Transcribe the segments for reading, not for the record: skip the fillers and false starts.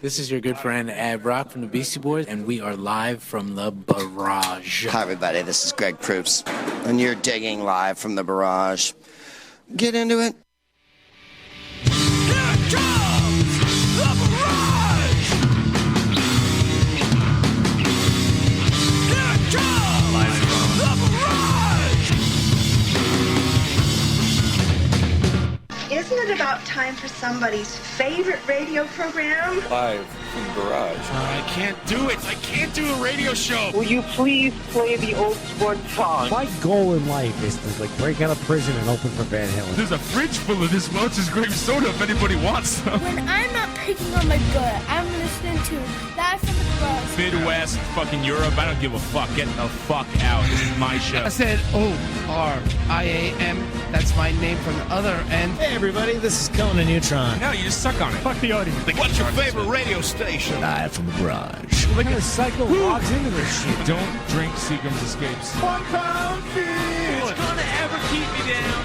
This is your good friend Ab Rock from the Beastie Boys, and we are live from the Barrage. Hi, everybody. This is Greg Proops, and you're digging live from the Barrage. Get into it. Here comes the Barrage! Here comes the Barrage! Isn't it about time for somebody's favorite radio program? Live from the Barrage. I can't do it. I can't do a radio show. Will you please play the old sports song? My goal in life is to break out of prison and open for Van Halen. There's a fridge full of this Welch's grape soda if anybody wants some. When I'm not picking on my gut, I'm listening to Live from the Barrage. Midwest, fucking Europe, I don't give a fuck. Get the fuck out. This is my show. I said O-R-I-A-M. That's my name from the other end. Hey everybody, this is Colin and Neutron. No, you just suck on it. Fuck the audience. What's your favorite radio station? Live from the Barrage. What kind of cycle logs into this shit? Don't drink Seagram's Escapes. 1 pound feet. It's gonna ever keep me down.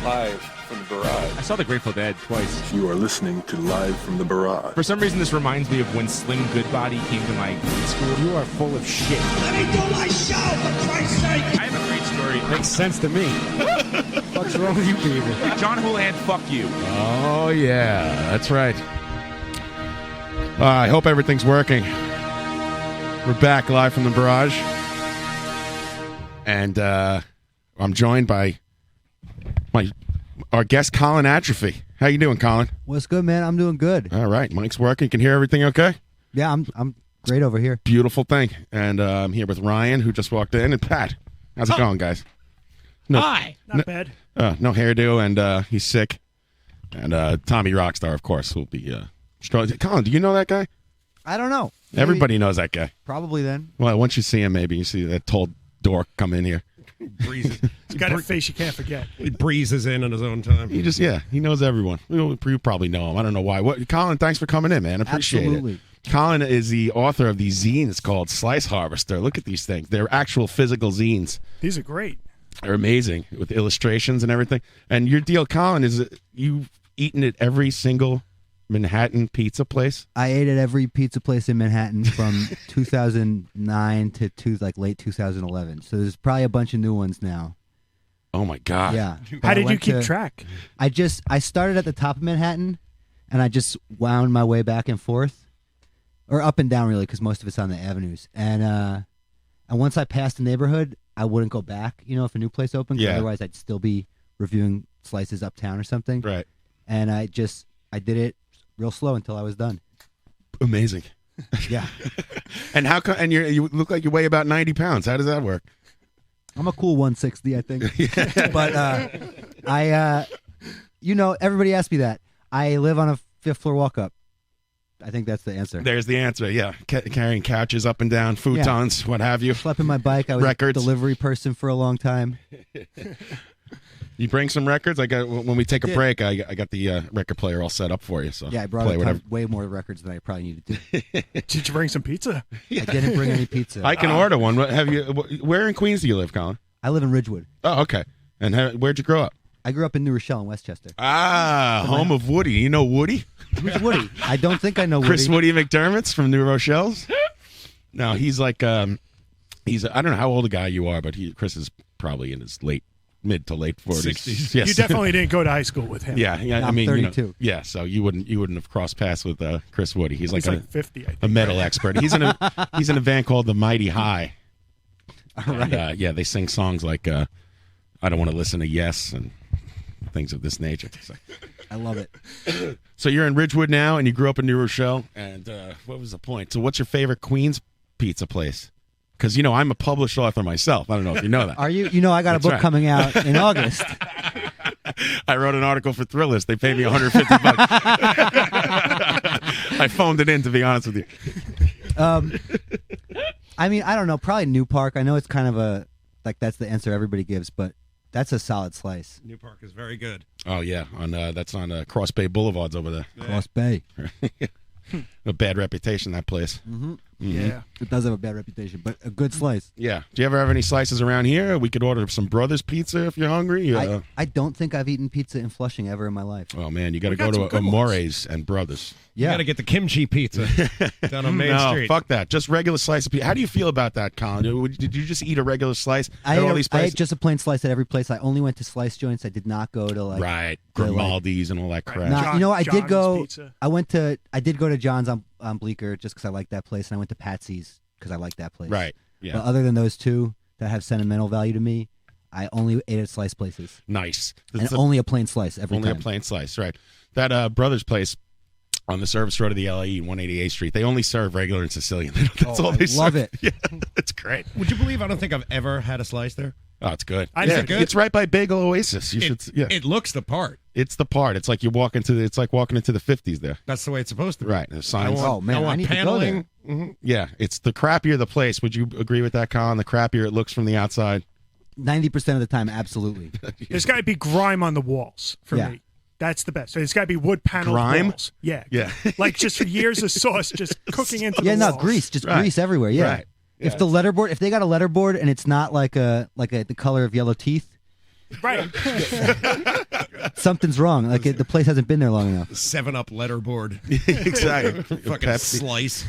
Live from the Barrage. I saw The Grateful Dead twice. You are listening to Live from the Barrage. For some reason, this reminds me of when Slim Goodbody came to my grade school. You are full of shit. Let me do my show, for Christ's sake! I have a great story. Makes sense to me. What's wrong with you people? John Houlihan, fuck you. Oh, yeah, that's right. I hope everything's working. We're back live from the Barrage. And I'm joined by our guest, Colin Atrophy. How you doing, Colin? What's good, man? I'm doing good. All right, mic's working. You can hear everything okay? Yeah, I'm great over here. Beautiful thing. And I'm here with Ryan, who just walked in, and Pat. How's it going, guys? Hi. Not bad. No hairdo, and he's sick. And Tommy Rockstar, of course, will be strong. Colin, do you know that guy? I don't know. Maybe, everybody knows that guy. Probably then. Well, once you see him, maybe you see that tall dork come in here. Breezes. He's got a face you can't forget. He breezes in on his own time. He knows everyone. You probably know him. I don't know why. Colin, thanks for coming in, man. I appreciate it. Colin is the author of these zines called Slice Harvester. Look at these things. They're actual physical zines. These are great. They're amazing with illustrations and everything. And your deal, Colin, is you've eaten at every single Manhattan pizza place? I ate at every pizza place in Manhattan from 2009 to late 2011. So there's probably a bunch of new ones now. Oh my God. Yeah. How did you keep track? I started at the top of Manhattan and I just wound my way back and forth. Or up and down, really, because most of it's on the avenues. And once I passed the neighborhood, I wouldn't go back, if a new place opened. Yeah. Otherwise, I'd still be reviewing slices uptown or something. Right. And I did it real slow until I was done. Amazing. Yeah. And how come? And you look like you weigh about 90 pounds. How does that work? I'm a cool 160, I think. But everybody asks me that. I live on a 5th floor walk-up. I think that's the answer. There's the answer, yeah. Carrying couches up and down, futons, what have you. Schlepping my bike. I was a delivery person for a long time. You bring some records? When we take a break, I got the record player all set up for you. So yeah, I brought way more records than I probably needed to. Did you bring some pizza? I didn't bring any pizza. I can order one. Where in Queens do you live, Colin? I live in Ridgewood. Oh, okay. And where'd you grow up? I grew up in New Rochelle in Westchester. Home of Woody. You know Woody? Who's Woody? I don't think I know Woody. Chris Woody McDermott's from New Rochelle's. No, he's like I don't know how old a guy you are, but Chris is probably in his mid to late 40s. 60s. Yes. You definitely didn't go to high school with him. Yeah. I'm 32. So you wouldn't have crossed paths with Chris Woody. He's like 50, I think. A metal expert. He's in a band called the Mighty High. All right. And, they sing songs like I Don't Want to Listen to Yes and things of this nature. So. I love it. So you're in Ridgewood now, and you grew up in New Rochelle. And what was the point? So what's your favorite Queens pizza place? Because, I'm a published author myself. I don't know if you know that. Are you? I got a book coming out in August. I wrote an article for Thrillist. They paid me $150. I phoned it in, to be honest with you. I don't know. Probably New Park. I know it's kind of that's the answer everybody gives, but that's a solid slice. New Park is very good. Oh, yeah. That's on Cross Bay Boulevards over there. Yeah. Cross Bay. A bad reputation, that place. Mm-hmm. Yeah. It does have a bad reputation, but a good slice. Yeah. Do you ever have any slices around here? We could order some Brothers Pizza if you're hungry. I don't think I've eaten pizza in Flushing ever in my life. Oh, man, you got to go to Amore's and Brothers. You got to get the kimchi pizza down on Main No, Street. fuck that. Just regular slice of pizza. How do you feel about that, Colin? Did you just eat a regular slice I at all these ate places? just a plain slice at every place. I only went to slice joints. I did not go to like Right, to, like- Grimaldi's and all that crap. Nah, you know, I did John's go. Pizza. I did go to John's on Bleecker just because I like that place, and I went to Patsy's because I like that place. Right, yeah. But other than those two that have sentimental value to me, I only ate at slice places. Nice. And only a plain slice every only time. a plain slice, right. That Brothers place on the service road of the LAE, 188th Street, they only serve regular and Sicilian. That's all they serve. Love it. Yeah, it's great. Would you believe I don't think I've ever had a slice there? Oh, it's good. Is it good? It's right by Bagel Oasis. You should. Yeah, It looks the part. it's the part. It's like you walk into. It's like walking into the 50s there. That's the way it's supposed to be. Right. There's I signs. want, I want need to go paneling. there. Mhm. Yeah, it's the crappier the place. Would you agree with that, Colin? The crappier it looks from the outside. 90% of the time, absolutely. There's got to be grime on the walls for Yeah. me. That's the best. So it's got to be wood paneled Grime? walls. Yeah. Yeah. Like just for years of sauce just cooking into Yeah, the no, walls. grease, just Right. grease everywhere. Yeah. Right. If Yeah. the letterboard, if they got a letterboard and it's not like the color of yellow teeth, Right. something's wrong. Like the place hasn't been there long enough. 7-Up letterboard. Exactly. Fucking Pepsi. slice.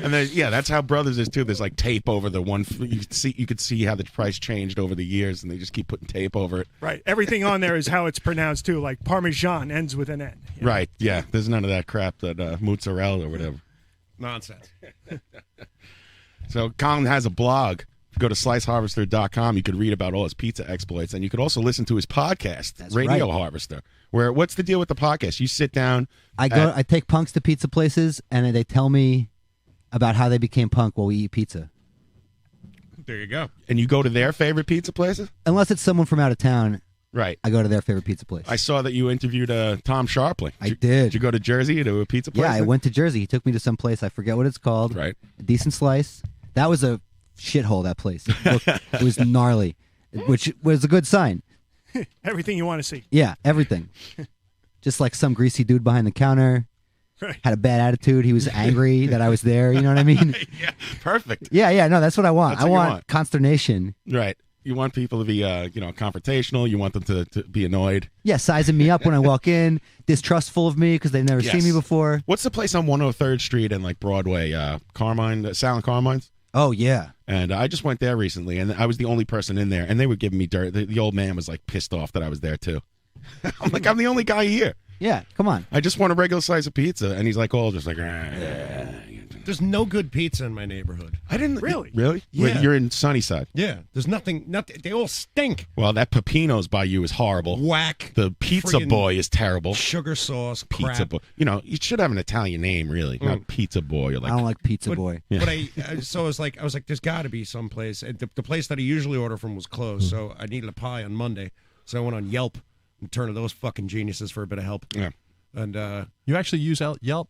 And then, yeah, that's how Brothers is too. There's like tape over the one. You could see how the price changed over the years, and they just keep putting tape over it. Right. Everything on there is how it's pronounced too. Like Parmesan ends with an N. you know? Right. Yeah. There's none of that crap that mozzarella or whatever. Nonsense. So Colin has a blog. If you go to sliceharvester.com, you could read about all his pizza exploits, and you could also listen to his podcast, That's Radio right. Harvester. Where what's the deal with the podcast? You sit down. I take punks to pizza places and they tell me about how they became punk while we eat pizza. There you go. And you go to their favorite pizza places? Unless it's someone from out of town, Right. I go to their favorite pizza place. I saw that you interviewed Tom Sharpley. I did. Did you go to Jersey to a pizza place? Yeah, I went to Jersey. He took me to some place. I forget what it's called. Right. A decent slice. That was a shithole, that place. It was gnarly, which was a good sign. Everything you want to see. Yeah, everything. Just like some greasy dude behind the counter. Right. Had a bad attitude. He was angry that I was there. You know what I mean? Yeah, perfect. Yeah, no, that's what I want. That's I what you want want. consternation. Right. You want people to be, confrontational. You want them to be annoyed. Yeah, sizing me up when I walk in, distrustful of me because they've never Yes. seen me before. What's the place on 103rd Street and like Broadway? Carmine, Silent Carmine's? Oh, yeah. And I just went there recently, and I was the only person in there, and they were giving me dirt. The old man was like pissed off that I was there too. I'm like, I'm the only guy here. Yeah, come on. I just want a regular slice of pizza, and he's like, all just like, There's no good pizza in my neighborhood. I didn't Really? really. Yeah. Wait, you're in Sunnyside. Yeah, there's nothing. They all stink. Well, that Pepino's by you is horrible. Whack. The Pizza Friggin' Boy is terrible. Sugar sauce. Pizza crap. Boy. You know, you should have an Italian name, really, not Pizza Boy. Or like, I don't like Pizza Boy. Yeah. But I was like, there's got to be some place. And the place that I usually order from was closed, so I needed a pie on Monday. So I went on Yelp and turned to those fucking geniuses for a bit of help. Yeah. And You actually use Yelp?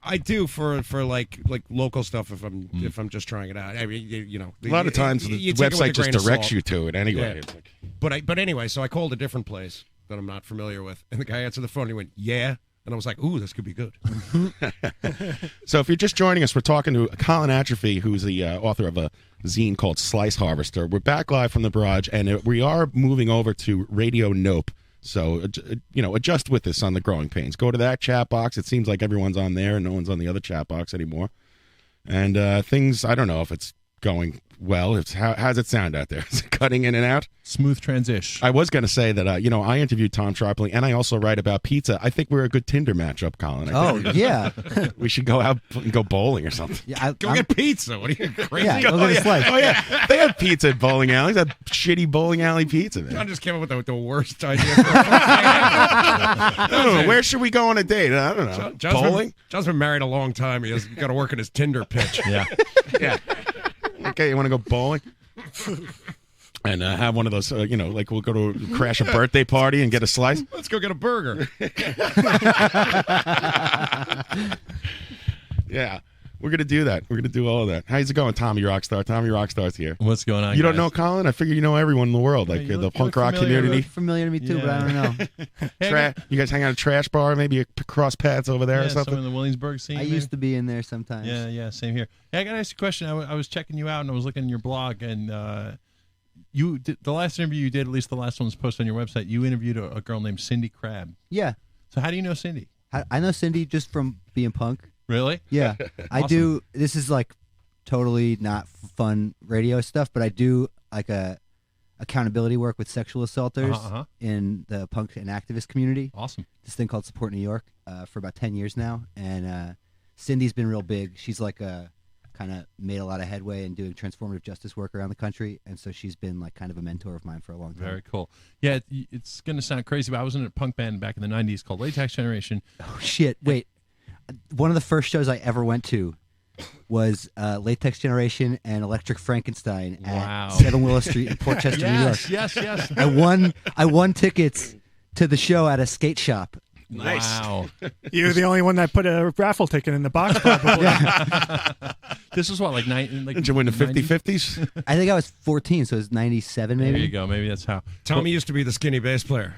I do for like local stuff if I'm just trying it out. I mean, you know, a lot of times the take it with website a just grain of directs salt. you to it anyway. Yeah. It's like, But anyway, so I called a different place that I'm not familiar with, and the guy answered the phone. And he went, "Yeah," and I was like, "Ooh, this could be good." So if you're just joining us, we're talking to Colin Atrophy, who's the author of a zine called Slice Harvester. We're back live from the Barrage, and we are moving over to Radio Nope. So, adjust with us on the Growing Pains. Go to that chat box. It seems like everyone's on there and no one's on the other chat box anymore. And things, I don't know if it's going well. How's it sound out there? Is it cutting in and out? Smooth transition. I was going to say that, I interviewed Tom Sharpley, and I also write about pizza. I think we're a good Tinder matchup, Colin. I think yeah. we should go out and go bowling or something. Yeah, Go get pizza. What are you crazy? Yeah, go get a slice. Oh, yeah. They have pizza at bowling alleys. That shitty bowling alley pizza, man. John just came up with the worst idea. I don't know. Where should we go on a date? I don't know. Bowling? John's been married a long time. He's got to work on his Tinder pitch. Yeah. Yeah. Okay, you want to go bowling? And have one of those, like we'll go to crash a birthday party and get a slice? Let's go get a burger. Yeah. We're gonna do that. We're gonna do all of that. How's it going, Tommy Rockstar? Tommy Rockstar's here. What's going on? You don't guys? know Colin? I figure you know everyone in the world, like you the look punk rock familiar. community. Familiar to me too, but I don't know. You guys hang out at a trash bar, maybe cross paths over there or something. Some in the Williamsburg scene. I used to be in there sometimes. Yeah, same here. Yeah, I got to ask you a question. I was checking you out, and I was looking at your blog, and you did, the last interview you did, at least the last one was posted on your website, you interviewed a girl named Cindy Crabb. Yeah. So how do you know Cindy? I know Cindy just from being punk. Really? Yeah. I do. This is like totally not fun radio stuff, but I do like a accountability work with sexual assaulters in the punk and activist community. Awesome. This thing called Support New York for about 10 years now. And Cindy's been real big. She's like kind of made a lot of headway in doing transformative justice work around the country. And so she's been like kind of a mentor of mine for a long time. Very cool. Yeah, it's going to sound crazy, but I was in a punk band back in the 90s called Latex Generation. Oh, shit. Wait. One of the first shows I ever went to was Latex Generation and Electric Frankenstein at 7 Willow Street in Port Chester, New York. Yes. I won tickets to the show at a skate shop. Nice. Wow. You're the only one that put a raffle ticket in the box, probably. This was what, like Did you win the 50-50s? I think I was 14, so it was 97 maybe. There you go. Maybe that's how. Tommy used to be the skinny bass player.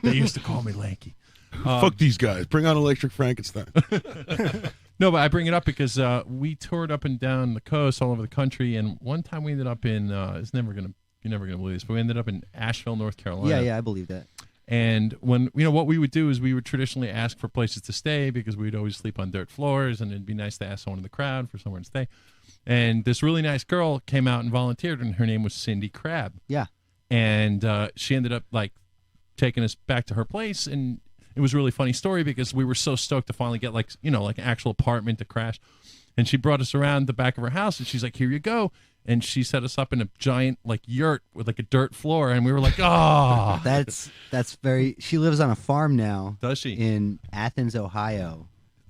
They used to call me Lanky. Fuck these guys. Bring on Electric Frankenstein. No, but I bring it up because we toured up and down the coast, all over the country, and one time we ended up in you're never gonna believe this, but we ended up in Asheville, North Carolina. Yeah, I believe that. And when what we would do is we would traditionally ask for places to stay because we'd always sleep on dirt floors, and it'd be nice to ask someone in the crowd for somewhere to stay. And this really nice girl came out and volunteered, and her name was Cindy Crabb. Yeah. And she ended up like taking us back to her place, and it was a really funny story because we were so stoked to finally get like an actual apartment to crash. And she brought us around the back of her house, and she's like, "Here you go." And she set us up in a giant like yurt with like a dirt floor, and we were like, "Oh, that's very." She lives on a farm now. Does she? In Athens, Ohio,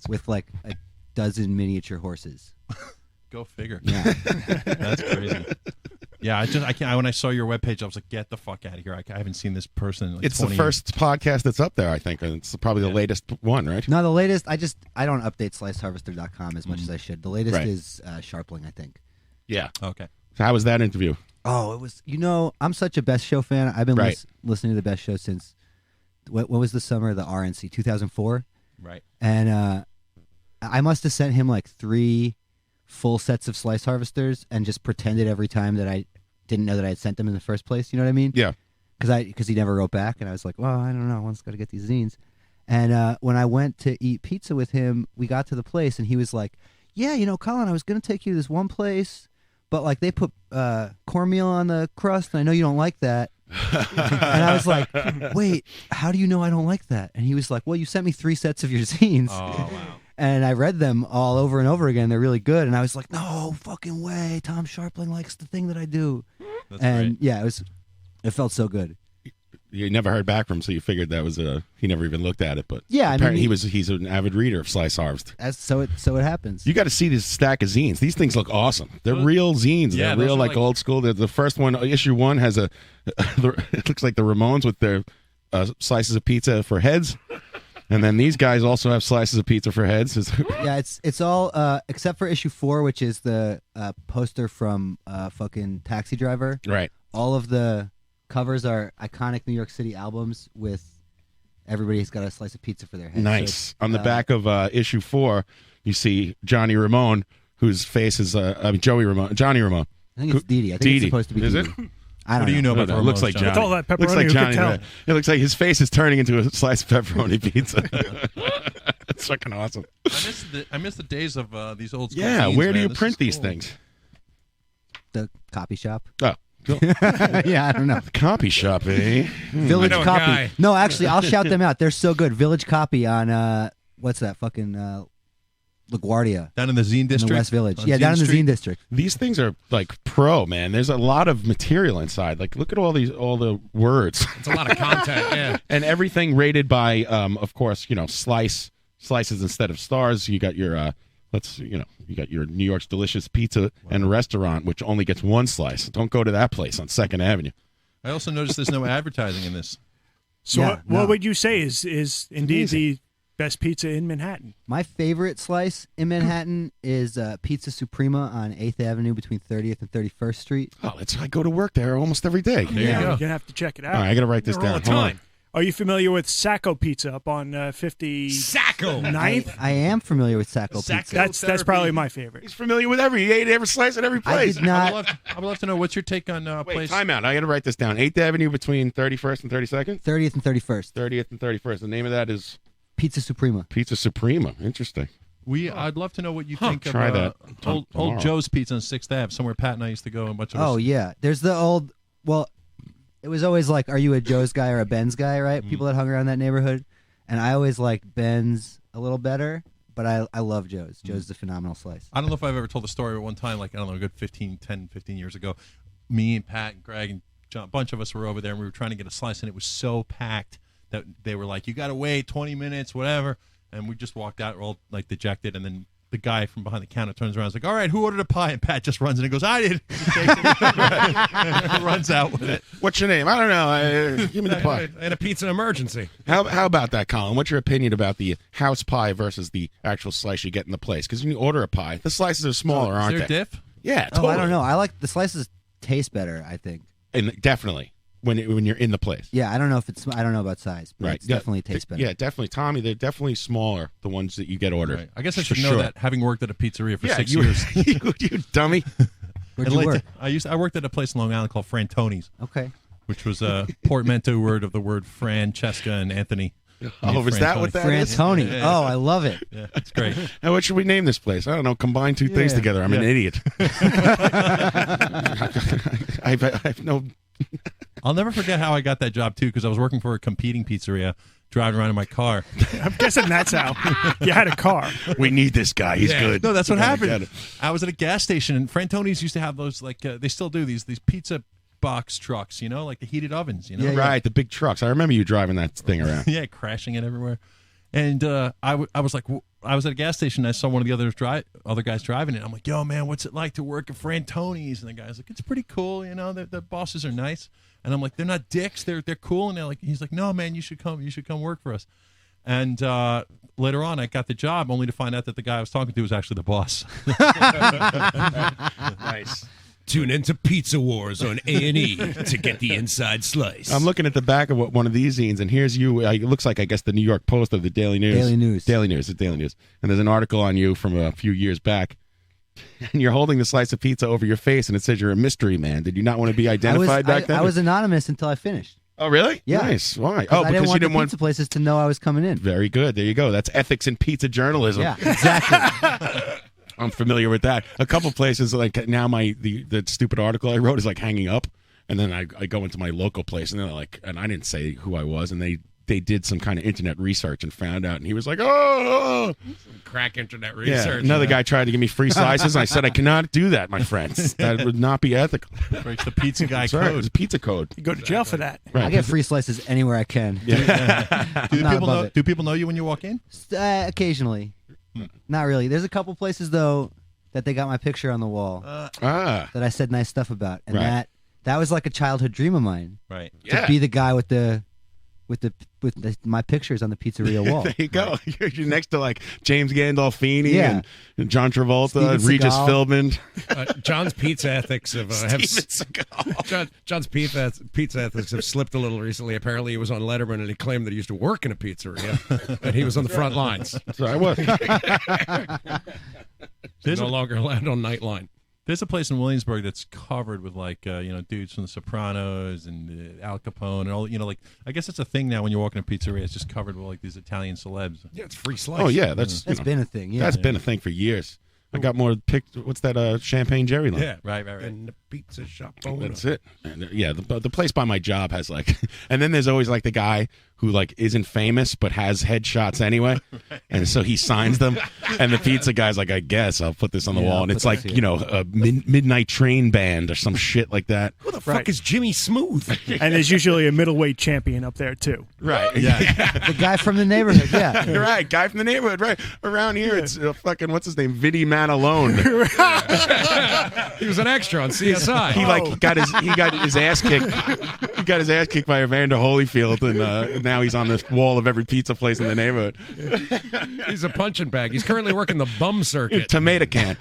with like a dozen miniature horses. Go figure. Yeah, that's crazy. Yeah, I can't. When I saw your webpage, I was like, "Get the fuck out of here!" I haven't seen this person. In like It's the 20 first podcast that's up there, I think. And it's probably the latest one, right? No, the latest. I don't update sliceharvester.com as much as I should. The latest Right. is Sharpling, I think. Yeah. Okay. So how was that interview? Oh, it was. I'm such a Best Show fan. I've been Right. listening to the Best Show since what was the summer of the RNC 2004. Right. And I must have sent him like 3 full sets of Slice Harvesters and just pretended every time that I didn't know that I had sent them in the first place. You know what I mean? Yeah. Because he never wrote back, and I was like, well, I don't know. One's got to get these zines. And when I went to eat pizza with him, we got to the place, and he was like, yeah, Colin, I was going to take you to this one place, but like they put cornmeal on the crust, and I know you don't like that. And I was like, wait, how do you know I don't like that? And he was like, well, you sent me 3 sets of your zines. Oh, wow. And I read them all over and over again. They're really good. And I was like, no fucking way. Tom Sharpling likes the thing that I do. That's and great. yeah, it felt so good. You never heard back from him, so you figured that was he never even looked at it. But yeah, apparently he's an avid reader of Slice Harvest. So it happens. You got to see this stack of zines. These things look awesome. They're real zines. Yeah, They're real those are like old school. The first one, issue 1, has it looks like the Ramones with their slices of pizza for heads. And then these guys also have slices of pizza for heads. Yeah, it's all except for issue 4, which is the poster from fucking Taxi Driver. Right. All of the covers are iconic New York City albums with everybody's got a slice of pizza for their head. Nice. So On the back of issue 4, you see Johnny Ramone, whose face is Johnny Ramone. I think it's Didi. I think it's supposed to be Is Didi. it? I don't What do you know about the It looks Ramones, like John? Johnny. With all that pepperoni, looks like you could Johnny. tell. It looks like his face is turning into a slice of pepperoni pizza. It's fucking awesome. I miss the days of these old school Yeah, zines, where do man. you This print is these cool. things? The copy shop. Oh, cool. Yeah, I don't know. Copy shop, eh? Village I know a Copy. guy. No, actually, I'll shout them out. They're so good. Village Copy on what's that fucking LaGuardia Down in the Zine in District? the West Village. On Yeah, down in the Street? Zine District. These things are like pro, man. There's a lot of material inside. Like, look at all the words. It's a lot of content, yeah. And everything rated by, of course, slices instead of stars. You got your, you got your New York's Delicious Pizza and Restaurant, which only gets 1 slice. Don't go to that place on 2nd Avenue. I also noticed there's no advertising in this. So Yeah, what no. would you say is indeed amazing. Best pizza in Manhattan. My favorite slice in Manhattan is Pizza Suprema on 8th Avenue between 30th and 31st Street. Oh, I go to work there almost every day. There you go. You're going to have to check it out. All right, I got to write this down. Hold on. Are you familiar with Sacco Pizza up on 59th? I am familiar with Sacco Pizza. That's probably my favorite. He's familiar with he ate every slice at every place. I did not. I would love to know what's your take on Wait, place. time out. I got to write this down. 8th Avenue between 31st and 32nd? 30th and 31st. 30th and 31st. The name of that is? Pizza Suprema. Pizza Suprema. Interesting. I'd love to know what you think Try of that old Joe's Pizza on 6th Ave, somewhere Pat and I used to go. And a bunch of Oh, us. yeah. There's the old, well, it was always like, are you a Joe's guy or a Ben's guy, right? People that hung around that neighborhood. And I always liked Ben's a little better, but I love Joe's. Joe's is a phenomenal slice. I don't know if I've ever told the story, but one time, like, I don't know, a good 15 years ago, me and Pat and Greg and John, a bunch of us were over there, and we were trying to get a slice, and it was so packed that they were like, you got to wait 20 minutes, whatever. And we just walked out, all like dejected, and then the guy from behind the counter turns around and is like, all right, who ordered a pie? And Pat just runs in and goes, I did. Runs out with it. What's your name? I don't know. Give me the pie. And a pizza emergency. How about that, Colin? What's your opinion about the house pie versus the actual slice you get in the place? Because when you order a pie, the slices are smaller, aren't there they? a diff? Yeah, Oh, totally. I don't know. I like the slices taste better, I think. And definitely when you're in the place. Yeah, I don't know about size, but Right. it definitely tastes better. Yeah, definitely. Tommy, they're definitely smaller, the ones that you get ordered. Right. I guess I For should know sure. that, having worked at a pizzeria for 6 you, years. you dummy. Where'd you work? I worked at a place in Long Island called Frantoni's. Okay. Which was a portmanteau word of the word Francesca and Anthony. Oh, is that what that is? Frantoni. Yeah. Oh, I love it. Yeah, it's great. Now, what should we name this place? I don't know. Combine two things together. I'm an idiot. I have no. I'll never forget how I got that job too, because I was working for a competing pizzeria, driving around in my car. I'm guessing that's how you had a car. We need this guy. He's good. No, that's what We gotta happened. get him. I was at a gas station, and Frantoni's used to have those, like, they still do these pizza box trucks, like the heated ovens, Right, the big trucks. I remember you driving that thing around. Yeah, crashing it everywhere. And I was like, I was at a gas station. And I saw one of the other guys driving it. I'm like, yo, man, what's it like to work at Frantoni's? And the guy's like, it's pretty cool. The bosses are nice. And I'm like, they're not dicks. They're cool. And he's like, no, man, you should come work for us. And later on, I got the job only to find out that the guy I was talking to was actually the boss. Nice. Tune into Pizza Wars on A&E to get the inside slice. I'm looking at the back of one of these zines, and here's you. It looks like, I guess, the New York Post or the Daily News. Daily News. Daily News. It's Daily News. And there's an article on you from a few years back. And you're holding the slice of pizza over your face, and it says you're a mystery man. Did you not want to be identified back then? I was anonymous until I finished. Oh, really? Yeah. Nice. Why? Oh, Oh, I didn't because want you didn't the want. pizza places to know I was coming in. Very good. There you go. That's ethics in pizza journalism. Yeah, exactly. I'm familiar with that. A couple places, like now, the stupid article I wrote is like hanging up, and then I go into my local place, and they're like, and I didn't say who I was, and they did some kind of internet research and found out, and he was like, oh. Crack internet Yeah, research. another guy tried to give me free slices, and I said I cannot do that, my friends. That would not be ethical. Breaks the pizza guy That's code. right. It's a pizza code. You go to jail for that. Right. I get free slices anywhere I can. Do people know you when you walk in? Occasionally. Not really. There's a couple places, though, that they got my picture on the wall that I said nice stuff about. And Right. that was like a childhood dream of mine. Right. To be the guy with my pictures on the pizzeria wall. There you go. You're next to like James Gandolfini Yeah. and John Travolta, Steven and Regis Seagal. Philbin. John's pizza ethics have Steven Seagal. John's pizza ethics have slipped a little recently. Apparently, he was on Letterman and he claimed that he used to work in a pizzeria and he was on the front lines. So I was. He's no longer allowed on Nightline. There's a place in Williamsburg that's covered with like dudes from The Sopranos and Al Capone and all. Like I guess it's a thing now when you walk in a pizzeria. It's just covered with like these Italian celebs. Yeah, it's free slice. Oh yeah, that's been a thing. Yeah, that's been a thing for years. I got more picked. What's that? Champagne Jerry line. Yeah, right. And the pizza shop. That's it. And, yeah, the place by my job has like, and then there's always like the guy who like isn't famous but has headshots anyway, and so he signs them. And the pizza guy's like, I guess I'll put this on the wall, and it's like a midnight train band or some shit like that. Who the fuck is Jimmy Smooth? And there's usually a middleweight champion up there too. Right. Yeah. The guy from the neighborhood. Yeah. Right. Guy from the neighborhood. Right. Around here, it's fucking what's his name, Vinny Man Alone. He was an extra on CSI. He got his ass kicked. He got his ass kicked by Evander Holyfield in now he's on the wall of every pizza place in the neighborhood. He's a punching bag. He's currently working the bum circuit. Tomato can.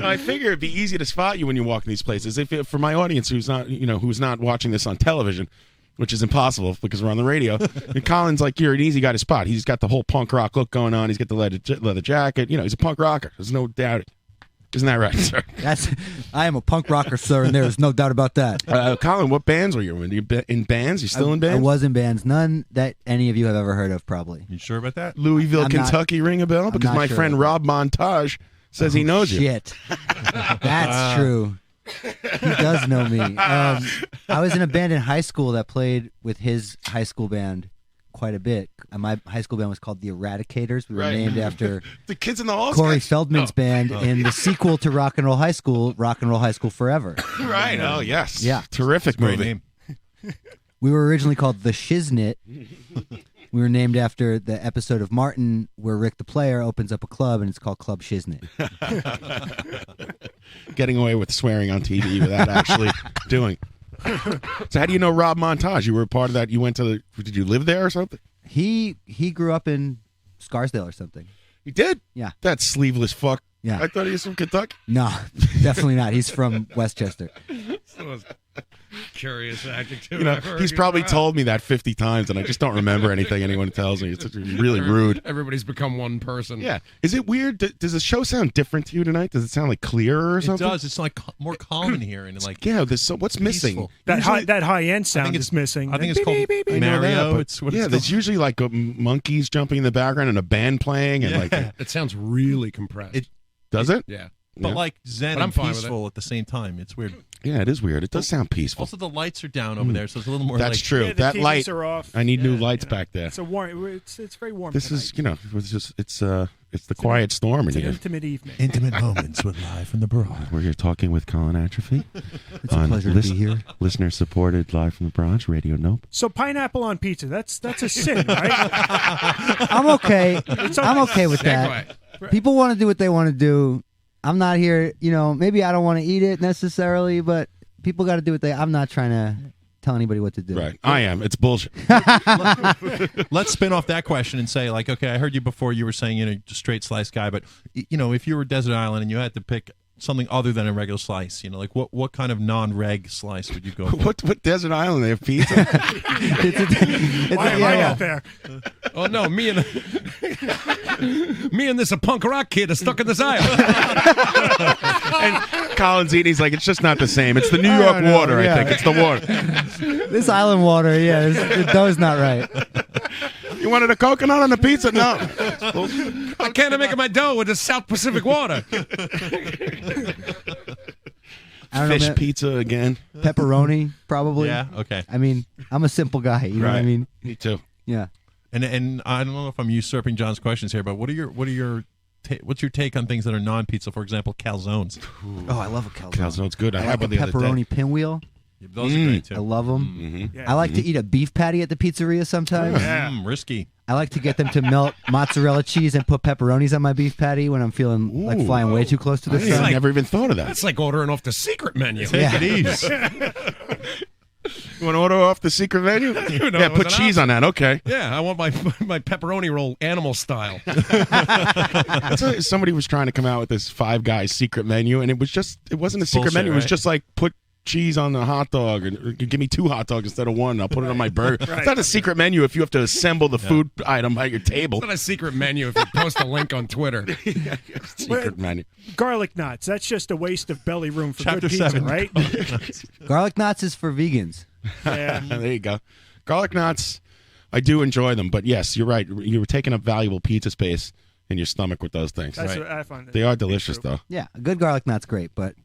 I figure it'd be easy to spot you when you walk in these places. If for my audience who's not watching this on television, which is impossible because we're on the radio, and Colin's like, you're an easy guy to spot. He's got the whole punk rock look going on. He's got the leather jacket. He's a punk rocker. There's no doubt. Isn't that right, sir? I am a punk rocker, sir, and there is no doubt about that. Colin, what bands were you in? You in bands? You still in bands? I was in bands. None that any of you have ever heard of, probably. You sure about that? Louisville, I'm Kentucky, ring a bell? Because my sure friend Rob Montage says he knows you. Shit. That's true. He does know me. I was in a band in high school that played with his high school band quite a bit. My high school band was called the Eradicators. We were named after the Kids in the Hall. Corey Feldman's band in the sequel to Rock and Roll High School Forever. Right. Oh, yes. Yeah. Terrific Great movie. name. We were originally called the Shiznit. We were named after the episode of Martin where Rick the Player opens up a club, and it's called Club Shiznit. Getting away with swearing on TV without actually doing. So how do you know Rob Montage? You were a part of that. You went to did you live there or something? He grew up in Scarsdale or something. He did? Yeah. That sleeveless fuck. Yeah. I thought he was from Kentucky. No, definitely not. He's from Westchester. Curious adjective. He's probably told me that 50 times, and I just don't remember anything anyone tells me. It's really rude. Everybody's become one person. Yeah. Is it weird? Does the show sound different to you tonight? Does it sound like clearer or something? It does. It's like more calm in here, and like what's missing? That high end sound is missing. I think it's called Mario. It's what it's there's usually like monkeys jumping in the background and a band playing, and it sounds really compressed. Does it? Yeah. But like zen But I'm and fine with peaceful at the same time. It's weird. Yeah, it is weird. It does sound peaceful. Also, the lights are down over there, so it's a little more. That's like, true. Yeah, that TVs light. are off. I need new lights back there. It's a warm. It's very warm. This tonight. is it's the quiet storm in It's an here. intimate evening. Intimate moments with Live from the Barrage. We're here talking with Colin Atrophy. It's a pleasure to be here. Listener supported Live from the Barrage Radio. Nope. So pineapple on pizza. That's a sin, right? I'm okay. I'm okay with that. People want to do what they want to do. I'm not here, maybe I don't want to eat it necessarily, but people got to do what I'm not trying to tell anybody what to do. Right. I am. It's bullshit. Let's spin off that question and say, like, okay, I heard you before. You were saying, just straight slice guy, but if you were Desert Island and you had to pick something other than a regular slice, like what kind of non-reg slice would you go for? What Desert Island? They have pizza. Why am I out there? Oh no, me and this punk rock kid are stuck in this aisle. And Colin's eating. He's like, it's just not the same. It's the New York water. yeah. I think it's the water. This island water, the dough's not right. You wanted a coconut on the pizza? No. I can't make my dough with the South Pacific water. I don't know, Fish man. pizza again. Pepperoni, probably. Yeah, okay. I mean, I'm a simple guy. You know what I mean? Me too. Yeah. And I don't know if I'm usurping John's questions here, but what's your take on things that are non-pizza? For example, calzones. Oh, I love a calzone. Calzone's good. I I had like one a the other day. pepperoni pinwheel. Those are great too. I love them. Mm-hmm. Yeah. I like to eat a beef patty at the pizzeria sometimes. Risky. I like to get them to melt mozzarella cheese and put pepperonis on my beef patty when I'm feeling like flying way too close to the sun. I never even thought of that. That's like ordering off the secret menu. Take it easy. You want to order off the secret menu? Yeah, put cheese on that. Okay. Yeah, I want my pepperoni roll animal style. Somebody was trying to come out with this Five Guys secret menu, and it wasn't a secret bullshit, menu. It was right? just like put cheese on the hot dog, and give me 2 hot dogs instead of 1. I'll put it on my burger. It's not a secret menu if you have to assemble the food item at your table. It's not a secret menu if you post a link on Twitter. Secret menu. Garlic knots. That's just a waste of belly room for Chapter good pizza, 7. right? Garlic knots is for vegans. Yeah. There you go. Garlic knots, I do enjoy them, but yes, you're right. You were taking up valuable pizza space in your stomach with those things. That's what I find. They are delicious, though. Yeah, a good garlic knot's great, but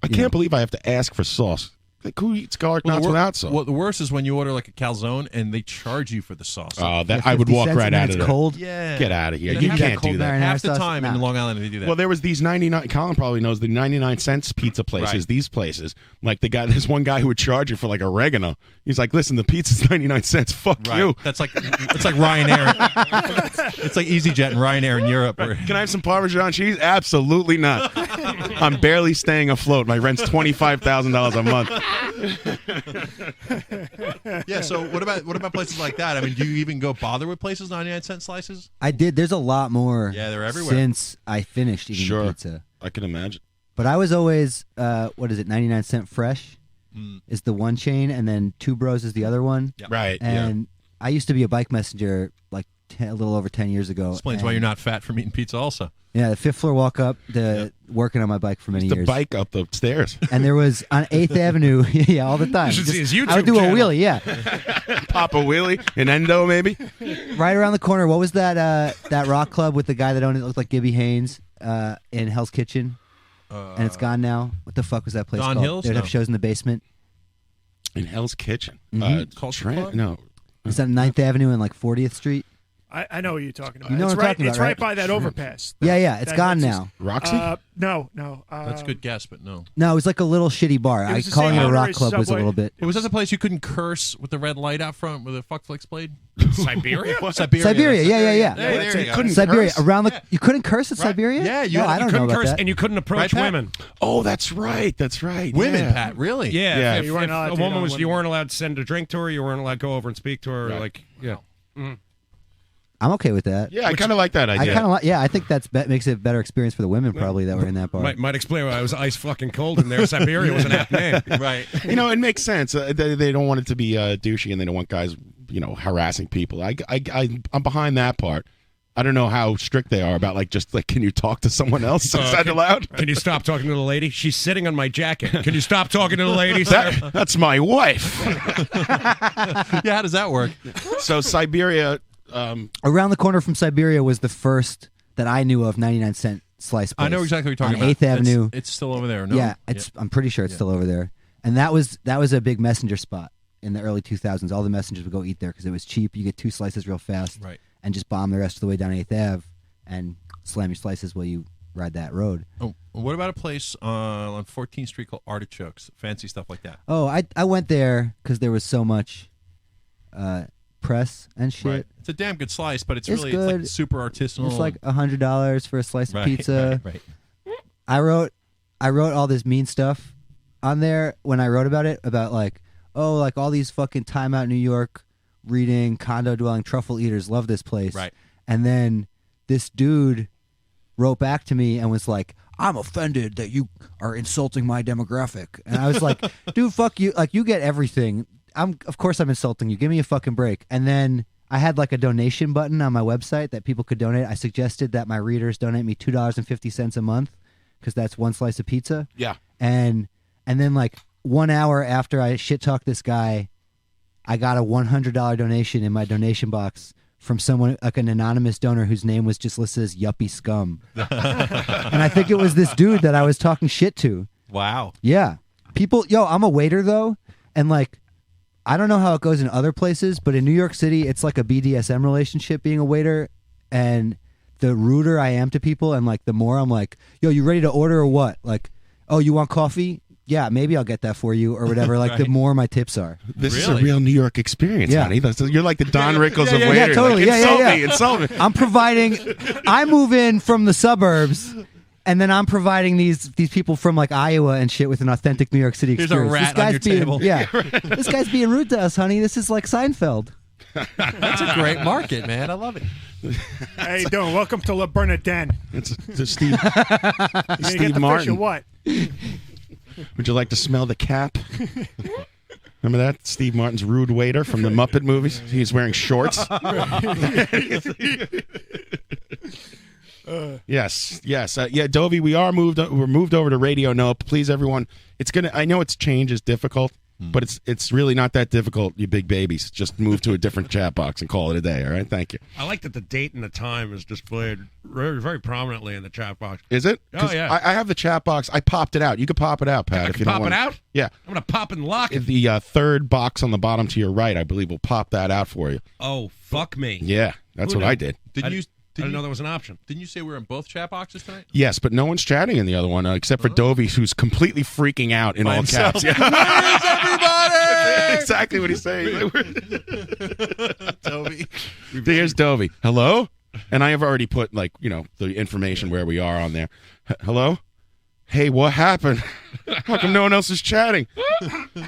I can't believe I have to ask for sauce. Like, who eats garlic knots without sauce? Well, the worst is when you order like a calzone and they charge you for the sauce. Oh, that I would walk right out of there. Cold. Yeah. Get out of here. Yeah, You half can't cold do that. marinara Half the sauce? time in Nah. Long Island they do that. Well, there was these 99. Colin probably knows the 99-cent pizza places. Right. These places, like there's one guy who would charge you for like oregano. He's like, "Listen, the pizza's 99 cents. Fuck right. you." It's like Ryanair. It's like EasyJet and Ryanair in Europe. Can I have some Parmesan cheese? Absolutely not. I'm barely staying afloat. My rent's $25,000 a month. Yeah. So what about places like that? I mean, do you even go bother with places 99-cent slices? I did. There's a lot more. Yeah, they're everywhere. Since I finished eating pizza. I can imagine. But I was always, 99-cent fresh is the one chain, and then Two Bros is the other one. Yep. Right. And I used to be a bike messenger like a little over 10 years ago. Explains why you're not fat from eating pizza also. Yeah, the fifth floor walk up, working on my bike for many The years. bike up the stairs. And there was on 8th Avenue, yeah, all the time. You should see his YouTube I would do channel. a wheelie, yeah. Pop a wheelie, an endo maybe. Right around the corner. What was that rock club with the guy that owned it? Looked like Gibby Haynes in Hell's Kitchen. And it's gone now. What the fuck was that place Don called? Hills? They'd have No. shows in the basement. In Hell's Kitchen. Culture Trent? Club? No. It's on 9th Avenue and like 40th Street. I know what you're talking about. You know it's what I'm right, talking about, it's right right? by that overpass. Yeah, it's That gone hits now. us. Roxy? No. That's a good guess, but no. No, it was like a little shitty bar. It was the Calling same it a owner rock as club was a Subway. little bit. It was that the place you couldn't curse with the red light out front with a fuck flicks blade? Siberia? Siberia, yeah. There you go. couldn't Siberia, curse? around the. You couldn't curse at Siberia? Yeah, you no, I don't know couldn't about curse that. and you couldn't approach Right, Pat? women. Oh, that's right. That's right. Women, yeah. Pat, really? Yeah, Yeah. if You weren't allowed a to woman on was, you women. weren't allowed to send a drink to her. You weren't allowed to go over and speak to her. Right. Like, yeah. I'm okay with that. Yeah, I kind of like that I idea. kind of like. Yeah, I think makes it a better experience for the women probably that were in that bar. Might explain why I was ice fucking cold in there. Siberia was an apt name. Right. It makes sense. They don't want it to be douchey, and they don't want guys, harassing people. I'm behind that part. I don't know how strict they are about can you talk to someone else? Is that allowed? Can you stop talking to the lady? She's sitting on my jacket. Can you stop talking to the lady? That's my wife. Yeah, how does that work? So Siberia. Around the corner from Siberia was the first that I knew of 99-cent slice place. I know exactly what you're talking on about. 8th Avenue. It's still over there, no? Yeah, I'm pretty sure it's still over there. And that was a big messenger spot in the early 2000s. All the messengers would go eat there because it was cheap. You get 2 slices real fast, Right. and just bomb the rest of the way down 8th Ave and slam your slices while you ride that road. Oh, what about a place on 14th Street called Artichokes? Fancy stuff like that. Oh, I went there because there was so much press and shit. Right. It's a damn good slice, but it's It's really good. It's like super artisanal. It's like $100 for a slice Right, of pizza. right. I wrote all this mean stuff on there when I wrote about it, about all these fucking Time Out New York reading condo dwelling truffle eaters love this place. Right. And then this dude wrote back to me and was like, I'm offended that you are insulting my demographic. And I was like, dude, fuck you. Like, you get everything. Of course I'm insulting you. Give me a fucking break. And then I had a donation button on my website that people could donate. I suggested that my readers donate me $2.50 a month because that's 1 slice of pizza. Yeah. And then 1 hour after I shit talked this guy, I got a $100 donation in my donation box from someone, an anonymous donor whose name was just listed as Yuppie Scum. And I think it was this dude that I was talking shit to. Wow. Yeah. I'm a waiter though, and I don't know how it goes in other places, but in New York City, it's like a BDSM relationship being a waiter. And the ruder I am to people, and the more I'm like, yo, you ready to order or what? Oh, you want coffee? Yeah, maybe I'll get that for you or whatever. The more my tips are. This is a real New York experience, honey. You're like the Don Rickles of waiters. Yeah, totally. Insult me. I move in from the suburbs, and then I'm providing these people from Iowa and shit with an authentic New York City Here's a experience. rat on your table. Yeah, this guy's being rude to us, honey. This is like Seinfeld. That's a great market, man. I love it. How you doing? Welcome to La Bernardin. It's Steve. You gonna get Steve the Martin. fish or what? Would you like to smell the cap? Remember that? Steve Martin's rude waiter from the Muppet movies? He's wearing shorts. Yes. Yeah, Dovey, we're moved over to Radio Nope. Please, everyone. I know change is difficult, but it's really not that difficult, you big babies. Just move to a different chat box and call it a day, all right? Thank you. I like that the date and the time is displayed very, very prominently in the chat box. Is it? Oh, yeah. I have the chat box. I popped it out. You could pop it out, Pat. I if can you don't pop want it out? Yeah. I'm going to pop and lock it. The third box on the bottom to your right, I believe, will pop that out for you. Oh, fuck me. Yeah, that's Who what knew? I did. I didn't know there was an option. Didn't you say we were in both chat boxes tonight? Yes, but no one's chatting in the other one except for Dovey, who's completely freaking out in By all himself. caps. Yeah. Where's everybody? That's exactly what he's saying. Dovey. Here's Dovey. Hello? And I have already put the information where we are on there. Hello? Hey, what happened? How come no one else is chatting?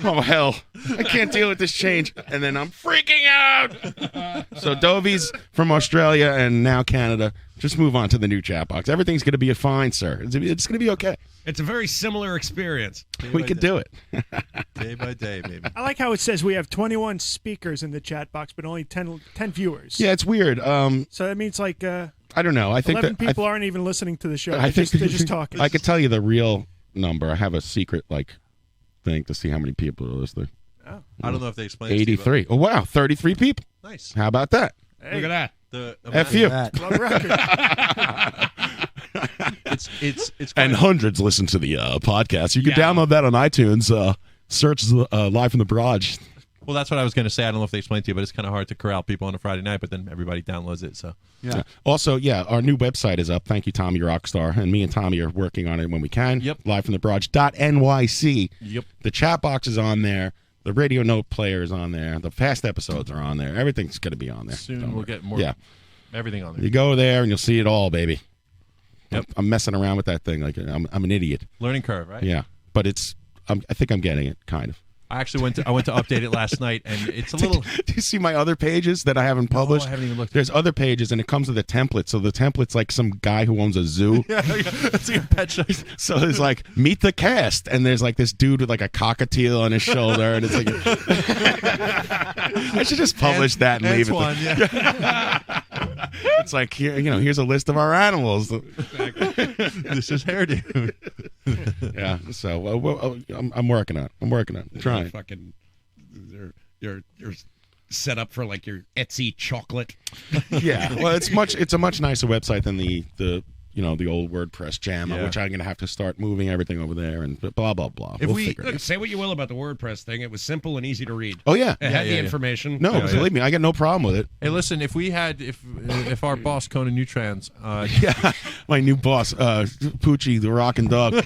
Oh, hell. I can't deal with this change. And then I'm freaking out. So Dovey's from Australia and now Canada. Just move on to the new chat box. Everything's going to be fine, sir. It's going to be okay. It's a very similar experience. We could do it. Day by day, baby. I like how it says we have 21 speakers in the chat box, but only 10 viewers. Yeah, it's weird. So that means like I don't know. I think 11 that people aren't even listening to the show. I think they're just talking. I could tell you the real number. I have a secret thing to see how many people are listening. Oh. I don't know if they explained it. 83. Oh wow, 33 people. Nice. How about that? Hey. Look at that. The F you. Club record. it's And hundreds listen to the podcast. You can download that on iTunes. Search Live from the Barrage. Well, that's what I was going to say. I don't know if they explained to you, but it's kind of hard to corral people on a Friday night, but then everybody downloads it. So Yeah. Also, our new website is up. Thank you, Tommy Rockstar. And me and Tommy are working on it when we can. Yep. Live from the Barrage.nyc. Yep. The chat box is on there. The radio note player is on there. The past episodes are on there. Everything's going to be on there. soon we'll get more. Yeah. Everything on there. You go there and you'll see it all, baby. Yep. I'm messing around with that thing like I'm an idiot. Learning curve, right? Yeah. But I think I'm getting it, kind of. I actually went to update it last night, and it's a little. Do you see my other pages that I haven't published? I haven't even looked. There's other pages, and it comes with a template. So the template's like some guy who owns a zoo. Yeah, it's like a pet shop. So there's like meet the cast, and there's like this dude with like a cockatiel on his shoulder, and it's like I should just publish that and leave it. One, yeah. It's like here's a list of our animals. This is hairdo. Yeah. So I'm working on it. I'm trying. Fucking, you're set up for like your Etsy chocolate. Yeah. Well, it's a much nicer website than the old WordPress JAMA, which I'm going to have to start moving everything over there and blah blah blah. If we'll figure it out. look, say what you will about the WordPress thing, it was simple and easy to read. Oh yeah, it had the information. No, believe me, I got no problem with it. Hey, listen, if our boss Conan Neutrons, yeah, my new boss, Poochie the Rockin' Dog.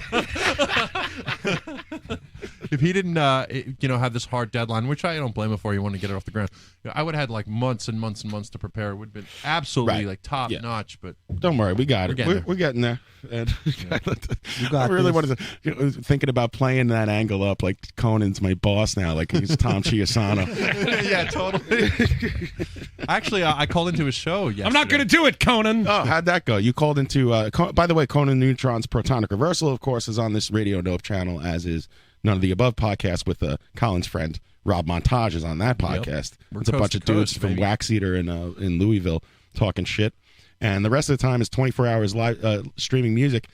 if he didn't, have this hard deadline, which I don't blame him for, you want to get it off the ground. I would have had like months and months and months to prepare. It would have been absolutely like top notch. But don't worry, we got it. We're getting there. And I really wanted to thinking about playing that angle up. Like Conan's my boss now. Like he's Tom Chiasano. Yeah, totally. Actually, I called into his show yesterday. I'm not going to do it, Conan. Oh, how'd that go? You called into. By the way, Conan Neutron's Protonic Reversal, of course, is on this Radio Dope channel, as is None of the Above podcast with Colin's friend Rob Montage is on that podcast. We're It's a bunch of dudes from Wax Eater in Louisville talking shit. And the rest of the time is 24 hours live streaming music.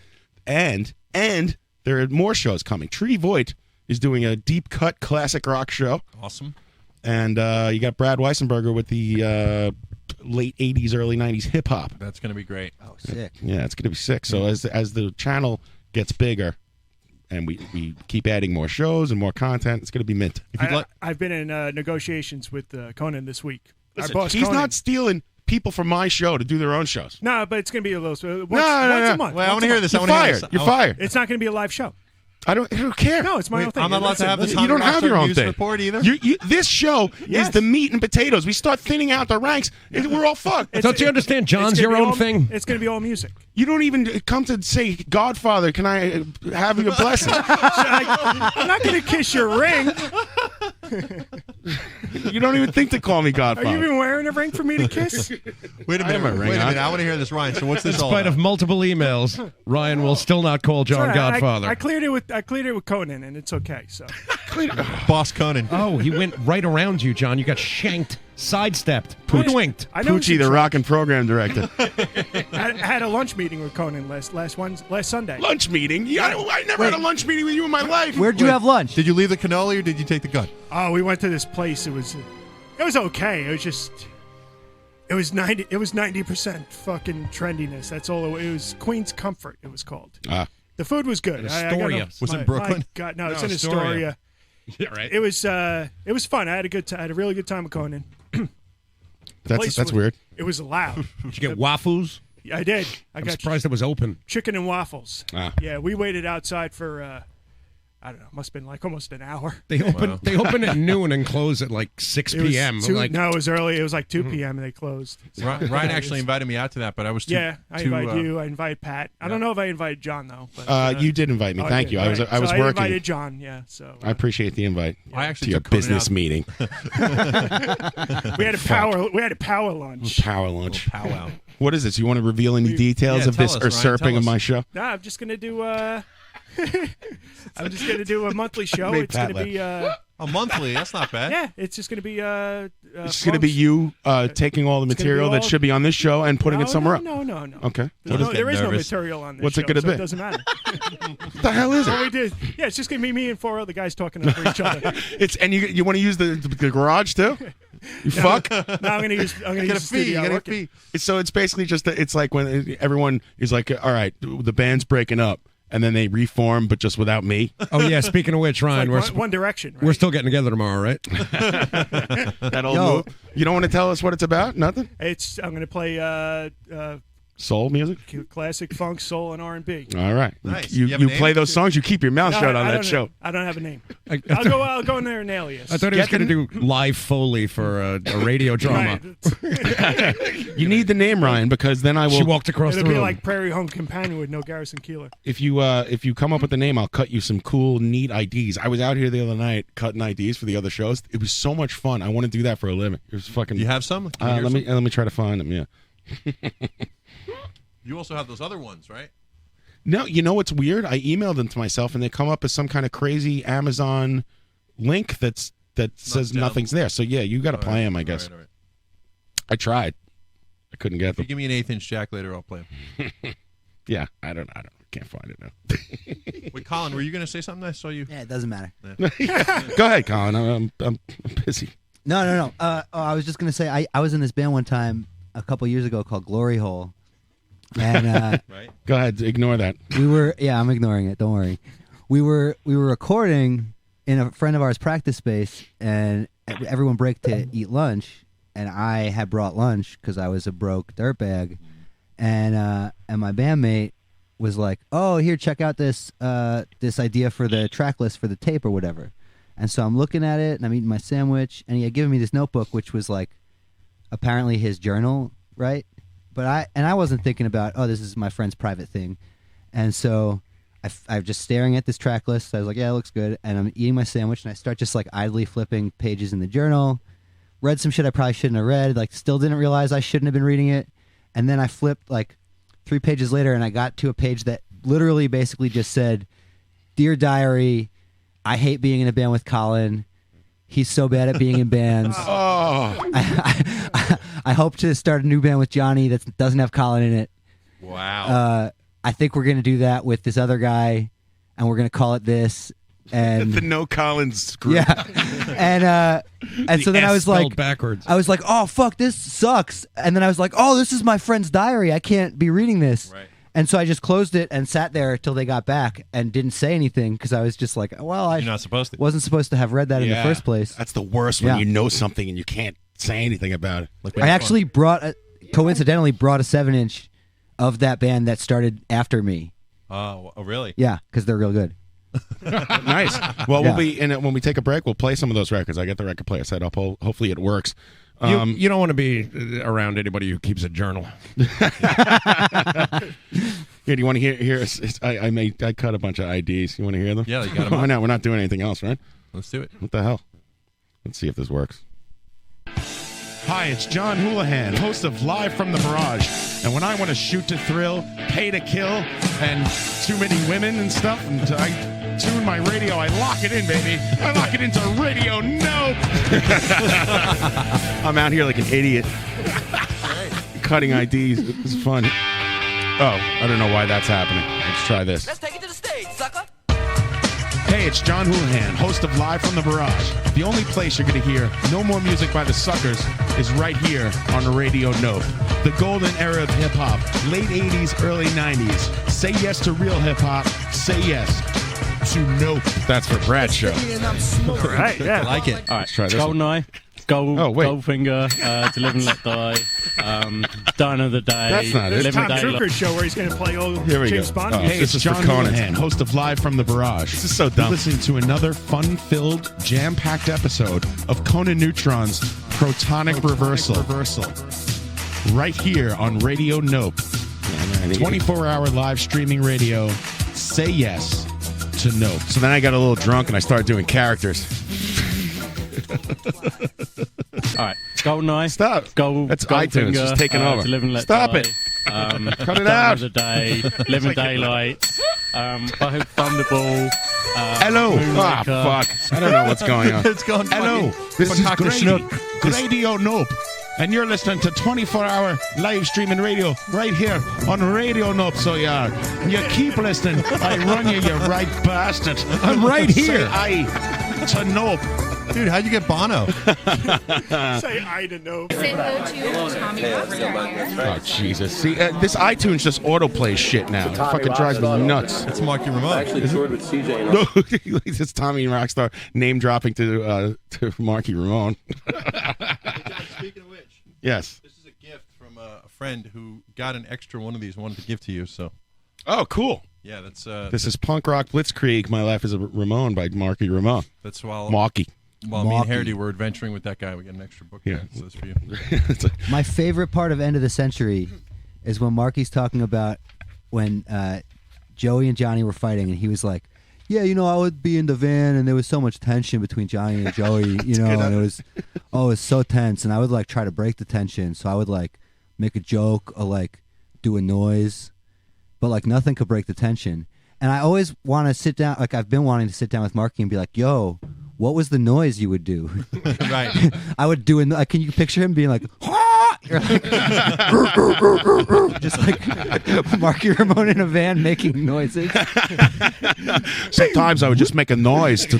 And there are more shows coming. Trudy Voigt is doing a deep cut classic rock show. Awesome. And you got Brad Weissenberger with the late 80s, early 90s hip hop. That's going to be great. Oh, sick. Yeah, it's going to be sick. So as the channel gets bigger and we keep adding more shows and more content, it's going to be mint. I've been in negotiations with Conan this week. Listen, our boss, he's Conan. not stealing people from my show to do their own shows. No, but it's going to be a little. Once No. a month. Well, I want to hear this. You're fired. You're fired. It's not going to be a live show. I don't care. No, it's my own thing. I'm not allowed to have this. You don't have your own thing. Report either. This show is the meat and potatoes. We start thinning out the ranks, we're all fucked. Don't you understand? John's your own thing. It's going to be all music. You don't even come to say, Godfather, can I have your blessing? I'm not going to kiss your ring. You don't even think to call me Godfather. Are you even wearing a ring for me to kiss? Wait a minute. I want to hear this, Ryan. So what's this all Despite about? of multiple emails, Ryan will still not call John Sorry, Godfather. I cleared it with Conan, and it's okay. So, Boss Conan. Oh, he went right around you, John. You got shanked, sidestepped, hoodwinked. Poochie, the rockin' program director. I had a lunch meeting with Conan last Sunday. Lunch meeting? I never had a lunch meeting with you in my life. Where'd you have lunch? Did you leave the cannoli or did you take the gun? Oh, we went to this place. It was okay. It was 90% fucking trendiness. That's all. It was Queen's Comfort. It was called. The food was good. Astoria. Was it in Brooklyn? God, no, it's in Astoria. Astoria. Yeah, right. It was fun. I had a really good time with Conan. That's weird. It was loud. Did you get waffles? Yeah, I did. I'm surprised it was open. Chicken and waffles. Ah. Yeah, we waited outside for I don't know. Must have been like almost an hour. They open at noon and close at like 6 p.m. No, it was early. It was like 2 p.m. and they closed. So Ryan actually invited me out to that, but I was too. Yeah, I invited you. I invited Pat. I don't know if I invited John though. But, you did invite me. Thank you. I was so working. I invited John. Yeah. So I appreciate the invite. I actually to your took Conan business out. meeting. we had a power lunch. Power lunch. Powwow. What is this? You want to reveal any details of this usurping of my show? No, I'm just gonna do. I'm just gonna do a monthly show. Made It's Pat gonna be a monthly. That's not bad. Yeah, it's just gonna be It's just going to be you taking all the material that should be on this show and putting it somewhere else. No. Okay. There is no material on this What's show, it going to so be? It doesn't matter. What the hell is All it? we did, yeah, it's just gonna be me and 4 other guys talking over each other. And you want to use the garage too? You fuck? No, I'm gonna use the studio. You get a fee. So it's basically just it's like when everyone is like, all right, the band's breaking up. And then they reform, but just without me. Oh yeah. Speaking of which, Ryan, Like One Direction. Right? we're still getting together tomorrow, right? That old move. You don't want to tell us what it's about? Nothing? I'm gonna play Soul music? classic funk, soul, and R&B. All right. Nice. You You have a name? play those songs, you keep your mouth shut on that show. I don't have a name. I'll go in there an alias. I thought he was going to do live Foley for a radio drama. Right. You need the name, Ryan, because then I will. She walked across It'll the be room. like Prairie Home Companion with no Garrison Keillor. If you come up with the name, I'll cut you some cool, neat IDs. I was out here the other night cutting IDs for the other shows. It was so much fun. I want to do that for a living. It was fucking. You have some? Can I hear let some? me try to find them. Yeah. You also have those other ones, right? No, you know what's weird? I emailed them to myself, and they come up as some kind of crazy Amazon link that says nothing's there. So yeah, you got to play them, I guess. All right. I tried. I couldn't get If you them. give me an 1/8-inch jack later, I'll play them. Yeah, I don't. Can't find it now. Wait, Colin, were you going to say something? I saw you. Yeah, it doesn't matter. Go ahead, Colin. I'm busy. No. I was just gonna say I was in this band one time a couple years ago called Glory Hole, and Right. Go ahead. Ignore that. we were I'm ignoring it. Don't worry. We were recording in a friend of ours' practice space, and everyone break to eat lunch, and I had brought lunch because I was a broke dirtbag, and my bandmate was like, "Oh, here, check out this idea for the track list for the tape or whatever." And so I'm looking at it, and I'm eating my sandwich, and he had given me this notebook, which was like apparently his journal, right? But I wasn't thinking about, oh, this is my friend's private thing, and so I'm just staring at this track list. I was like, yeah, it looks good, and I'm eating my sandwich, and I start just like idly flipping pages in the journal. Read some shit I probably shouldn't have read. Like, still didn't realize I shouldn't have been reading it, and then I flipped like 3 pages later, and I got to a page that literally basically just said, "Dear Diary, I hate being in a band with Colin. He's so bad at being in bands. I hope to start a new band with Johnny that doesn't have Colin in it. Wow. I think we're going to do that with this other guy, and we're going to call it this." And the No Collins group. Yeah. And so then I was like, backwards. I was like, oh, fuck, this sucks. And then I was like, oh, this is my friend's diary. I can't be reading this. Right. And so I just closed it and sat there till they got back and didn't say anything because I was just like, well, You're not supposed to. wasn't supposed to have read that in the Yeah. first place. That's the worst when Yeah. you know something and you can't say anything about it. Like I actually coincidentally brought a 7-inch of that band that started after me. Oh, really? Yeah, because they're real good. Nice. Well, Yeah. we'll be when we take a break. We'll play some of those records. I get the record player set up. Hopefully, it works. You don't want to be around anybody who keeps a journal. Here, do you want to hear? I cut a bunch of IDs. You want to hear them? Yeah, you got them. Why not? We're not doing anything else, right? Let's do it. What the hell? Let's see if this works. Hi, it's John Houlihan, host of Live from the Barrage. And when I want to shoot to thrill, pay to kill, and too many women and stuff, and I tune my radio, I lock it in, baby. I lock it into Radio Nope. I'm out here like an idiot. Cutting IDs. It's fun. Oh, I don't know why that's happening. Let's try this. Let's take it to the stage, sucker. Hey, it's John Houlihan, host of Live from the Barrage. The only place you're going to hear no more music by the Suckers is right here on the Radio Nope. The golden era of hip-hop, late 80s, early 90s. Say yes to real hip-hop. Say yes to Nope. That's for Brad's show. Right, yeah. I like it. All right, let's try this Golden one. Eye. Goldfinger, To Live and Let Die, Die Another Day. That's not it. There's Living Tom Daylight. Drucker's show where he's going to play all Here we James go. Bond. Oh, music. this is John for Conan. Houlihan, host of Live from the Barrage. This is so dumb. Listening to another fun-filled, jam-packed episode of Conan Neutron's Protonic Reversal. Right here on Radio Nope. 24-hour live streaming radio. Say yes to Nope. So then I got a little drunk and I started doing characters. All right, GoldenEye. Stop. That's iTunes just taking over. To Live and Let Stop Die. it. Cut it Die out. Another Day, Living Daylight. Thunderball. Hello. Moonraker. Fuck. I don't know what's going on. It's gone. Hello. This is Radio Nope. And you're listening to 24-hour live streaming radio right here on Radio Nope. So you keep listening. I run you right bastard. I'm right here. Say aye to Nope. Dude, how'd you get Bono? Say I to know. Say hello to Tommy Rockstar. Oh, Jesus. See, this iTunes just autoplays shit now. It fucking drives me nuts. It's Marky Ramone. Actually toured with CJ and No, it's Tommy Rockstar name dropping to Marky Ramone. Speaking of which, Yes. this is a gift from a friend who got an extra one of these, wanted to give to you. So, Oh, cool. yeah, that's This is Punk Rock Blitzkrieg. My Life is a Ramone by Marky Ramone. that's while Marky. while me and Harity were adventuring with that guy, we got an extra book. Yeah. there, so that's for you. My favorite part of End of the Century is when Marky's talking about when Joey and Johnny were fighting, and he was like, "Yeah, I would be in the van, and there was so much tension between Johnny and Joey, and it was so tense, and I would like try to break the tension, so I would like make a joke or like do a noise, but like nothing could break the tension, and I always want to sit down, like I've been wanting to sit down with Marky and be like, yo, what was the noise you would do?" Right. I would do it. Can you picture him being like, or like just like Marky Ramone in a van making noises? Sometimes I would just make a noise to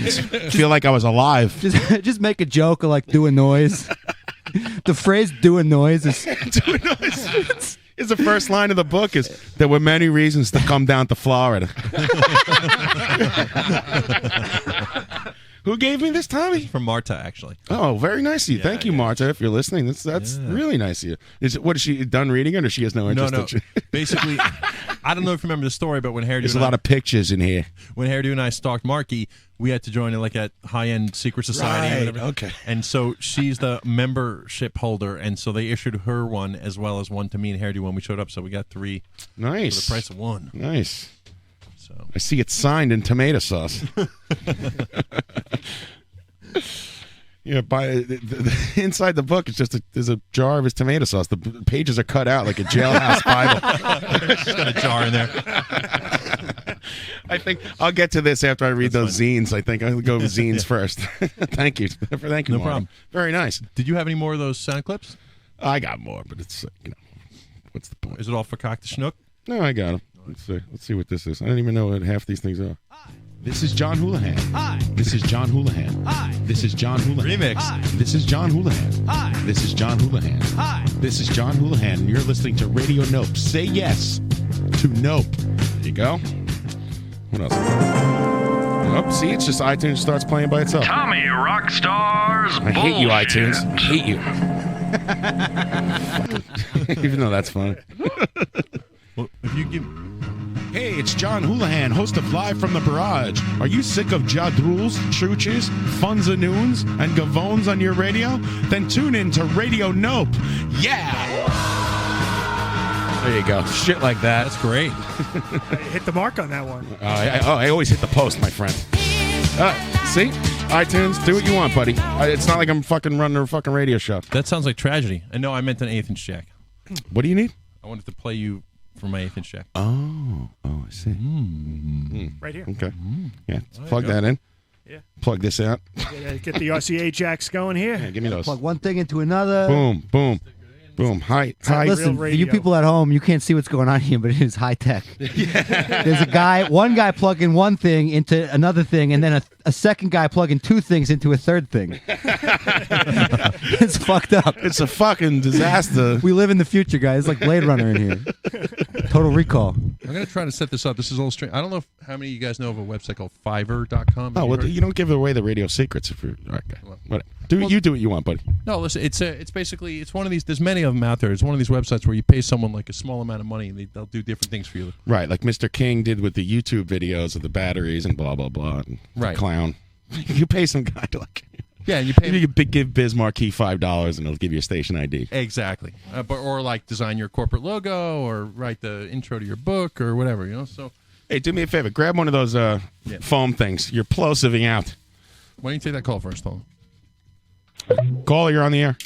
feel like I was alive. Just make a joke or like do a noise. The phrase "do a noise" is Is the first line of the book is there were many reasons to come down to Florida. Who gave me this, Tommy? From Marta, actually. Oh, very nice of you. Thank you, Marta, if you're listening. That's really nice of you. Is she done reading it, or she has no interest? No. Basically, I don't know if you remember the story, but when Harity There's a lot of pictures in here. When Harity and I stalked Marky, we had to join like a high-end secret society. Right, or whatever. okay. And so she's the membership holder, and so they issued her one as well as one to me and Harity when we showed up. So we got 3 Nice. for the price of 1. Nice. So I see it's signed in tomato sauce. Yeah, inside the book, it's just there's a jar of his tomato sauce. The pages are cut out like a jailhouse Bible. She's got a jar in there. I think I'll get to this after I read those zines. I think I'll go with zines first. Thank you. Thank you, No Marty. problem. Very nice. Did you have any more of those sound clips? I got more, but it's what's the point? Is it all for Cock the Schnook? No, I got them. Let's see what this is. I don't even know what half these things are. This is John Houlihan. Hi. This is John Houlihan. Hi. This is John Houlihan. Remix. Hi. This is John Houlihan. Hi. This is John Houlihan. Hi. This is John Houlihan, and you're listening to Radio Nope. Say yes to Nope. There you go. What else? Oh, see, it's just iTunes starts playing by itself. Tommy Rockstar's I hate you, bullshit. iTunes. I hate you. Even though that's funny. Well, if you give. Hey, it's John Houlihan, host of Live from the Barrage. Are you sick of jadruls, chooches, funzanoons, and gavones on your radio? Then tune in to Radio Nope. Yeah! There you go. Shit like that. That's great. I hit the mark on that one. I always hit the post, my friend. See? iTunes, do what you want, buddy. It's not like I'm fucking running a fucking radio show. That sounds like tragedy. And no, I meant an 8-inch jack. What do you need? I wanted to play you for my 8-inch jack. Oh, I see. Right here. Okay. Yeah, There plug you go. that in. Yeah. Plug this out. Get the RCA jacks going here. Yeah, give me those. Plug one thing into another. Boom, boom, boom. Hi. Listen, Real for you radio. people at home, you can't see what's going on here, but it is high tech. There's one guy plugging one thing into another thing, and then a second guy plugging 2 things into a third thing. It's fucked up. It's a fucking disaster. We live in the future, guys. It's like Blade Runner in here. Total Recall. I'm going to try to set this up. This is a little strange. I don't know how many of you guys know of a website called Fiverr.com. Oh, well, you don't give away the radio secrets if you're okay. You do what you want, buddy. No, listen. It's basically one of these. There's many of them out there. It's one of these websites where you pay someone like a small amount of money and they'll do different things for you. Right, like Mr. King did with the YouTube videos of the batteries and blah blah blah. And Right. The clown. You pay some guy to like. Yeah, and you pay. You give Biz Marquee $5 and he'll give you a station ID. Exactly. Or like design your corporate logo or write the intro to your book or whatever. So. Hey, do me a favor. Grab one of those foam things. You're plosiving out. Why don't you take that call first, Tom? Caller, you're on the air.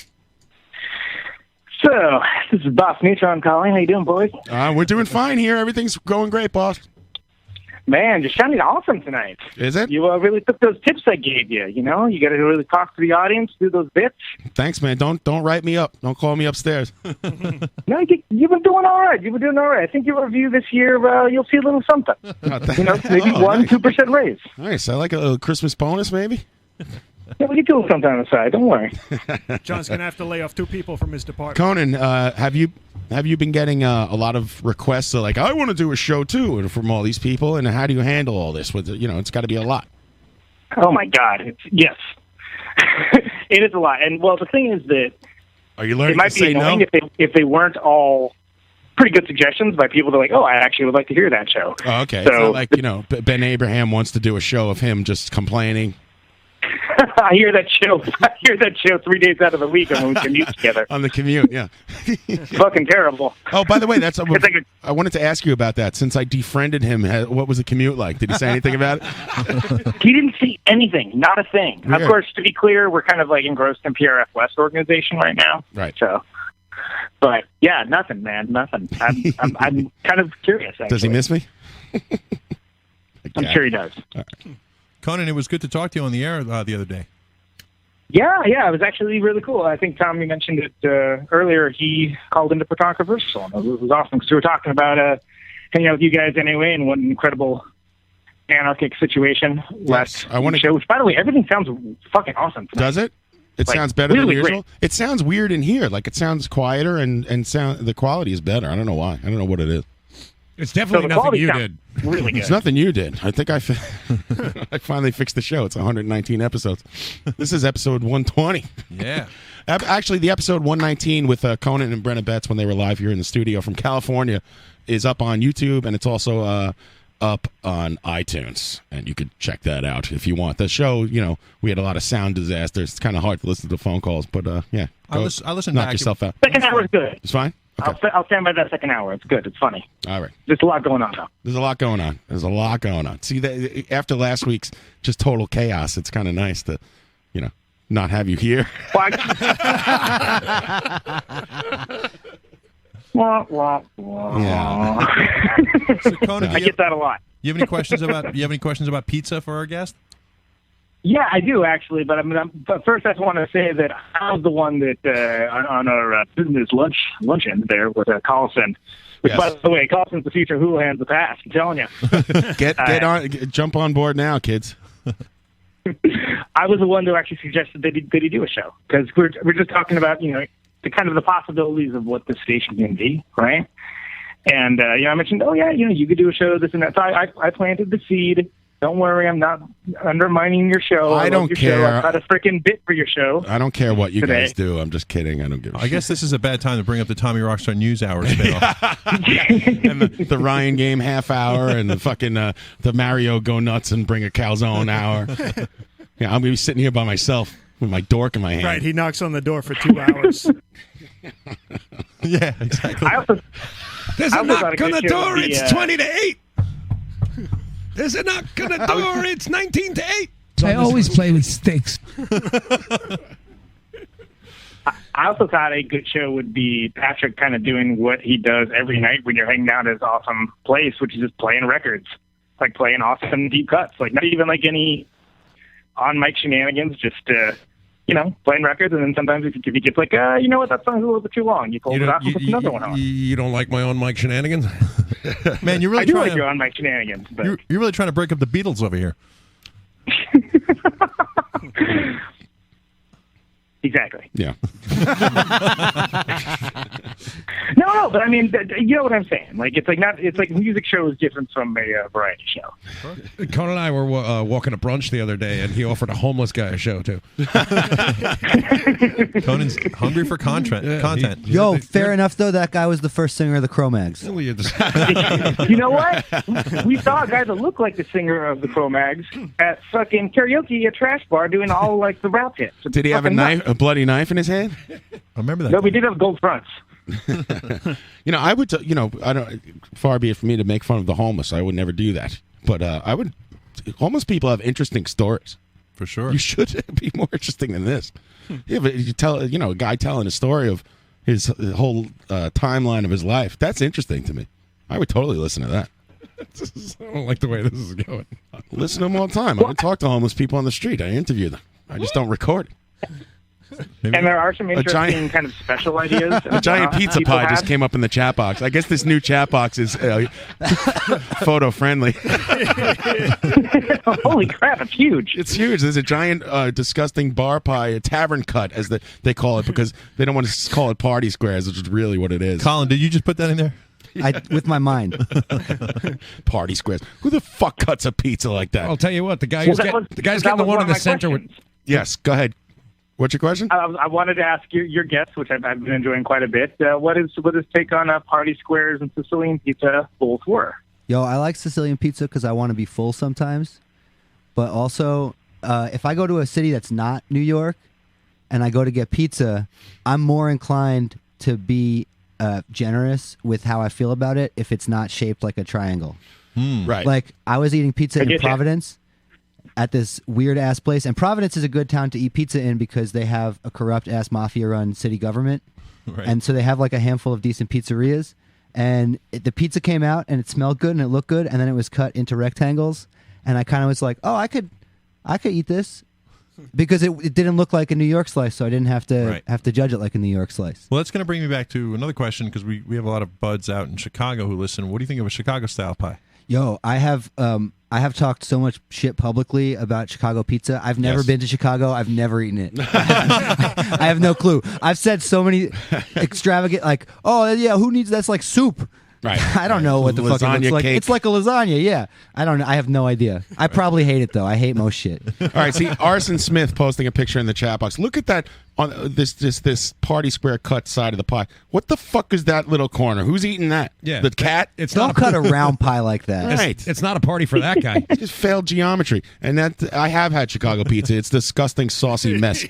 So, this is Boss Neutron calling. How you doing, boys? We're doing fine here. Everything's going great, boss. Man, you're sounding awesome tonight. Is it? You really took those tips I gave you. You know, you got to really talk to the audience, do those bits. Thanks, man. Don't write me up. Don't call me upstairs. No, you've been doing all right. You've been doing all right. I think your review this year, you'll see a little something. Maybe 1-2% raise. Nice. I like a little Christmas bonus, maybe. Yeah, we can do it sometime on the side. Don't worry. John's going to have to lay off 2 people from his department. Conan, have you been getting a lot of requests of like, I want to do a show too, from all these people, and how do you handle all this? With it's got to be a lot. Oh my God! Yes, it is a lot. And well, the thing is that are you learning it might to be say annoying no? if they weren't all pretty good suggestions by people that are like, oh, I actually would like to hear that show. Oh, okay. So it's not like Ben Abraham wants to do a show of him just complaining. I hear that show. I hear that show 3 days out of the week when we commute together. On the commute, yeah. Fucking terrible. Oh, by the way, I wanted to ask you about that. Since I defriended him, what was the commute like? Did he say anything about it? He didn't see anything. Not a thing. Weird. Of course, to be clear, we're kind of like engrossed in PRF West organization right now. Right. So, but yeah, nothing, man, nothing. I'm kind of curious. Actually. Does he miss me? I'm sure he does. Conan, it was good to talk to you on the air the other day. Yeah, it was actually really cool. I think Tom, you mentioned it earlier. He called into Platonic Reversal. It was awesome because we were talking about hanging out with you guys anyway, and what an incredible anarchic situation last show. Which, by the way, everything sounds fucking awesome tonight. Does it? It sounds better really than usual. Great. It sounds weird in here. Like it sounds quieter and sound. The quality is better. I don't know why. I don't know what it is. It's definitely nothing you did. Really good. It's nothing you did. I think I finally fixed the show. It's 119 episodes. This is episode 120. Yeah. Actually, the episode 119 with Conan and Brenna Betts when they were live here in the studio from California is up on YouTube, and it's also up on iTunes, and you could check that out if you want. The show, we had a lot of sound disasters. It's kind of hard to listen to the phone calls, but yeah. I listen knock back. yourself out. Second hour is good. It's fine? Okay. I'll stand by that second hour. It's good. It's funny. All right. There's a lot going on, though. There's a lot going on. See, after last week's just total chaos, it's kind of nice to, not have you here. Yeah. So, Conan, I get that a lot. You have any questions about pizza for our guest? Yeah, I do actually, but but first I just want to say that I was the one that on our business luncheon there with Colin. Which, Yes. by the way, Colin's the future, Houlihan's the past. I'm telling you. Jump on board now, kids. I was the one who actually suggested that he do a show because we're just talking about the kind of the possibilities of what this station can be, right? And I mentioned, you could do a show, this and that. So I planted the seed. Don't worry, I'm not undermining your show. I don't your care. Show. I've got a freaking bit for your show. I don't care what you today. guys do. I'm just kidding. I don't give a I shit. guess this is a bad time to bring up the Tommy Rockstar News Hour spinoff. And the Ryan Game half hour and the fucking the Mario Go Nuts and Bring a Calzone hour. Yeah, I'm going to be sitting here by myself with my dork in my hand. Right, he knocks on the door for 2 hours. Yeah, exactly. There's a knock on the door. It's 20 to 8. There's a knock on the door. It's 19 to 8. I always play with sticks. I also thought a good show would be Patrick kind of doing what he does every night when you're hanging out at his awesome place, which is just playing records, like playing awesome deep cuts, like not even like any on mic shenanigans, just playing records. And then sometimes if he gets like, you know what, that song's a little bit too long, you pull it off and put another one on. You don't like my own mic shenanigans? Man, you're really I do trying like your on mic shenanigans, but you're really trying to break up the Beatles over here. Exactly. Yeah. No, No, but I mean, you know what I'm saying. Like, it's like not. It's like music show is different from a variety show. Conan and I were walking a brunch the other day, and he offered a homeless guy a show too. Conan's hungry for content. Yo, fair enough though. That guy was the first singer of the Cro-Mags. You know what? We saw a guy that looked like the singer of the Cro-Mags at fucking karaoke at Trash Bar doing all like the rap hits. Did he have a knife, a bloody knife in his hand? I remember that. No, we did have gold fronts. I would. I don't. Far be it for me to make fun of the homeless. I would never do that. But I would. Homeless people have interesting stories. For sure. You should be more interesting than this. Yeah, but you tell a guy telling a story of his whole timeline of his life. That's interesting to me. I would totally listen to that. I don't like the way this is going. I listen to them all the time. I talk to homeless people on the street. I interview them. I just don't record it. And there are some interesting kind of special ideas. A giant pizza people pie have. just came up in the chat box. I guess this new chat box is photo friendly. Holy crap, it's huge. It's huge. There's a giant, disgusting bar pie, a tavern cut, as they call it, because they don't want to call it party squares, which is really what it is. Colin, did you just put that in there? With my mind. Party squares. Who the fuck cuts a pizza like that? I'll tell you what. The guy's getting the one in the center. Yes, go ahead. What's your question? I wanted to ask your guest, which I've been enjoying quite a bit. What his take on party squares and Sicilian pizza both were? Yo, I like Sicilian pizza because I want to be full sometimes. But also, if I go to a city that's not New York and I go to get pizza, I'm more inclined to be generous with how I feel about it if it's not shaped like a triangle. Right. Like, I was eating pizza in get you. Providence at this weird-ass place. And Providence is a good town to eat pizza in because they have a corrupt-ass mafia-run city government. Right. And so they have like a handful of decent pizzerias. And the pizza came out and it smelled good and it looked good. And then it was cut into rectangles. And I kind of was like, oh, I could eat this. Because it didn't look like a New York slice, so I didn't have to judge it like a New York slice. Well, that's going to bring me back to another question because we have a lot of buds out in Chicago who listen. What do you think of a Chicago-style pie? Yo, I have talked so much shit publicly about Chicago pizza. I've never been to Chicago. I've never eaten it. I have no clue. I've said so many extravagant, like, oh yeah, who needs that's like soup. Right. I don't know what the fuck it looks like. Cake. It's like a lasagna, yeah. I don't know. I have no idea. I probably hate it though. I hate most shit. All right, see Arson Smith posting a picture in the chat box. Look at that on this party square cut side of the pie. What the fuck is that little corner? Who's eating that? Yeah. The cat? It's Don't not cut a round pie like that. Right. It's not a party for that guy. It's just failed geometry. And that I have had Chicago pizza. It's disgusting, saucy mess.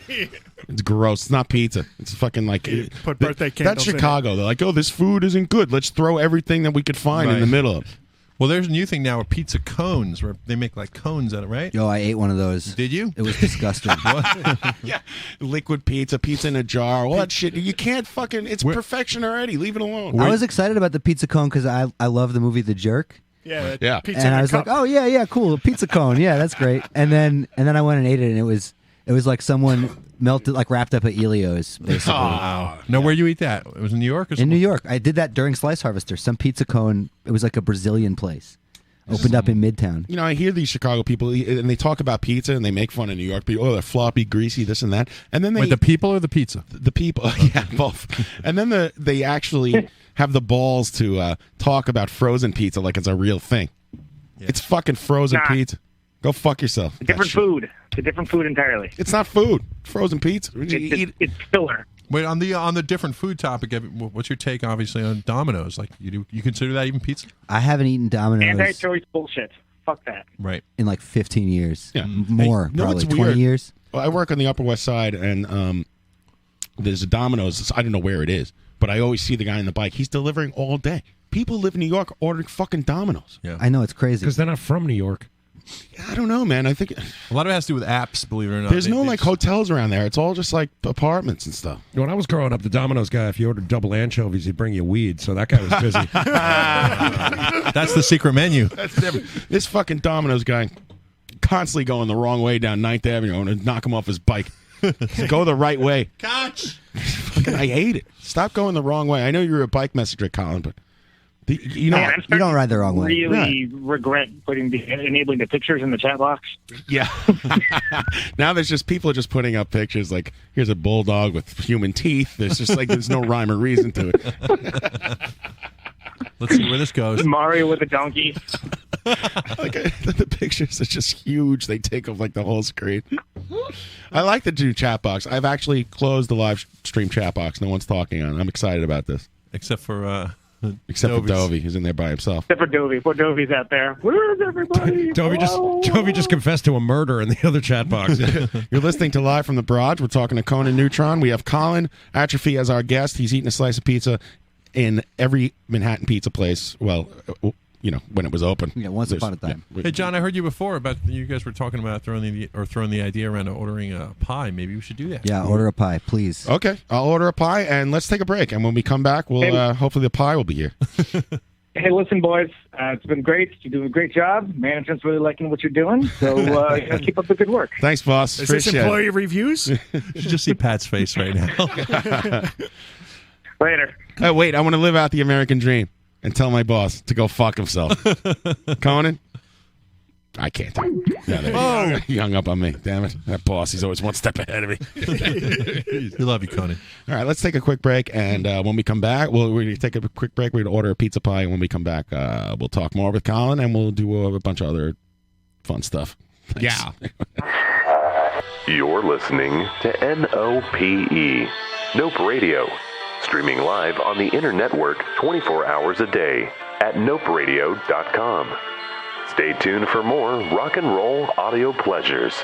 It's gross. It's not pizza. It's fucking like Put birthday candles that's in it. Chicago. They're like, oh, this food isn't good. Let's throw everything that we could find in the middle of it. Well, there's a new thing now with pizza cones where they make like cones out of it, right? Yo, I ate one of those. Did you? It was disgusting. Yeah, liquid pizza in a jar, all that shit. You can't fucking. It's perfection already. Leave it alone. I was excited about the pizza cone because I love the movie The Jerk. Yeah. Yeah. Pizza And in I a was like, cup. oh yeah, cool, a pizza cone, yeah, that's great. And then I went and ate it, and it was like someone melted, like wrapped up at Elio's, basically. Wow. Now, where you eat that? It was in New York or something? In New York, I did that during Slice Harvester. Some pizza cone. It was like a Brazilian place, opened up in Midtown. You know, I hear these Chicago people, and they talk about pizza, and they make fun of New York people. Oh, they're floppy, greasy, this and that. And then they Wait, the people or the pizza? The people, yeah, both. And then they actually have the balls to talk about frozen pizza like it's a real thing. Yeah. It's fucking frozen pizza. Go fuck yourself. Different food. It's a different food entirely. It's not food. Frozen pizza. It's filler. Wait, on the different food topic, what's your take, obviously, on Domino's? Like, you consider that even pizza? I haven't eaten Domino's Anti-choice bullshit. Fuck that. Right. in like 15 years. Yeah. More, Hey, no, probably it's 20 weird. years. Well, I work on the Upper West Side, and there's a Domino's. I don't know where it is, but I always see the guy on the bike. He's delivering all day. People live in New York ordering fucking Domino's. Yeah. I know, it's crazy. Because they're not from New York. I don't know, man. I think a lot of it has to do with apps, believe it or not. There's no like hotels around there. It's all just like apartments and stuff. When I was growing up, the Domino's guy, if you ordered double anchovies, he'd bring you weed. So that guy was busy. That's the secret menu. That's different. This fucking Domino's guy constantly going the wrong way down 9th Avenue. I want to knock him off his bike. Go the right way. Catch. I hate it. Stop going the wrong way. I know you're a bike messenger, Colin, but you know, Man, you don't ride the wrong way. Really regret enabling the pictures in the chat box. Yeah. Now there's just people are just putting up pictures like here's a bulldog with human teeth. There's just like there's no rhyme or reason to it. this goes. Mario with a donkey. The pictures are just huge. They take up like the whole screen. I like the new chat box. I've actually closed the live stream chat box. No one's talking on it. I'm excited about this. Except for for Dovey, who's in there by himself. Except for Dovey. Poor Dovey's out there. Where's everybody? Dovey just confessed to a murder in the other chat box. You're listening to Live from the Barrage. We're talking to Conan Neutron. We have Colin Atrophy as our guest. He's eating a slice of pizza in every Manhattan pizza place. Well, when it was open. Yeah, once upon a time. Hey, John, I heard you before about you guys were talking about throwing the idea around of ordering a pie. Maybe we should do that. Yeah, order a pie, please. Okay, I'll order a pie, and let's take a break. And when we come back, we'll hopefully the pie will be here. Hey, listen, boys. It's been great. You're doing a great job. Management's really liking what you're doing. So keep up the good work. Thanks, boss. Is this employee reviews? You should just see Pat's face right now. Later. Oh, wait, I want to live out the American dream and tell my boss to go fuck himself. Conan? I can't talk. No, he hung up on me. Damn it. That boss, he's always one step ahead of me. We love you, Conan. All right, let's take a quick break. And when we come back, we're going to take a quick break. We're going to order a pizza pie. And when we come back, we'll talk more with Colin, and we'll do a bunch of other fun stuff. Thanks. Yeah. You're listening to NOPE, Nope Radio. Streaming live on the Inner Network 24 hours a day at noperadio.com. Stay tuned for more rock and roll audio pleasures.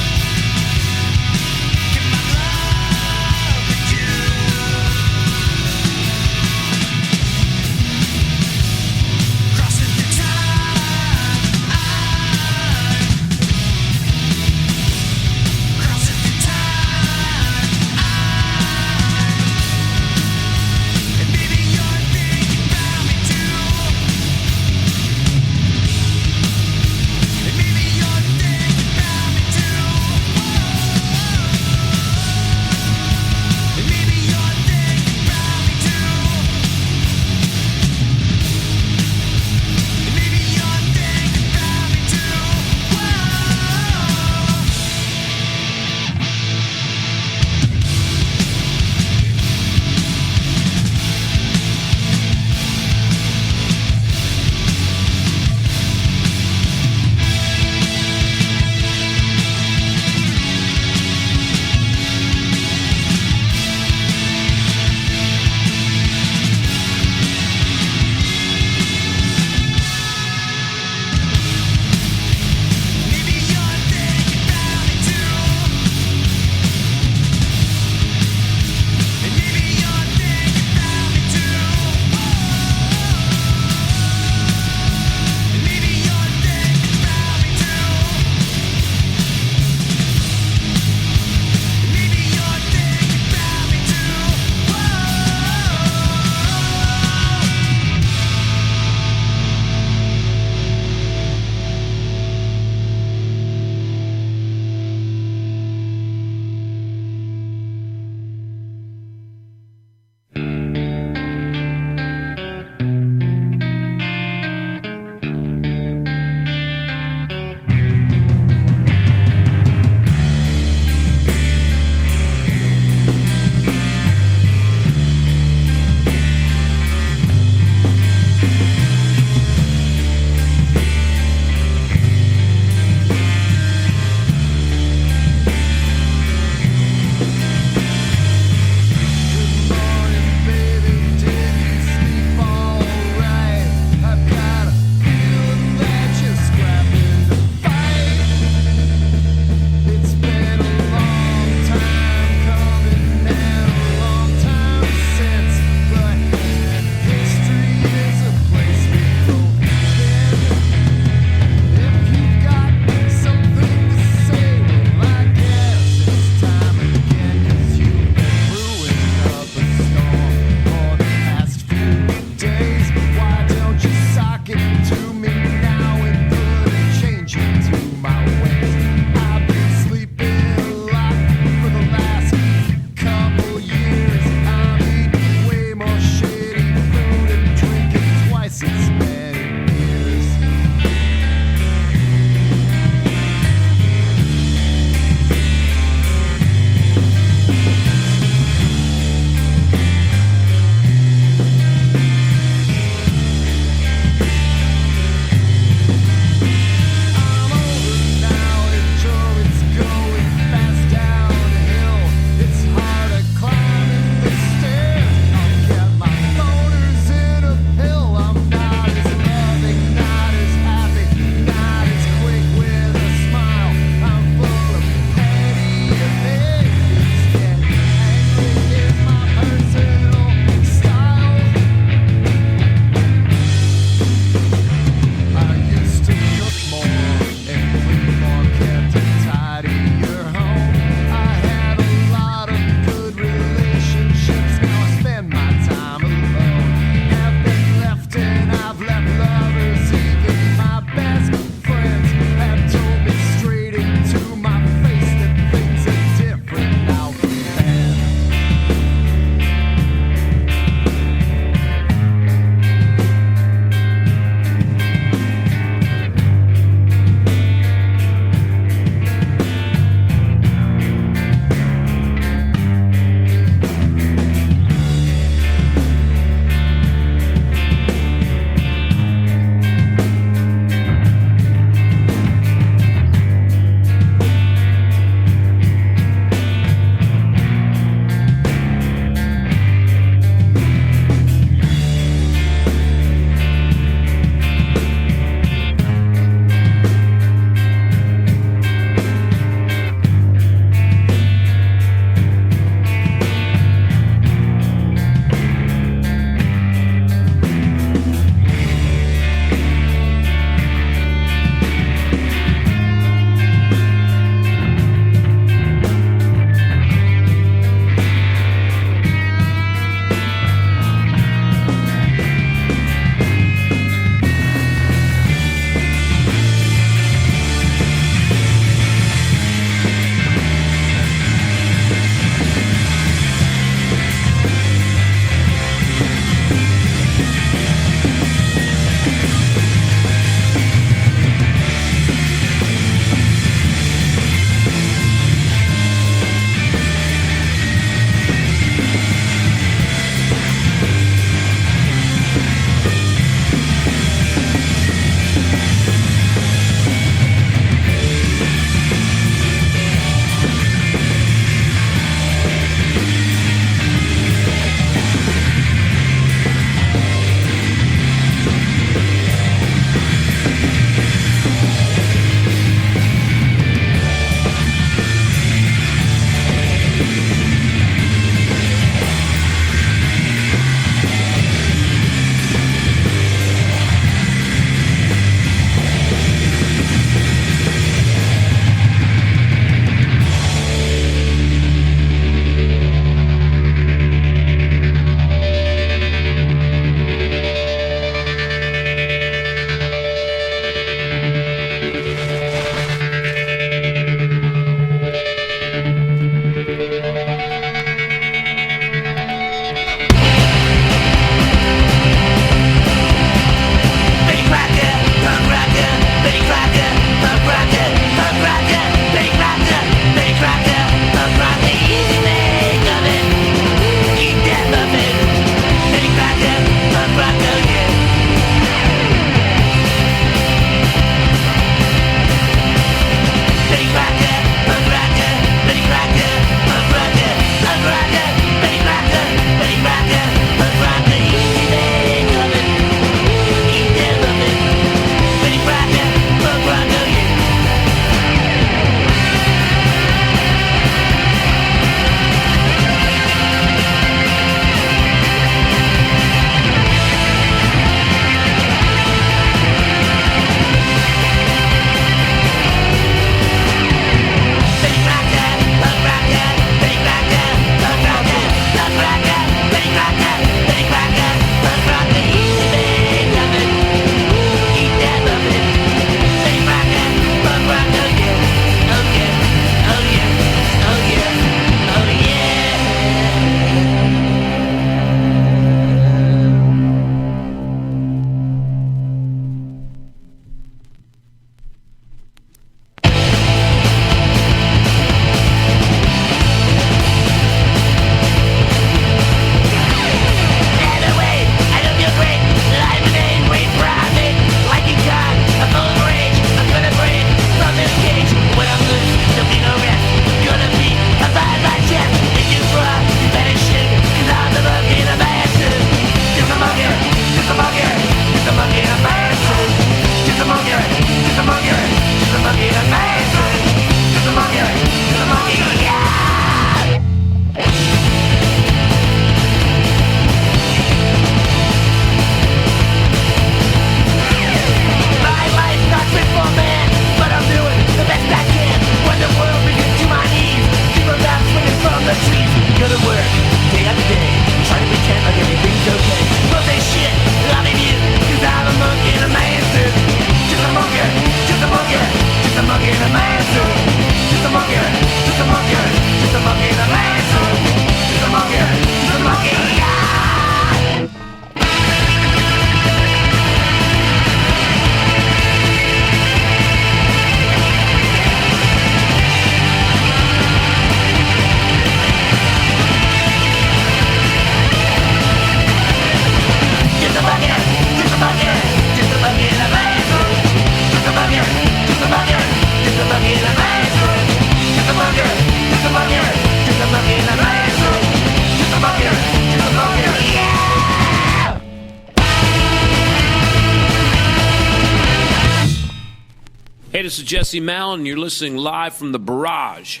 this is Jesse Mallon, and you're listening live from the Barrage.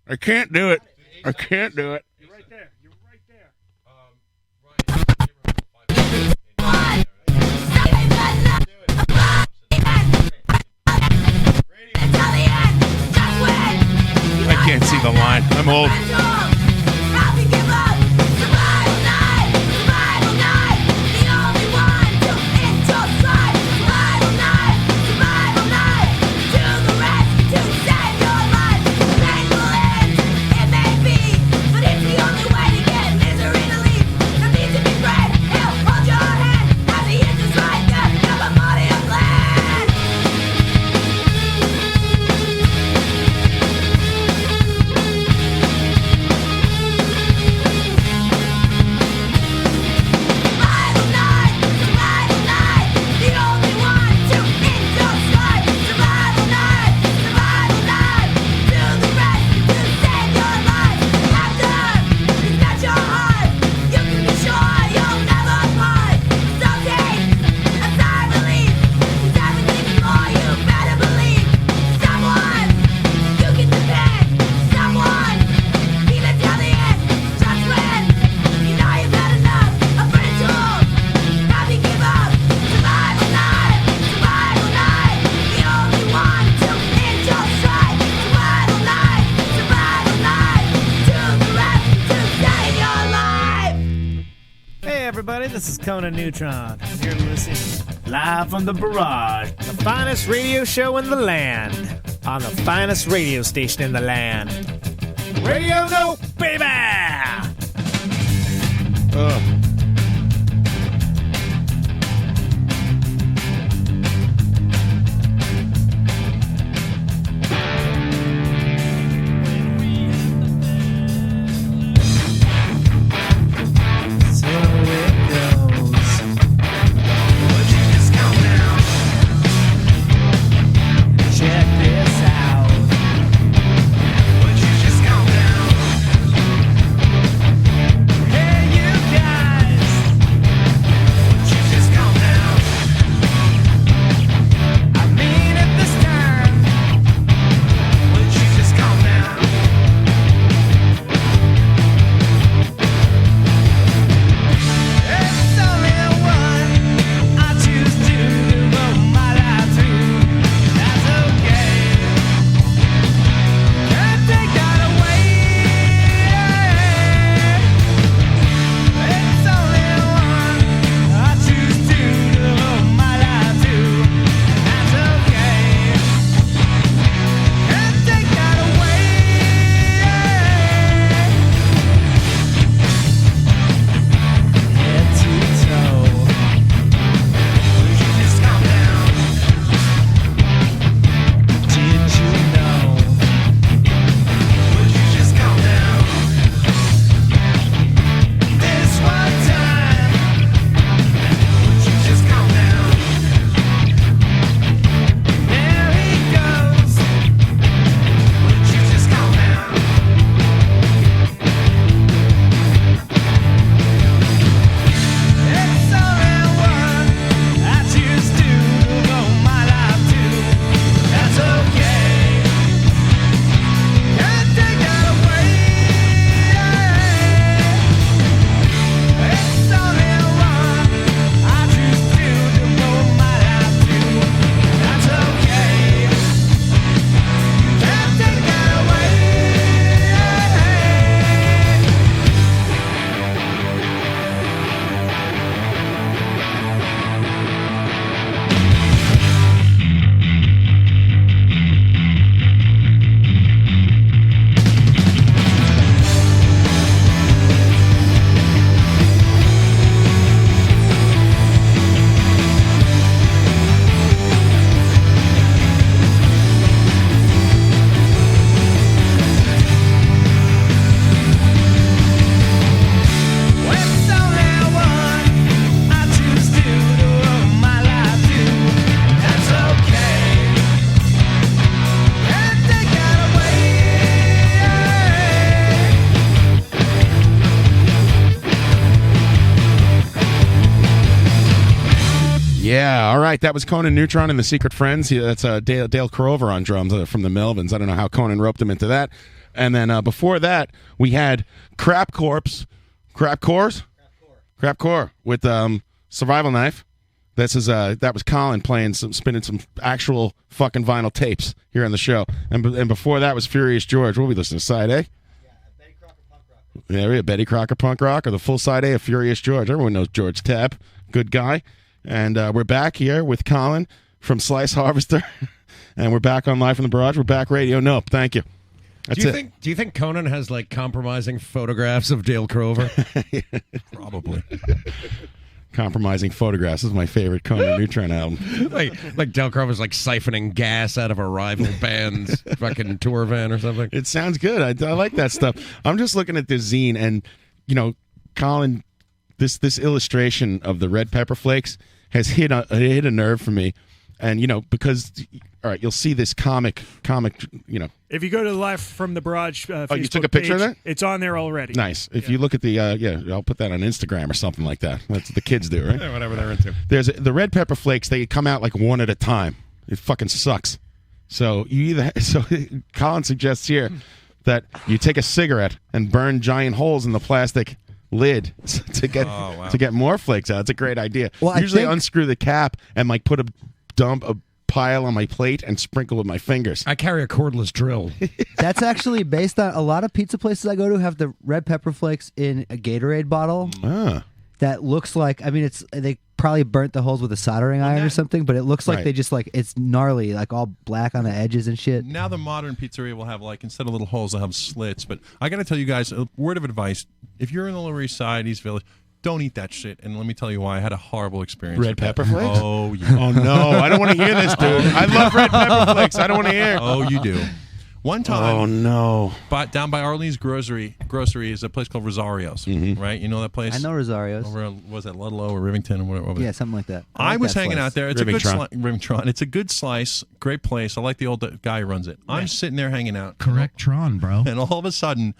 I can't do it. I can't do it. You're right there. You're right there. I can't see the line. I'm old. This is Conan Neutron. You're listening live from the Barrage, the finest radio show in the land, on the finest radio station in the land. Radio Nope, baby! Check this out. Yeah, all right. That was Conan Neutron and the Secret Friends. That's Dale Crover on drums from the Melvins. I don't know how Conan roped him into that. And then before that, we had Crap Corps with Survival Knife. That was Colin spinning some actual fucking vinyl tapes here on the show. And before that was Furious George. What were we listening to? Side A? Betty Crocker Punk Rock. Yeah, we had Betty Crocker Punk Rock or the full side A of Furious George. Everyone knows George Tapp. Good guy. And we're back here with Colin from Slice Harvester. And we're back on Live from the Barrage. We're back Radio Nope. Thank you. That's it. Do you think Conan has like compromising photographs of Dale Crover? Probably. Compromising Photographs is my favorite Conan Neutron album. like Dale Crover's like siphoning gas out of a rival band's fucking tour van or something. It sounds good. I like that stuff. I'm just looking at this zine, and Colin, this illustration of the red pepper flakes has hit a nerve for me, and because all right, you'll see this comic. If you go to the Live from the Barrage Facebook you took a picture page, of that? It's on there already. Nice. If you look at the I'll put that on Instagram or something like that. That's what the kids do, right? Yeah, whatever they're into. There's the red pepper flakes. They come out like one at a time. It fucking sucks. So Colin suggests here that you take a cigarette and burn giant holes in the plastic lid to get more flakes out. It's a great idea. Well, Usually unscrew the cap and like put a pile on my plate and sprinkle with my fingers. I carry a cordless drill. That's actually based on a lot of pizza places I go to have the red pepper flakes in a Gatorade bottle. That looks like, they probably burnt the holes with a soldering iron or something, but it looks like they just it's gnarly, like all black on the edges and shit. Now the modern pizzeria will have instead of little holes, they'll have slits. But I got to tell you guys, a word of advice: if you're in the Lower East Side, East Village, don't eat that shit. And let me tell you why. I had a horrible experience. Red pepper flakes? Oh, yeah. Oh, no. I don't want to hear this, dude. I love red pepper flakes. I don't want to hear. Oh, you do. One time. Oh, no. Down by Arlene's Grocery is a place called Rosario's, right? You know that place? I know Rosario's. Over, was it Ludlow or Rivington or whatever? Yeah, something like that. I was hanging slice. out there. It's a good Rivington. It's a good slice. Great place. I like the old guy who runs it. I'm sitting there hanging out. Correct Tron, bro. And all of a sudden,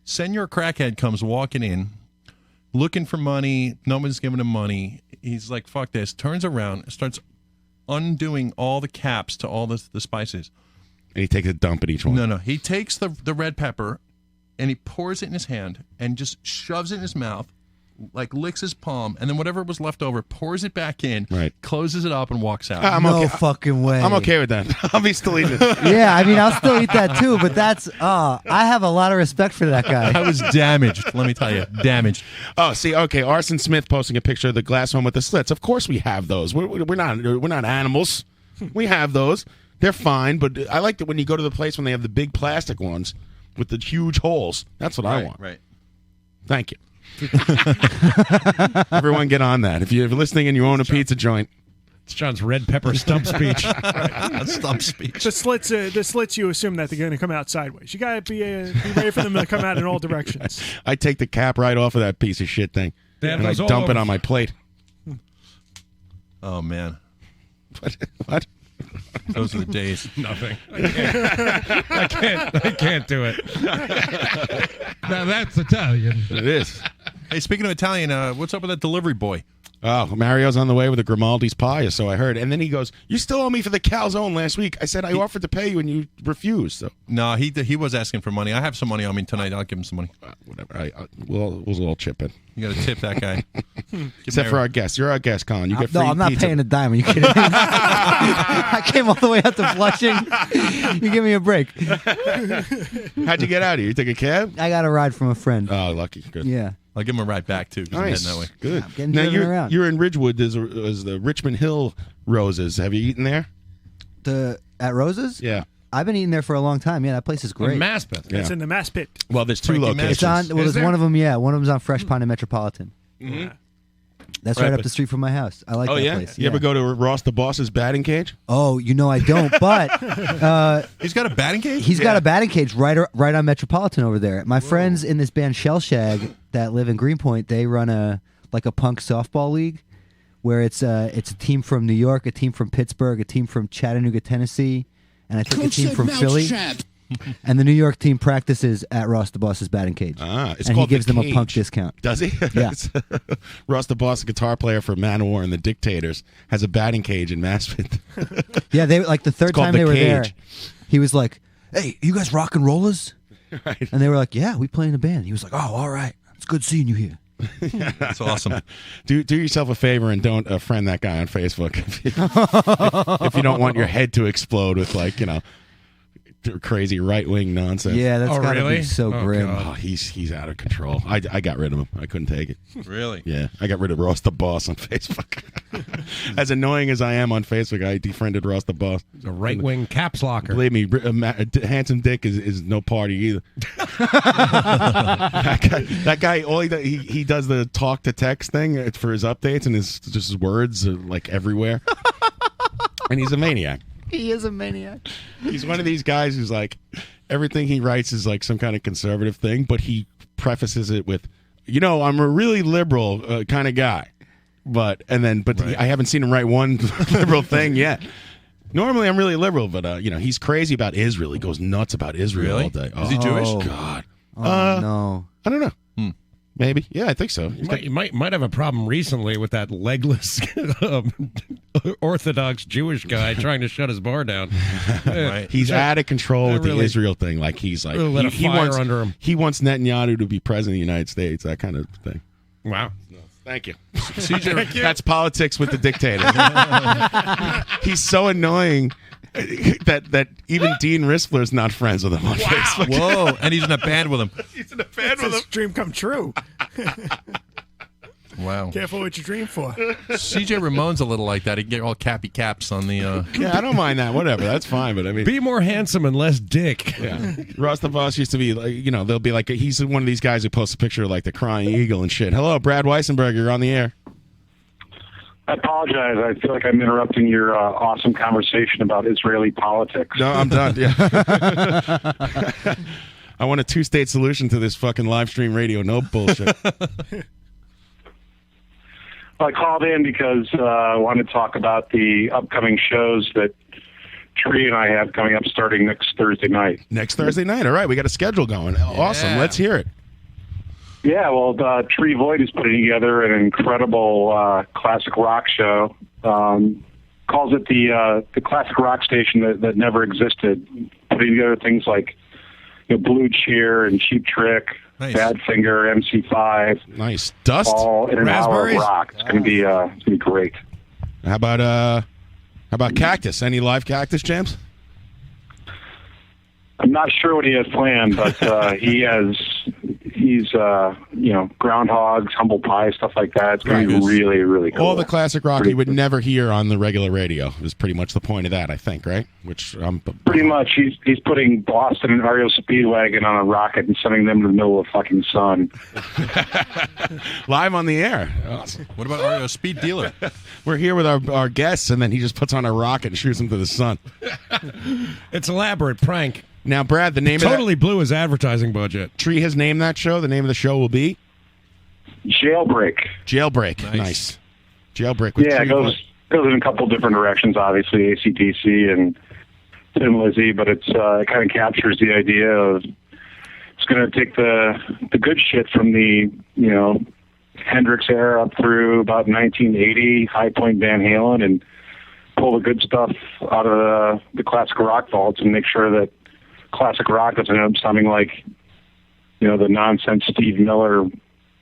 Senor Crackhead comes walking in, looking for money. No one's giving him money. He's like, fuck this. Turns around, starts undoing all the caps to all the spices. And he takes a dump at each one. No. He takes the red pepper and he pours it in his hand and just shoves it in his mouth, licks his palm, and then whatever was left over, pours it back in, closes it up, and walks out. No fucking way. I'm okay with that. I'll be still eating it. Yeah, I'll still eat that too, but that's, I have a lot of respect for that guy. I was damaged, let me tell you. Damaged. Oh, see, okay, Arson Smith posting a picture of the glass one with the slits. Of course we have those. We're not animals. We have those. They're fine, but I like it when you go to the place when they have the big plastic ones with the huge holes. That's what I want. Right. Thank you. Everyone get on that. If you're listening and you own a pizza joint. It's John's red pepper stump speech. Stump speech. The slits, you assume that they're going to come out sideways. You got to be ready for them to come out in all directions. I take the cap right off of that piece of shit thing, and I dump it on my plate. Oh, man. What? Those are the days. Nothing. I can't do it. Now that's Italian. It is. Hey, speaking of Italian, what's up with that delivery boy? Oh, Mario's on the way with a Grimaldi's pie, so I heard. And then he goes, "You still owe me for the calzone last week." I said I offered to pay you, and you refused. So no, he was asking for money. I have some money on me tonight. I'll give him some money. Whatever. We'll all chip in. You got to tip that guy. Except for our guest. You're our guest, Colin. You get free No, I'm not pizza. paying a dime. Are you kidding me? I came all the way out to Flushing. You give me a break. How'd you get out of here? You take a cab? I got a ride from a friend. Oh, lucky. Good. Yeah. I'll give him a ride back, too, because I'm heading that way. Good. I'm getting now, driven around. you're in Ridgewood. There's the Richmond Hill Roses. Have you eaten there? At Rose's? Yeah. I've been eating there for a long time. Yeah, that place is great. Maspeth. Yeah. It's in the Mass Pit. Well, there's two Frankie locations. There's one of them, one of them's on Fresh Pond and Metropolitan. Mm-hmm. That's right up the street from my house. I like that place. You ever go to Ross the Boss's batting cage? Oh, I don't, but... he's got a batting cage? He's got a batting cage right on Metropolitan over there. My friends in this band Shell Shag that live in Greenpoint, they run a punk softball league where it's a team from New York, a team from Pittsburgh, a team from Chattanooga, Tennessee, and I think a team from Philly. And the New York team practices at Ross the Boss's batting cage. It's and called he gives the them a Cage. punk discount. Does he? Yeah. Ross the Boss, a guitar player for Manowar and the Dictators, has a batting cage in Maspeth. Yeah, they like the third It's called time The they were Cage. there, he was like, "Hey, you guys rock and rollers?" Right. And they were like, "Yeah, we play in a band." He was like, "Oh, all right. It's good seeing you here." That's awesome. Do yourself a favor and don't friend that guy on Facebook if you don't want your head to explode with crazy right wing nonsense. Yeah, that's gotta be so grim. God. Oh, he's out of control. I got rid of him. I couldn't take it. Really? Yeah, I got rid of Ross the Boss on Facebook. As annoying as I am on Facebook, I defriended Ross the Boss. A right wing caps locker. Believe me, handsome Dick is no party either. that guy, all he does the talk to text thing for his updates, and his words are like everywhere. And he's a maniac. He is a maniac. He's one of these guys who's like, everything he writes is like some kind of conservative thing, but he prefaces it with, I'm a really liberal kind of guy. But I haven't seen him write one liberal thing yet. Normally I'm really liberal, but he's crazy about Israel. He goes nuts about Israel all day. Is he Jewish? God. No. I don't know. Maybe. Yeah, I think so. You might have a problem recently with that legless Orthodox Jewish guy trying to shut his bar down. Right. He's out of control with the Israel thing. Like he's like Really lit a fire under him. He wants Netanyahu to be president of the United States. That kind of thing. Wow. Thank you. CJ, That's politics with the dictator. He's so annoying that even Dean Rispler's not friends with him on Facebook. Whoa, and he's in a band with him. He's in a band It's his dream come true. Wow. Careful what you dream for. CJ Ramon's a little like that. He can get all cappy caps on the. Yeah, I don't mind that. Whatever, that's fine. But I mean, be more handsome and less dick. Yeah, Ross the Boss used to be like, they'll be like, he's one of these guys who posts a picture of like the crying eagle and shit. Hello, Brad Weissenberg, you're on the air. I apologize. I feel like I'm interrupting your awesome conversation about Israeli politics. No, I'm done. Yeah. I want a two-state solution to this fucking live stream radio. No bullshit. I called in because I wanted to talk about the upcoming shows that Tree and I have coming up starting next Thursday night. Next Thursday night. All right, we got a schedule going. Awesome. Let's hear it. Yeah, well, Tree Void is putting together an incredible classic rock show. Calls it the classic rock station that never existed. Putting together things like Blue Cheer and Cheap Trick, Badfinger, MC5. Nice. Dust. All in an hour of rock. It's going to be great. How about Cactus? Any live Cactus jams? I'm not sure what he has planned, but he's Groundhogs, Humble Pie, stuff like that. It's going to be really, really cool. All the classic rock you would never hear on the regular radio is pretty much the point of that, I think, right? Which pretty much he's putting Boston and REO Speedwagon on a rocket and sending them to the middle of the fucking sun. Live on the air. Awesome. What about REO Speed Dealer? We're here with our guests, and then he just puts on a rocket and shoots them to the sun. It's elaborate prank. Now, Brad, the name totally blew his advertising budget. Tree has named that show. The name of the show will be Jailbreak. Jailbreak. Nice. Jailbreak. With It goes in a couple different directions. Obviously, AC/DC and Thin Lizzy, but it kind of captures the idea of it's going to take the good shit from the Hendrix era up through about 1980, High Point Van Halen, and pull the good stuff out of the classic rock vaults and make sure that classic rock doesn't end up sounding like the nonsense Steve Miller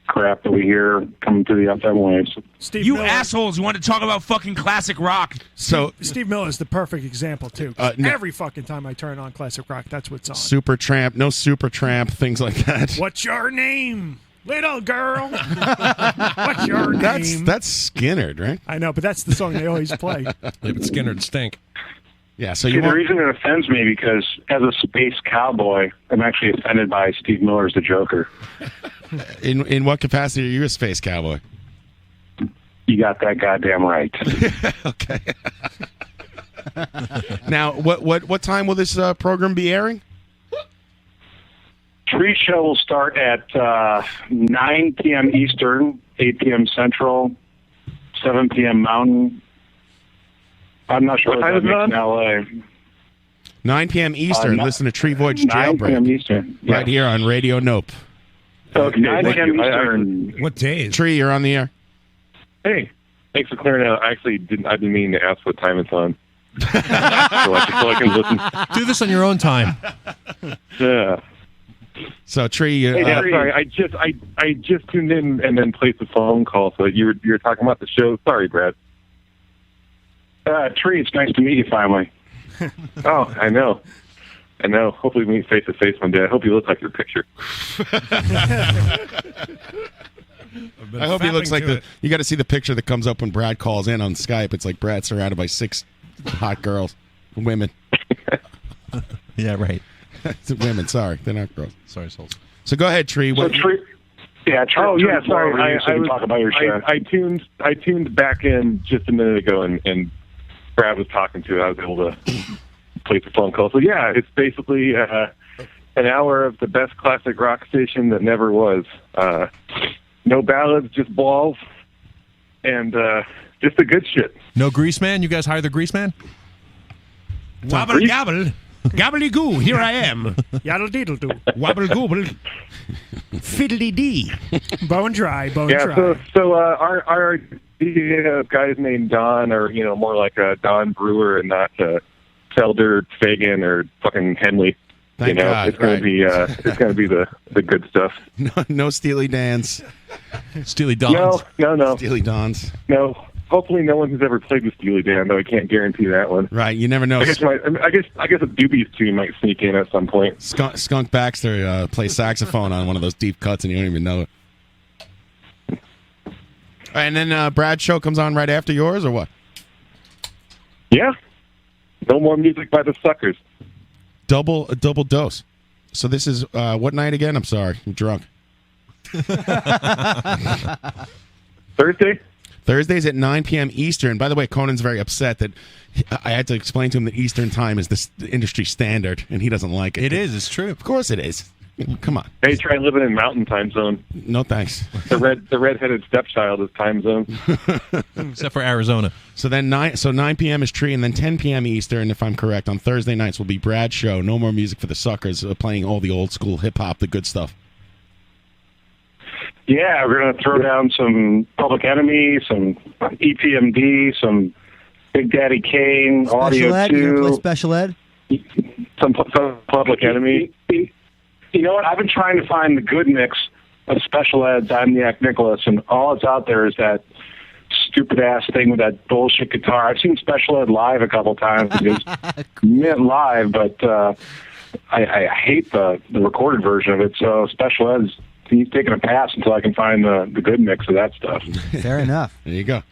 crap that we hear coming through the FM waves. You assholes want to talk about fucking classic rock. So Steve Miller is the perfect example too. Every fucking time I turn on classic rock, that's what's on. Supertramp, no Supertramp, things like that. What's your name, little girl? What's your name? That's Skinner, right? I know, but that's the song they always play. Yeah, but Skinner'd stink. Yeah, so the reason it offends me because as a space cowboy, I'm actually offended by Steve Miller as the Joker. In what capacity are you a space cowboy? You got that goddamn right. Okay. Now, what time will this program be airing? Tree Show will start at 9 p.m. Eastern, 8 p.m. Central, 7 p.m. Mountain. I'm not sure what that makes in L.A. 9 p.m. Eastern. Listen to Tree Voyage 9 Jailbreak. p.m. Eastern. Yeah. Right here on Radio Nope. Okay, 9 p.m. Eastern. What day is Tree, you're on the air. Hey, thanks for clearing out. I didn't mean to ask what time it's on. so I can listen. Do this on your own time. Yeah. So Tree, sorry, I just tuned in and then placed a phone call. So you were talking about the show. Sorry, Brad. Tree, it's nice to meet you finally. Oh, I know. Hopefully we meet face to face one day. I hope you look like your picture. I hope he looks like you got to see the picture that comes up when Brad calls in on Skype. It's like Brad surrounded by 6 hot girls, women. Yeah, right. Women, sorry, they're not girls. Sorry, souls. So go ahead, Tree. Tree. Yeah, Tree. Oh yeah, sorry. I was talk about your show. I tuned back in just a minute ago, and Brad was talking to it. I was able to place a phone call. So yeah, it's basically an hour of the best classic rock station that never was. No ballads, just balls, and just the good shit. No Grease Man? You guys hire the Grease Man? Wobble gobble. Gobbly goo, here I am. Yaddle deedle do. Wobble gobble. Fiddly dee. Bone dry, bone Yeah, dry. so our guys named Don, or more like Don Brewer and not Felder, Fagan, or fucking Henley. Thank God, it's gonna be the good stuff. No Steely Dan's. Steely Dons. No. Steely Dons. No. Hopefully, no one who's ever played with Steely Dan, though I can't guarantee that one. Right, you never know. I guess a Doobies tune might sneak in at some point. Skunk Baxter plays saxophone on one of those deep cuts, and you don't even know it. All right, and then Brad's show comes on right after yours, or what? Yeah. No more music by the Suckers. A double dose. So this is what night again? I'm sorry, I'm drunk. Thursday? Thursdays at 9 p.m. Eastern. By the way, Conan's very upset that I had to explain to him that Eastern time is the industry standard, and he doesn't like it. It is. It's true. Of course it is. Come on. Hey, try living in Mountain Time Zone. No thanks. The redheaded stepchild is Time Zone. Except for Arizona. So then 9 p.m. is Tree, and then 10 p.m. Eastern, if I'm correct, on Thursday nights will be Brad's show. No more music for the suckers, playing all the old school hip hop, the good stuff. Yeah, we're going to throw down some Public Enemy, some EPMD, some Big Daddy Kane, Audio Ed? 2. You gonna play Special Ed? Some Public Enemy. You know what? I've been trying to find the good mix of Special Ed's Amnesiac Nicholas, and all it's out there is that stupid-ass thing with that bullshit guitar. I've seen Special Ed live a couple times. It's mint live, but I hate the recorded version of it, so Special Ed's he's taking a pass until I can find the good mix of that stuff. Fair enough. There you go.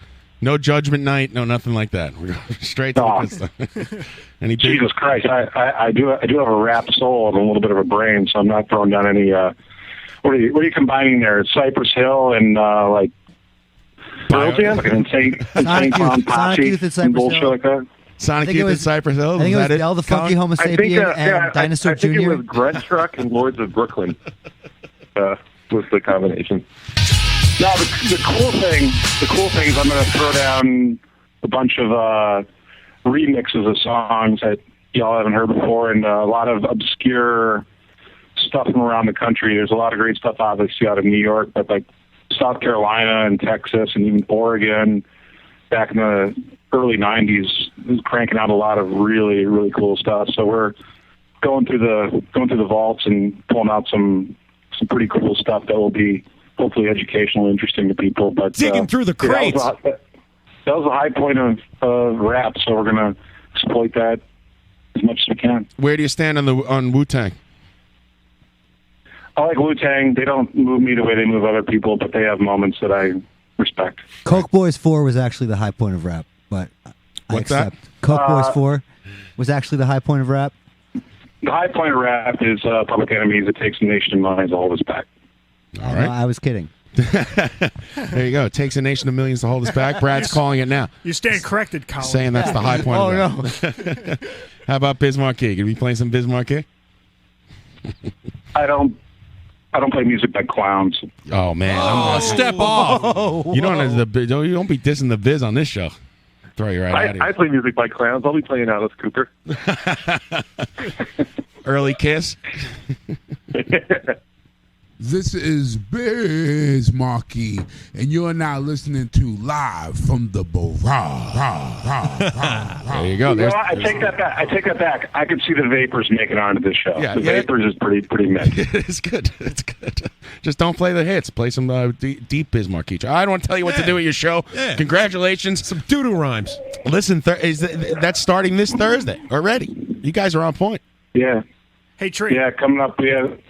No judgment night, no nothing like that. We're going straight to the good stuff. Jesus Christ, I do have a rap soul and a little bit of a brain, so I'm not throwing down any. What are you combining there? Cypress Hill and like Pearl Jam, like an insane Clown Posse, and bullshit like that. Sonic Youth at Cypress Hill. I think it was Del the Funky Homo Sapien and Dinosaur Jr. I think it was Grunt Truck and Lords of Brooklyn. Was the combination. Now the cool thing is I'm going to throw down a bunch of remixes of songs that y'all haven't heard before, and a lot of obscure stuff from around the country. There's a lot of great stuff obviously out of New York, but like South Carolina and Texas and even Oregon back in the early 90s was cranking out a lot of really, really cool stuff. So we're going through the vaults and pulling out some pretty cool stuff that will be hopefully educational and interesting to people. But digging through the crates. That was a high point of rap, so we're going to exploit that as much as we can. Where do you stand on Wu-Tang? I like Wu-Tang. They don't move me the way they move other people, but they have moments that I respect. Coke Boys 4 was actually the high point of rap, but I accept. Coke Boys 4 was actually the high point of rap. The high point of rap is Public Enemies. It takes a nation of millions to hold us back. All right. I was kidding. There you go. It takes a nation of millions to hold us back. Brad's calling it now. You stand corrected, Colin. Saying that's the high point of rap. How about Biz Markie? Can we play some Biz Markie? I don't play music by clowns. Oh man! Step off! You don't be dissing the Biz on this show. throw you right out of here. I play music by clowns. I'll be playing Alice Cooper. Early Kiss. This is Biz Markie, and you're now listening to Live from the Barrage. There you go. I take that back. I take that back. I could see the Vapors making it onto this show. Yeah, the Vapors is pretty mid. It's good. It's good. Just don't play the hits. Play some deep Biz Markie. I don't want to tell you what to do with your show. Yeah. Congratulations. Some doo-doo rhymes. Listen, that's starting this Thursday already. You guys are on point. Yeah. Hey, Tree. Yeah, coming up, we have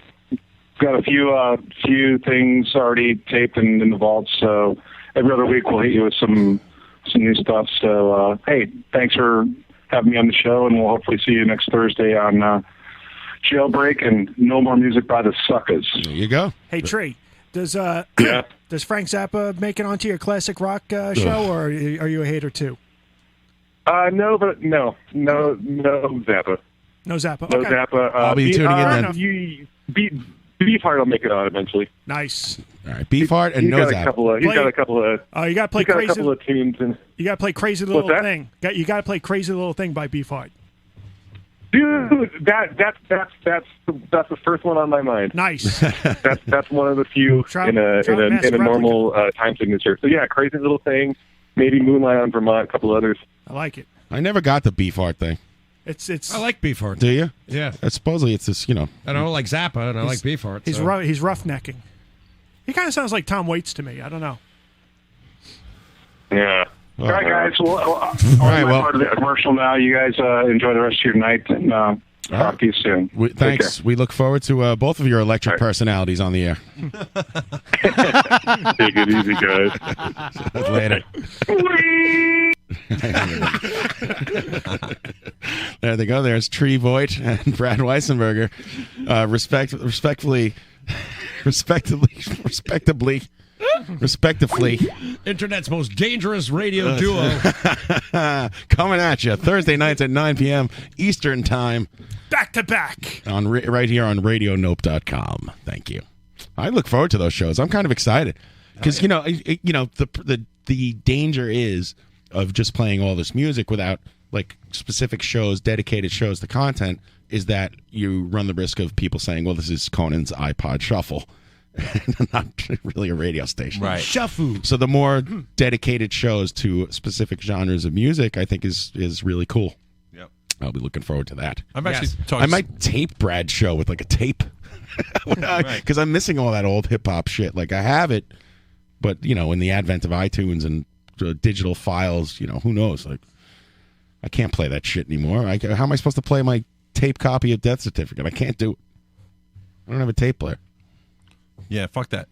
got a few things already taped and in the vault. So every other week we'll hit you with some new stuff. So hey, thanks for having me on the show, and we'll hopefully see you next Thursday on Jailbreak and No More Music by the Suckers. There you go. Hey, Tree. Does Frank Zappa make it onto your classic rock show, or are you a hater too? No Zappa. No Zappa. No Okay. Zappa. I'll be tuning in then. Beefheart will make it on eventually. Nice. All right, Beefheart and He's No got Zappa. a couple of. He's got a couple of. Oh, you got to play he's got crazy. a couple of tunes and. You got to play Crazy What's Little that? Thing. You got to play Crazy Little Thing by Beefheart. Dude, that's the first one on my mind. Nice. that's one of the few in a normal time signature. So yeah, Crazy Little Thing, maybe Moonlight on Vermont, a couple others. I like it. I never got the Beefheart thing. It's. I like Beefheart. Do you? Yeah. Supposedly it's this, I don't like Zappa, and I like Beefheart. He's so. he's roughnecking. He kind of sounds like Tom Waits to me. I don't know. Yeah. All right, guys. Well, all right. Well, part of the commercial now. You guys enjoy the rest of your night, and talk to you soon. Thanks. We look forward to both of your electric personalities on the air. Take it easy, guys. Later. There they go. There's Tree Voigt and Brad Weissenberger, respectively, Internet's most dangerous radio duo. coming at you Thursday nights at 9 p.m. Eastern Time. Back to back. On right here on RadioNope.com. Thank you. I look forward to those shows. I'm kind of excited because the danger is of just playing all this music without like specific shows, dedicated shows to content, is that you run the risk of people saying, well, this is Conan's iPod Shuffle. Not really a radio station. Right. Shuffle. So the more dedicated shows to specific genres of music, I think is really cool. Yep. I'll be looking forward to that. I'm actually I might tape Brad's show with like a tape. Because I'm missing all that old hip-hop shit. Like I have it, but in the advent of iTunes and digital files, who knows? Like I can't play that shit anymore. How am I supposed to play my tape copy of Death Certificate? I can't do it. I don't have a tape player. Yeah, fuck that.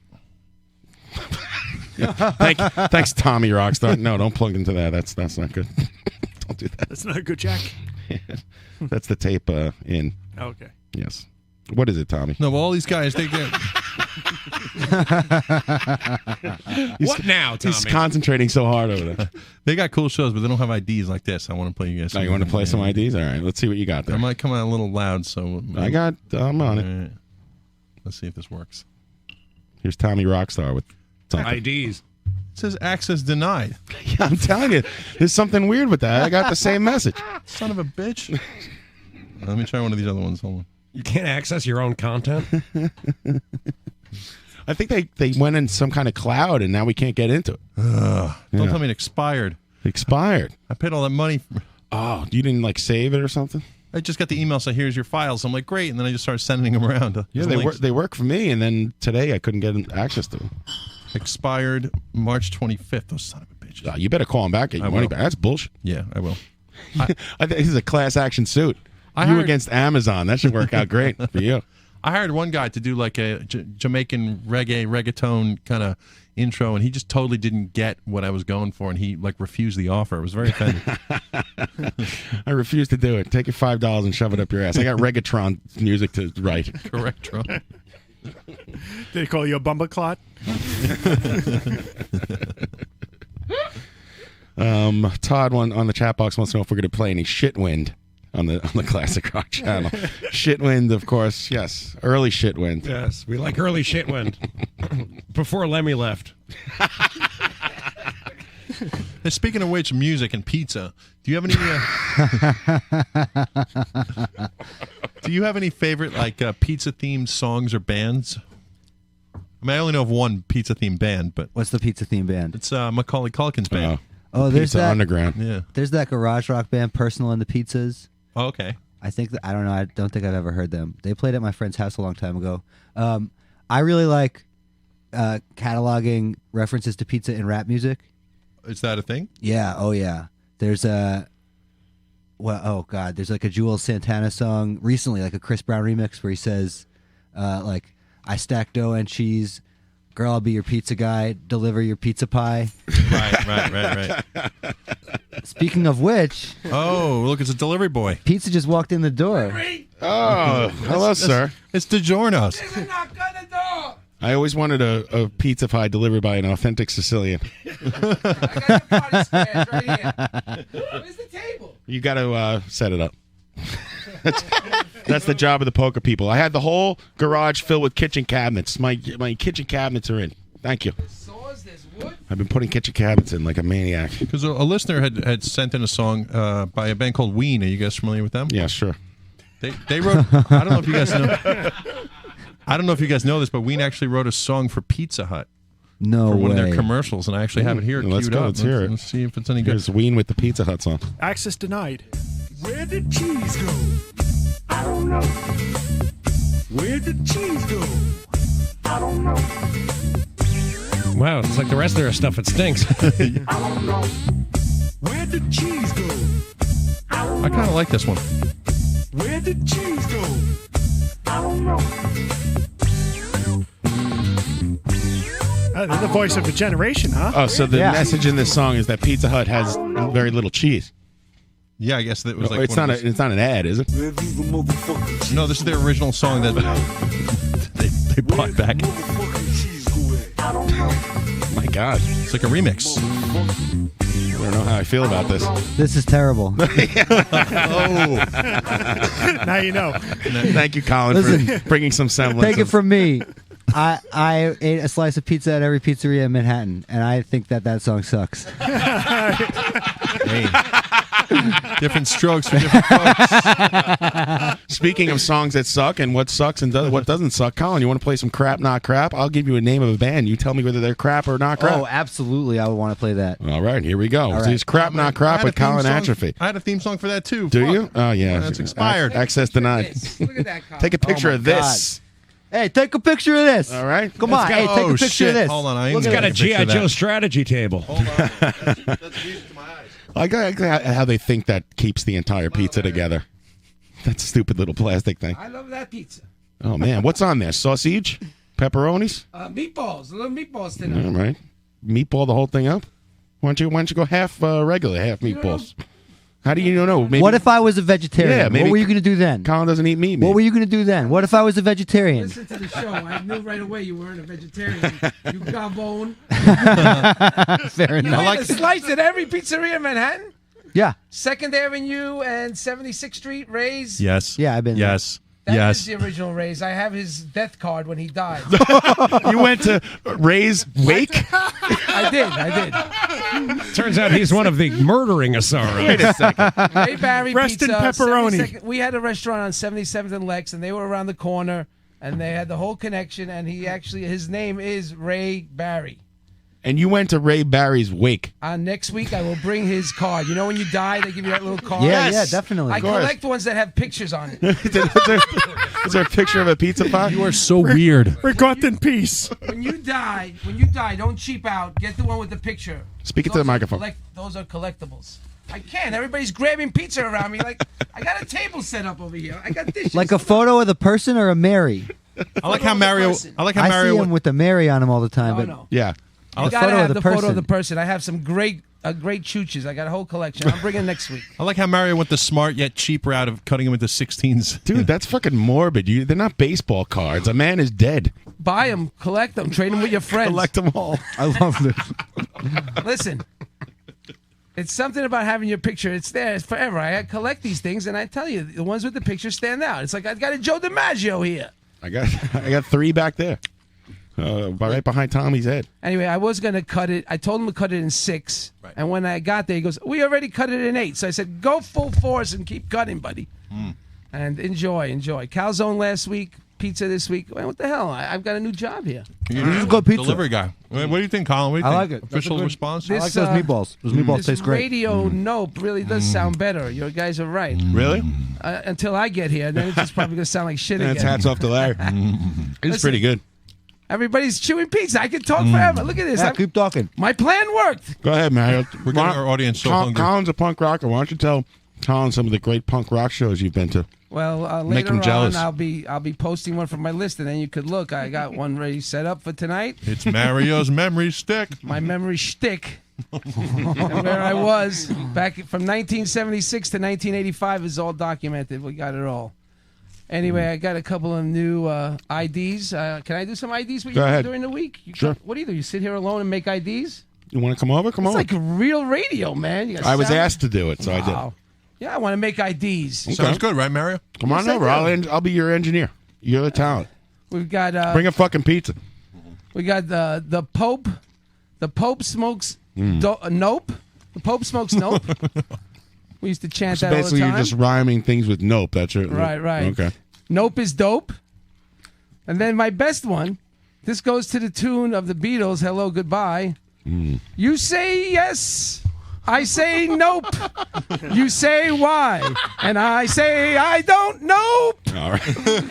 Thanks, Tommy Rockstar. No, don't plug into that. That's not good. Don't do that. That's not a good jack. That's the tape in. Okay. Yes. What is it, Tommy? No, well, all these guys, they get. What now, Tommy? He's concentrating so hard over there. They got cool shows, but they don't have IDs like this. I want to play you guys. Oh, you want to play some IDs? All right, let's see what you got there. I might come out a little loud, so I'm on it. Let's see if this works. Here's Tommy Rockstar with something. IDs. It says access denied. Yeah, I'm telling you, there's something weird with that. I got the same message. Son of a bitch. Let me try one of these other ones. Hold on. You can't access your own content? I think they went in some kind of cloud and now we can't get into it. Don't tell me it expired. Expired. I paid all that money. Oh, you didn't like save it or something? I just got the email saying, here's your files. I'm like, great. And then I just started sending them around. Yeah, they work for me. And then today I couldn't get access to them. Expired March 25th. Those son of a bitches. You better call them back. Get your money back. That's bullshit. Yeah, I will. I think this is a class action suit. You against Amazon. That should work out great for you. I hired one guy to do like a Jamaican reggaeton kind of intro, and he just totally didn't get what I was going for, and he like refused the offer. I was very offended. I refuse to do it. Take your $5 and shove it up your ass. I got reggaeton music to write. Correct, Ron. They call you a bumbleclot? Todd on the chat box wants to know if we're going to play any Shitwind on the Classic Rock channel. Shitwind, of course, yes. Early Shitwind. Yes, we like early Shitwind. Before Lemmy left. Hey, speaking of which, music and pizza. Do you have any? Do you have any favorite pizza themed songs or bands? I mean, I only know of one pizza themed band, but what's the pizza themed band? It's Macaulay Culkin's band. Oh, there's Pizza that Underground. Yeah. There's that garage rock band, Personal and the Pizzas. Oh, okay. I think I don't know. I don't think I've ever heard them. They played at my friend's house a long time ago. I really like cataloging references to pizza in rap music. Is that a thing? Yeah. Oh, yeah. There's there's like a Juelz Santana song recently, like a Chris Brown remix, where he says, I stack dough and cheese. Girl, I'll be your pizza guy. Deliver your pizza pie. Right. Speaking of which... Oh, look, it's a delivery boy. Pizza just walked in the door. Oh, hello, sir. It's DiGiorno's. I always wanted a pizza pie delivered by an authentic Sicilian. Where's the table? You got to set it up. That's the job of the poker people. I had the whole garage filled with kitchen cabinets. My kitchen cabinets are in. Thank you. I've been putting kitchen cabinets in like a maniac. Because a listener had sent in a song by a band called Ween. Are you guys familiar with them? Yeah, sure. They wrote. I don't know if you guys know. I don't know if you guys know this, but Ween actually wrote a song for Pizza Hut. No for one way. of their commercials, and I actually have it here Let's queued go. up. Let's hear it. Let's see if it's any good. Here's Ween with the Pizza Hut song. Access denied. Where did cheese go? I don't know. Where did cheese go? I don't know. Wow, it's like the rest of their stuff. It stinks. I don't know. Where did cheese go? I kind of like this one. Where did cheese go? I don't know. They're the voice of a generation, huh? Oh, so the message in this song is that Pizza Hut has very little cheese. Yeah, I guess that was like it's not an ad, is it? No, this is their original song that they brought back. My God, it's like a remix. I don't know how I feel about this. This is terrible. Now you know. Thank you, Colin, for bringing some semblance. Take it from me. I ate a slice of pizza at every pizzeria in Manhattan, and I think that song sucks. Hey. Different strokes for different folks. Speaking of songs that suck and what sucks and what doesn't suck, Colin, you want to play some crap, not crap? I'll give you a name of a band. You tell me whether they're crap or not crap. Oh, absolutely. I would want to play that. All right, here we go. All This is crap, not crap with Colin Atrophy. I had a theme song for that too. Do you? Oh, yeah. That's expired. Access denied. Look at that, Colin. Take a picture of this. Hey, take a picture of this. All right. Come on. Hey, take a picture of this. Hold on. It's got a G.I. Joe strategy table. I like how they think that keeps the entire pizza together. That stupid little plastic thing. I love that pizza. Oh, man. What's on there? Sausage? Pepperonis? Meatballs. Little meatballs tonight. All right. Meatball the whole thing up? Why don't you go half regular, half meatballs? How do you know? Maybe, what if I was a vegetarian? Yeah, maybe what were you going to do then? Colin doesn't eat meat. What were you going to do then? What if I was a vegetarian? Listen to the show. I knew right away you weren't a vegetarian. You gabone. Fair You enough. had a slice at every pizzeria in Manhattan? Yeah. 2nd Avenue and 76th Street, Ray's? Yes. Yeah, I've been there. Yes. That is the original Ray's. I have his death card when he died. You went to Ray's wake? I did. Turns out he's one of the murdering Asaros. Wait a second. Ray Barry Rest in Pizza. pepperoni. 72nd We had a restaurant on 77th and Lex, and they were around the corner, and they had the whole connection, and his name is Ray Barry. And you went to Ray Barry's wake. Next week, I will bring his card. You know when you die, they give you that little card? Yeah, yeah, definitely. I collect ones that have pictures on it. Is there a picture of a pizza pie? You are so weird. Rest in peace. When you die, don't cheap out. Get the one with the picture. Speak it to the microphone. Those are collectibles. I can't. Everybody's grabbing pizza around me. Like, I got a table set up over here. I got dishes. Like a photo of the person or a Mary? I like how Mario. I see him with the Mary on him all the time. No, but no. Yeah. You gotta have the photo of the person. I have some great chooches. I got a whole collection. I'm bringing next week. I like how Mario went the smart yet cheap route of cutting them into 16s. Dude, that's fucking morbid. They're not baseball cards. A man is dead. Buy them, collect them, trade them with your friends. Collect them all. I love this. Listen, it's something about having your picture. It's there. It's forever. I collect these things, and I tell you, the ones with the picture stand out. It's like I got a Joe DiMaggio here. I got 3 back there. right behind Tommy's head. Anyway, I was going to cut it. I told him to cut it in 6. Right. And when I got there, he goes, we already cut it in 8. So I said, go full force and keep cutting, buddy. And enjoy. Calzone last week, pizza this week. Well, what the hell? I've got a new job here. You're a good delivery guy. What do you think, Colin? What do you I think? like it. Official response? This, I like those meatballs. Those meatballs taste great. Radio Nope really does sound better. You guys are right. Really? Until I get here, then it's just probably going to sound like shit again. That's hats off to Larry. It's pretty good. Everybody's chewing pizza. I can talk forever. Look at this. Yeah, keep talking. My plan worked. Go ahead, Mario. We're getting our audience so hungry. Colin's a punk rocker. Why don't you tell Colin some of the great punk rock shows you've been to? Well, Make later him jealous. on, I'll be posting one from my list, and then you could look. I got one ready set up for tonight. It's Mario's memory stick. My memory shtick. And where I was back from 1976 to 1985 is all documented. We got it all. Anyway, I got a couple of new IDs. Can I do some IDs with Go you ahead. during the week? Sure. What do you do? You sit here alone and make IDs? You want to come over? Come It's over. like real radio, man. You got I was sound- asked to do it, so I did. Wow. Yeah, I want to make IDs. Okay. Sounds good, right, Mario? Come on Yes, I over. do. I'll be your engineer. You're the talent. We've got Bring a fucking pizza. we got the Pope. The Pope smokes nope. The Pope smokes nope. We used to chant So that all the basically, time. you're just rhyming things with nope. That's it. Right. Okay. Nope is dope. And then my best one. This goes to the tune of the Beatles. Hello, goodbye. You say yes. I say nope. You say why. And I say I don't know. All right.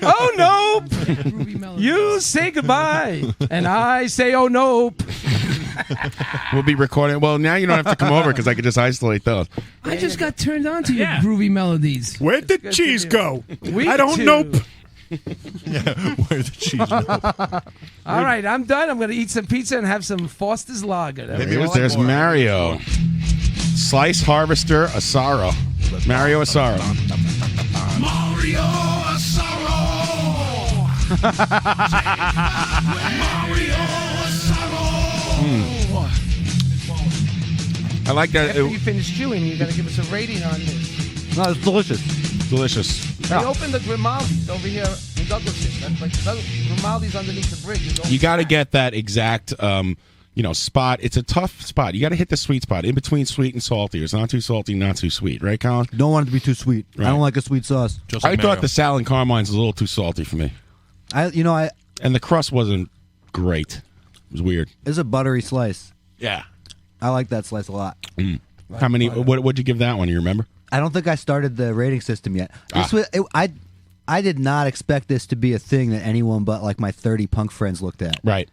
Oh, nope. You say goodbye. And I say, oh, nope. We'll be recording. Well, now you don't have to come over because I could just isolate those. I just got turned on to your groovy melodies. Where'd the cheese go? We I don't too. know. Yeah, where the cheese All right, I'm done. I'm going to eat some pizza and have some Foster's Lager. There's Mario. Slice Harvester Asaro. Mario Asaro. Mario Asaro. Mario I like that. After you finish chewing, you got to give us a rating on this. No, it's delicious. Delicious. We opened the Grimaldi's over here in Douglaston. That's like Grimaldi's underneath the bridge. It's You got to get that exact, spot. It's a tough spot. You got to hit the sweet spot in between sweet and salty. It's not too salty, not too sweet, right, Colin? Don't want it to be too sweet. Right. I don't like a sweet sauce. I thought the salad carmine's a little too salty for me, and the crust wasn't great. It was weird. It's a buttery slice. Yeah, I like that slice a lot. How many? What'd you give that one? You remember? I don't think I started the rating system yet. This was, I did not expect this to be a thing that anyone but like my 30 punk friends looked at. Right.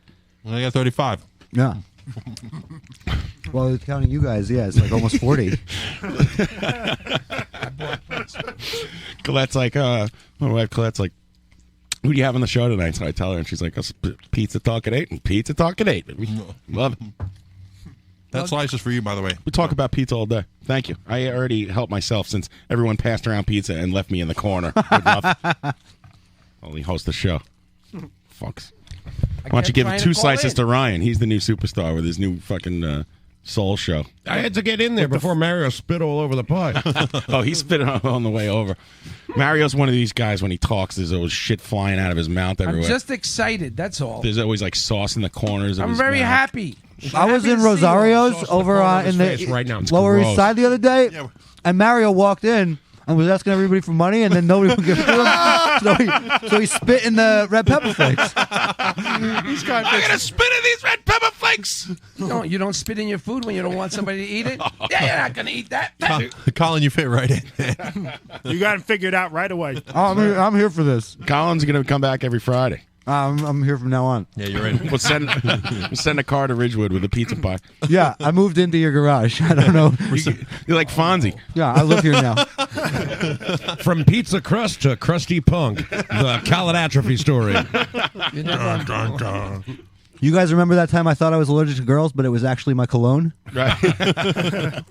I got 35. Yeah. Well, counting you guys, yeah, it's like almost 40. Colette's like, my wife Colette's like, who do you have on the show tonight? So I tell her, and she's like, Pizza Talk at 8 and Pizza Talk at 8. Love it. That slice is for you, by the way. We talk about pizza all day. Thank you. I already helped myself since everyone passed around pizza and left me in the corner. Good enough. Only host the show. Fucks. Why don't you give trying to 2 call slices in. to Ryan? He's the new superstar with his new fucking soul show. I had to get in there before Mario spit all over the pie. Oh, he spit on the way over. Mario's one of these guys, when he talks, there's always shit flying out of his mouth I'm everywhere. just excited. That's all. There's always like sauce in the corners of I'm his very mouth. happy. I was Happy in to see you. Rosario's over in face the right now. It's Lower gross. East Side the other day, and Mario walked in and was asking everybody for money, and then nobody would give it to him. So he spit in the red pepper flakes. I'm gonna spit in these red pepper flakes. You don't spit in your food when you don't want somebody to eat it? Yeah, you're not going to eat that. Colin, you fit right in. You got it figured out right away. Oh, I'm here for this. Colin's gonna come back every Friday. I'm here from now on. Yeah, you're in. We'll send a car to Ridgewood with a pizza pie. Yeah, I moved into your garage. I don't know. You're like Fonzie. Yeah, I live here now. From pizza crust to crusty punk, the Colin Atrophy story. You guys remember that time I thought I was allergic to girls, but it was actually my cologne? Right.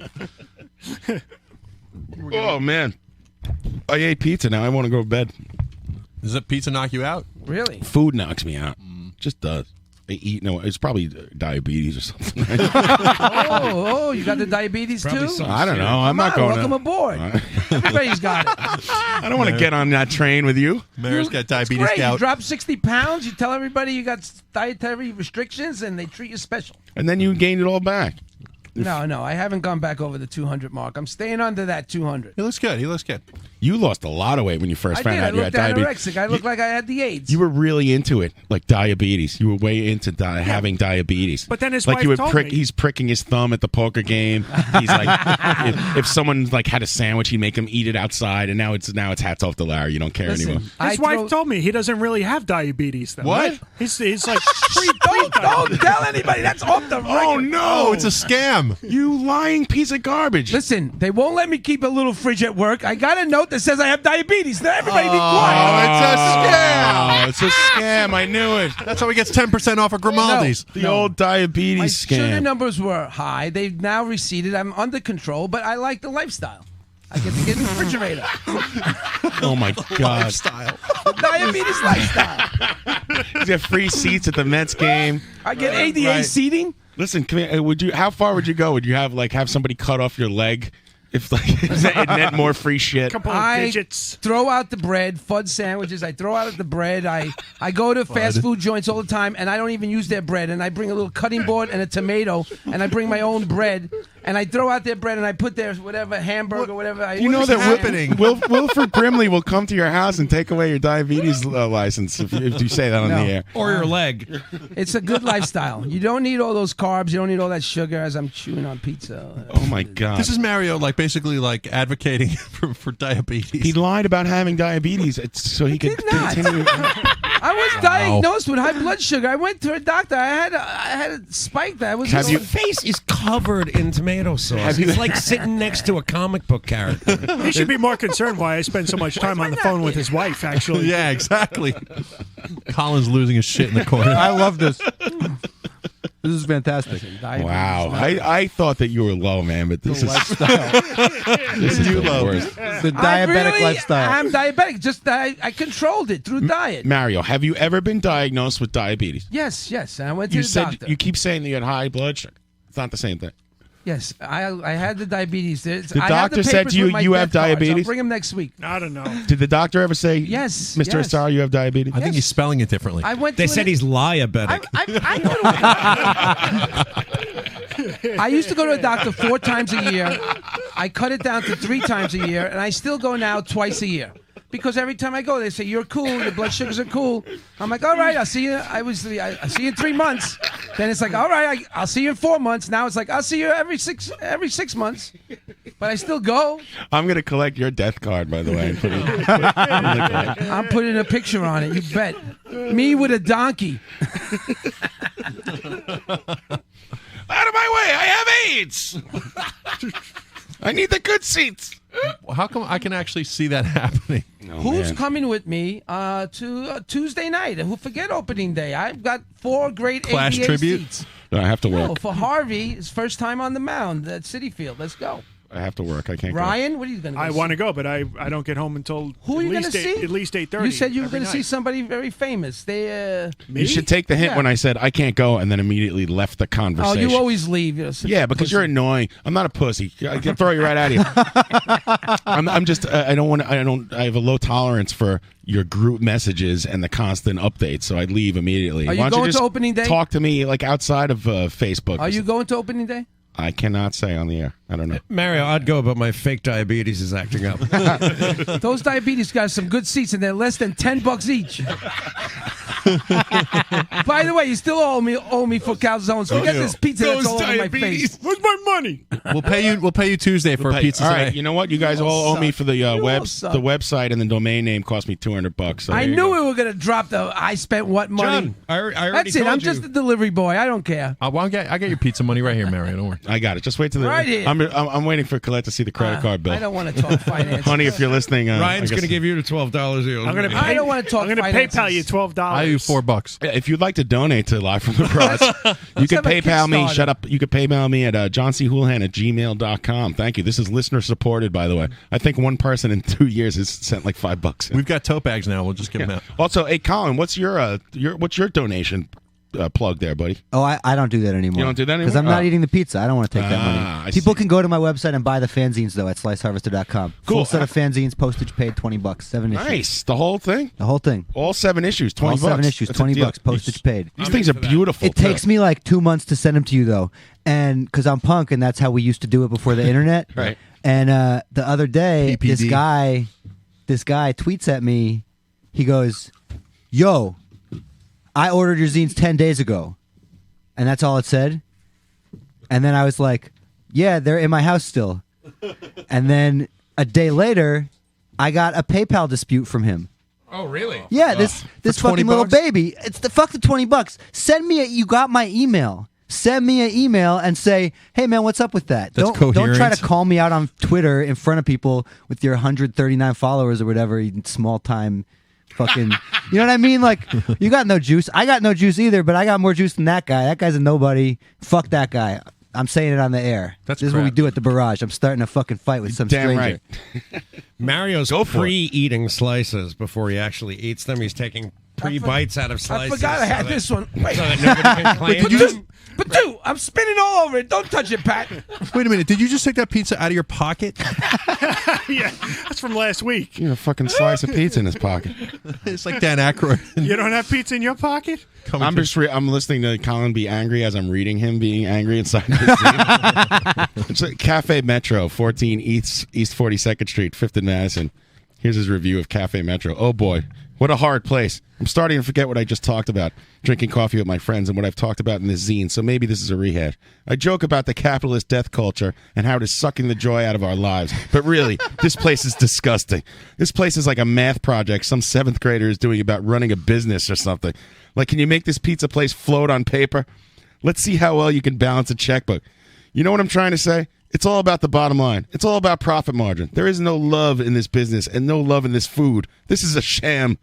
Oh man, I ate pizza. Now I want to go to bed. Does that pizza knock you out? Really? Food knocks me out. Just does. it's probably diabetes or something. Oh, you got the diabetes too? I don't know. I'm not going. Welcome aboard. Everybody's got it. I don't want to get on that train with you. Mary's got diabetes Great. You gout. drop 60 pounds. You tell everybody you got dietary restrictions, and they treat you special. And then you gained it all back. No, I haven't gone back over the 200 mark. I'm staying under that 200. He looks good. You lost a lot of weight when you first found out you had diabetes. Anorexic. I looked like I had the AIDS. You were really into it, like diabetes. You were way into having diabetes. But then his like wife you would told me. He's pricking his thumb at the poker game. He's like, if someone like had a sandwich, he'd make him eat it outside. And now it's hats off to Larry. You don't care anymore. His wife told me he doesn't really have diabetes. Though. What? He's like Don't tell anybody. That's off the record. Oh no, it's a scam. You lying piece of garbage. Listen, they won't let me keep a little fridge at work. I got a note that says I have diabetes. Now everybody be quiet. Oh, it's a scam. I knew it. That's how he gets 10% off of Grimaldi's. The old diabetes My scam. sugar numbers were high. They've now receded. I'm under control, but I like the lifestyle. I get to get a refrigerator. Oh my God. Lifestyle. Diabetes lifestyle. You get free seats at the Mets game. I get ADA seating. Listen, come here, how far would you go? Would you have somebody cut off your leg? If it meant more free shit. I throw out the bread, fudge sandwiches. I throw out the bread. I go to fast food joints all the time, and I don't even use their bread. And I bring a little cutting board and a tomato, and I bring my own bread, and I throw out their bread, and I put their whatever hamburger, whatever. You know that Wilford Brimley will come to your house and take away your diabetes license if you say that on the air. Or your leg. It's a good lifestyle. You don't need all those carbs. You don't need all that sugar as I'm chewing on pizza. Oh, my God. This is Mario, basically advocating for diabetes. He lied about having diabetes so he could continue. I was diagnosed with high blood sugar. I went to a doctor. I had a spike that was. His face is covered in tomato sauce. He's like sitting next to a comic book character. He should be more concerned why I spend so much time on the phone with his wife, actually. Yeah, exactly. Colin's losing his shit in the corner. I love this. This is fantastic. Wow. I thought that you were low, man, but this is this is the worst. The diabetic lifestyle. I'm diabetic. Just I controlled it through diet. Mario, have you ever been diagnosed with diabetes? Yes. And I went to the doctor. You keep saying that you had high blood sugar. It's not the same thing. Yes, I had the diabetes. The doctor said to you have diabetes? I'll bring him next week. I don't know. Did the doctor ever say, yes, Mr. Asar, you have diabetes? I think he's spelling it differently. They said he's liabetic. I used to go to a doctor 4 times a year. I cut it down to 3 times a year, and I still go now twice a year. Because every time I go, they say, you're cool, your blood sugars are cool. I'm like, all right, I'll see you. I see you in 3 months. Then it's like, all right, I'll see you in 4 months. Now it's like, I'll see you every six months. But I still go. I'm going to collect your death card, by the way. And put it, I'm putting a picture on it, you bet. Me with a donkey. Out of my way, I have AIDS. I need the good seats. How come I can actually see that happening? Who's coming with me to Tuesday night? Who forget opening day? I've got 4 great Clash ABA tribute? seats. No, I have to work. No, for Harvey, his first time on the mound at Citi Field. Let's go. I have to work. I can't Ryan, what are you going to go I want to go, but I don't get home until Who are you going to see? At least 8:30. You said you were going to every see night. somebody very famous. They You should take the hint Yeah. when I said I can't go and then immediately left the Oh, conversation. you always leave. You're such Yeah, a because pussy. you're annoying. I'm not a pussy. I can throw you right out of here. I'm just. I don't want. I have a low tolerance for your group messages and the constant updates, so I leave immediately. Are you Why don't going just to opening day? Talk to me like outside of Facebook. Are you going to opening day? I cannot say on the air. I don't know. Mario, I'd go, but my fake diabetes is acting up. Those diabetes guys have some good seats, and they're less than $10 each. By the way, you still owe me for calzones. We got this pizza that's all over my face. Where's my money? We'll pay you Tuesday for a pizza All today. right, you know what? You guys all owe me for the the website, and the domain name cost me $200. So I there you knew go. we were going to drop the I spent what money. John, I already That's it. told I'm you. just a delivery boy. I don't care. I get your pizza money right here, Mario. Don't worry. I got it. Just wait till the. Right here. I'm waiting for Colette to see the credit card bill. I don't want to talk finance. Honey, if you're listening, Ryan's I going to guess- give you the $12 deal. I'm going to. I don't want to talk. I'm going to finances. PayPal you $12. I owe you $4. Yeah, if you'd like to donate to Live from the Garage, you can have a PayPal me. Kickstarter. Shut up. You can PayPal me at johnchulhan@gmail.com. Thank you. This is listener supported, by the way. I think one person in 2 years has sent like $5. We've got tote bags now. We'll just give them out. Also, hey Colin, what's your donation? plug there, buddy. Oh, I don't do that anymore. You don't do that anymore? Because I'm not Oh. eating the pizza. I don't want to take that I money. People can go to my website and buy the fanzines, though, at sliceharvester.com. Cool. Full set of fanzines, postage paid, $20. 7 issues. Nice. The whole thing? The whole thing. All 7 issues, 20 All bucks. 7 issues, That's a $20, deal. postage paid. These things are beautiful. It takes me like 2 months to send them to you, though. And because I'm punk, and that's how we used to do it before the internet. Right. And the other day, PPD. this guy tweets at me. He goes, "Yo, I ordered your zines 10 days ago." And that's all it said. And then I was like, "Yeah, they're in my house still." And then a day later, I got a PayPal dispute from him. Oh, really? Yeah, this fucking little baby. It's the fuck the $20. Send me you got my email. Send me an email and say, "Hey man, what's up with that?" That's Don't try coherent. to call me out on Twitter in front of people with your 139 followers or whatever, you small time fucking you know what I mean? Like, you got no juice. I got no juice either, but I got more juice than that guy. That guy's a nobody. Fuck that guy. I'm saying it on the air. That's this is what we crap. do at the Barrage. I'm starting a fucking fight with some stranger. Mario's Go for it. pre-eating slices before he actually eats them. He's taking pre-bites out of I slices. forgot I had so this that- one. Wait. So that nobody can claim them. But dude, I'm spinning all over it. Don't touch it, Pat. Wait a minute. Did you just take that pizza out of your pocket? Yeah, that's from last week. You have a fucking slice of pizza in his pocket. It's like Dan Aykroyd. You don't have pizza in your pocket? I'm I'm listening to Colin be angry as I'm reading him being angry inside his scene. It's like Cafe Metro, 14 East 42nd Street, 5th and Madison. Here's his review of Cafe Metro. Oh boy, what a hard place. I'm starting to forget what I just talked about, drinking coffee with my friends and what I've talked about in this zine, so maybe this is a rehash. I joke about the capitalist death culture and how it is sucking the joy out of our lives, but really, this place is disgusting. This place is like a math project some 7th grader is doing about running a business or something. Like, can you make this pizza place float on paper? Let's see how well you can balance a checkbook. You know what I'm trying to say? It's all about the bottom line. It's all about profit margin. There is no love in this business and no love in this food. This is a sham.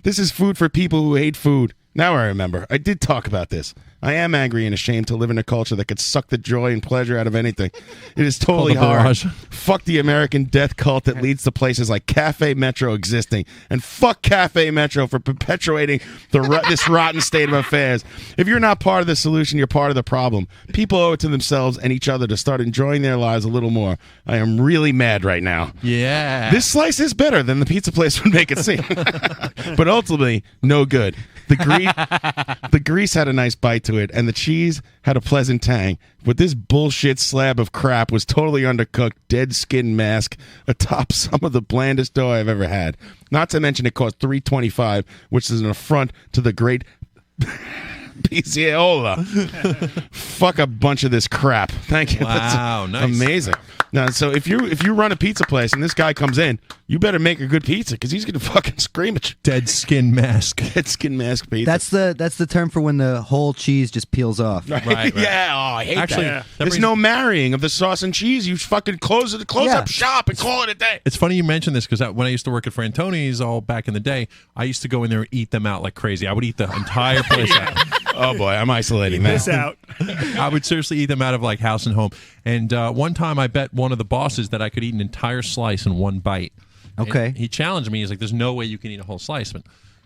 This is food for people who hate food. Now I remember. I did talk about this. I am angry and ashamed to live in a culture that could suck the joy and pleasure out of anything. It is totally Called the hard. Barrage. Fuck the American death cult that leads to places like Cafe Metro existing. And fuck Cafe Metro for perpetuating this rotten state of affairs. If you're not part of the solution, you're part of the problem. People owe it to themselves and each other to start enjoying their lives a little more. I am really mad right now. Yeah. This slice is better than the pizza place would make it seem. But ultimately, no good. The grease had a nice bite to it, and the cheese had a pleasant tang. But this bullshit slab of crap was totally undercooked, dead skin mask atop some of the blandest dough I've ever had. Not to mention it cost $3.25, which is an affront to the great Pizziola. Fuck a bunch of this crap. Thank you. Wow, That's nice. amazing. Now, so if you run a pizza place and this guy comes in, you better make a good pizza because he's gonna fucking scream at you. Dead skin mask. Dead skin mask pizza. That's the term for when the whole cheese just peels off. Right. Yeah. Oh, I hate Actually, that. that There's brings- no marrying of the sauce and cheese. You fucking close Yeah. up shop and call it a day. It's funny you mention this because when I used to work at Frantoni's all back in the day, I used to go in there and eat them out like crazy. I would eat the entire place out. Oh boy, I'm isolating Miss that. out. I would seriously eat them out of like house and home. And one time I bet one of the bosses that I could eat an entire slice in one bite. Okay. And he challenged me. He's like, "There's no way you can eat a whole slice." But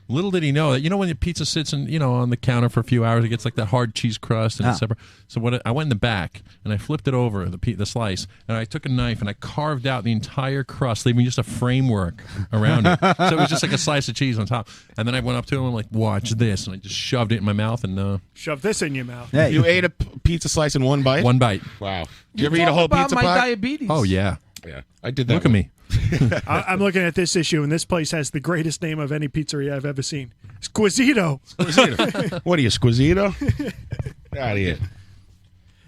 little did he know that when the pizza sits on the counter for a few hours, it gets like that hard cheese crust and it's separate. So I went in the back and I flipped it over the slice and I took a knife and I carved out the entire crust, leaving just a framework around it. So it was just like a slice of cheese on top. And then I went up to him and I'm like, "Watch this," and I just shoved it in my mouth and Shove this in your mouth. Hey. You ate a pizza slice in one bite? one bite. Wow. Did you ever eat a whole About pizza my pie? diabetes. Oh yeah. Yeah, I did that. Look at me. I'm looking at this issue, and this place has the greatest name of any pizzeria I've ever seen. Squisito. What are you, Squisito? Get out of here.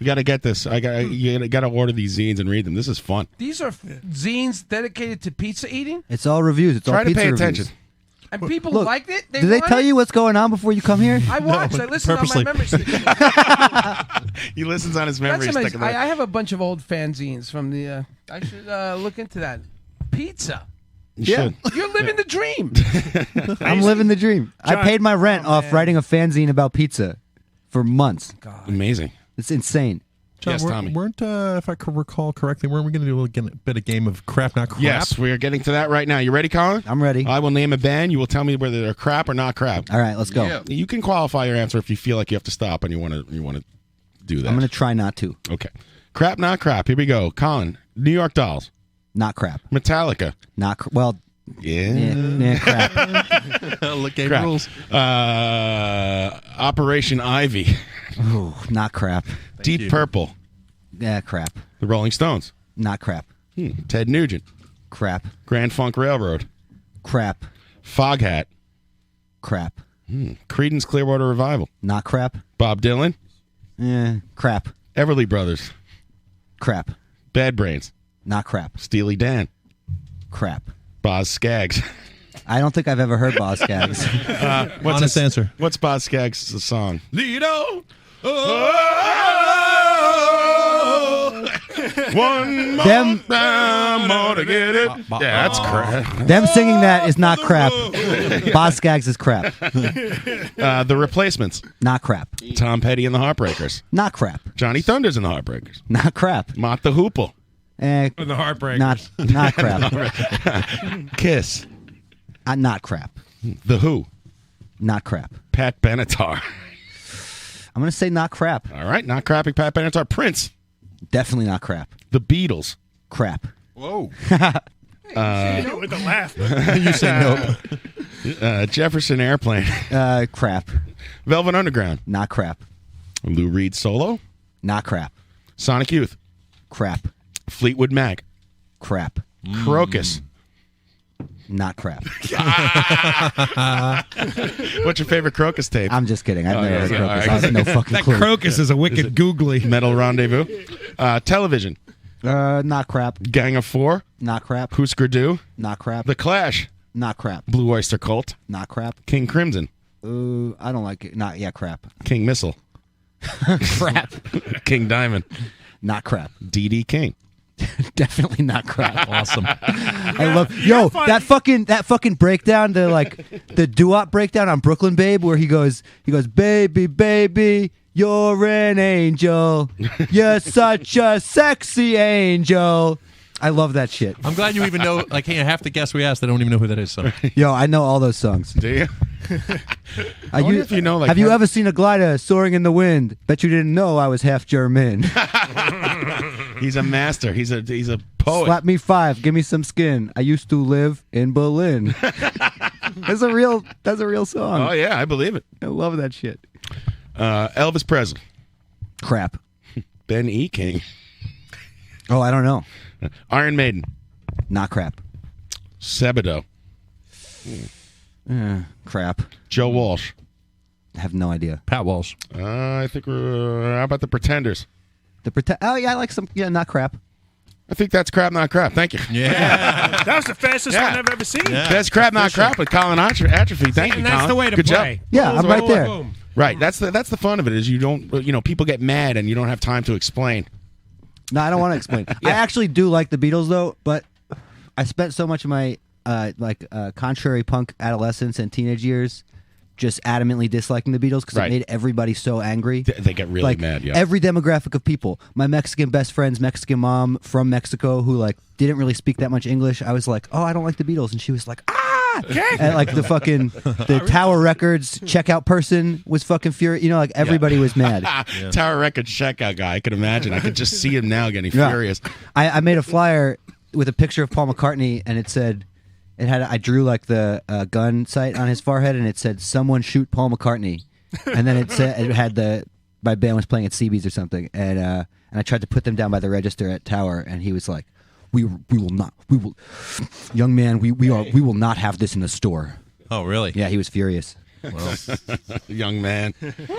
You got to get this. You got to order these zines and read them. This is fun. These are zines dedicated to pizza eating, It's all reviews. It's Try all to pizza pay reviews. attention. and people Look, liked it. Did they want tell it? you what's going on before you come here? I watched. I listened on my purposely. memory stick. He listens on his memory That's stick. amazing. I have a bunch of old fanzines from the. I should look into that. Pizza. You should. You're living the dream. I'm living the dream. I John- paid my rent Oh, off man. writing a fanzine about pizza for months. Amazing. It's insane. John, Yes, Tommy. Weren't, if I could recall correctly, weren't we going to do a bit of game of crap, not crap? Yes, we are getting to that right now. You ready, Colin? I'm ready. I will name a band. You will tell me whether they're crap or not crap. All right, let's go. Yeah. You can qualify your answer if you feel like you have to stop and you want to do that. I'm going to try not to. Okay. Crap, not crap. Here we go. Colin, New York Dolls. Not crap. Metallica. Not well. Yeah. Crap. Look at Crap. rules. Operation Ivy. Ooh, not crap. Deep Purple. Yeah, crap. The Rolling Stones. Not crap. Ted Nugent. Crap. Grand Funk Railroad. Crap. Foghat. Crap. Creedence Clearwater Revival. Not crap. Bob Dylan. Crap. Everly Brothers. Crap. Bad Brains. Not crap. Steely Dan. Crap. Boz Scaggs. I don't think I've ever heard Boz Scaggs. Honest answer. What's Boz Scaggs' song? Lido. One more Them- time more to get it. Yeah, that's crap. Them singing that is not crap. Boz Scaggs is crap. The Replacements. Not crap. Tom Petty and the Heartbreakers. Not crap. Johnny Thunders and the Heartbreakers. Not crap. Mott the Hoople. And the Heartbreakers. Not crap. Kiss. Not crap. The Who. Not crap. Pat Benatar. I'm going to say not crap. All right, not crappy Pat Benatar. Prince. Definitely not crap. The Beatles. Crap. Whoa. With a laugh. You say nope. Jefferson Airplane. Crap. Velvet Underground. Not crap. Lou Reed Solo. Not crap. Sonic Youth. Crap. Fleetwood Mac. Crap. Crocus. Not crap. What's your favorite Crocus tape? I'm just kidding. I've never heard yeah, Crocus. all right. I have no fucking That clue. Crocus is a wicked googly. Metal Rendezvous. Television. Not crap. Gang of Four. Not crap. Husker Du. Not crap. The Clash. Not crap. Blue Oyster Cult. Not crap. King Crimson. I don't like it. Not crap. King Missile. Crap. King Diamond. Not crap. D.D. King. Definitely not crap. Awesome. I love that fucking breakdown, the doo-wop breakdown on Brooklyn Babe, where he goes, baby, baby, you're an angel, you're such a sexy angel. I love that shit. I'm glad you even know. Like, hey, half the guests we asked, I don't even know who that is. So. Yo, I know all those songs. Do you? I wonder if you know. Like, have you ever seen a glider soaring in the wind? Bet you didn't know I was half German. He's a master. He's a poet. Slap me 5. Give me some skin. I used to live in Berlin. That's a real song. Oh yeah, I believe it. I love that shit. Elvis Presley. Crap. Ben E. King. Oh, I don't know. Iron Maiden. Not crap. Sebado. Crap. Joe Walsh. I have no idea. Pat Walsh. I think we're. How about the Pretenders? Oh yeah, I like some. Yeah, not crap. I think that's crap, not crap. Thank you. Yeah. That was the fastest Yeah. one I've ever seen. Yeah. That's crap, not crap with Colin Atrophy. Thank you, and that's Colin. the way to Good play. job. Yeah, I'm right there. Boom. Right. That's the fun of it is you don't people get mad and you don't have time to explain. No, I don't want to explain. I actually do like the Beatles though, but I spent so much of my contrary punk adolescence and teenage years just adamantly disliking the Beatles because Right. it made everybody so angry. They get really mad. Yeah. Every demographic of people. My Mexican best friend's Mexican mom from Mexico who didn't really speak that much English. I was like, oh, I don't like the Beatles, and she was like, ah. And the Tower Records checkout person was fucking furious. Everybody was mad. Tower Records checkout guy. I could imagine. I could just see him now getting Yeah. furious. I made a flyer with a picture of Paul McCartney, and it said, I drew the gun sight on his forehead, and it said, "Someone shoot Paul McCartney," and then it had my band was playing at CB's or something, and I tried to put them down by the register at Tower, and he was like, "We will not, young man, we will not have this in the store." Oh, really? Yeah, he was furious. Well, Young man.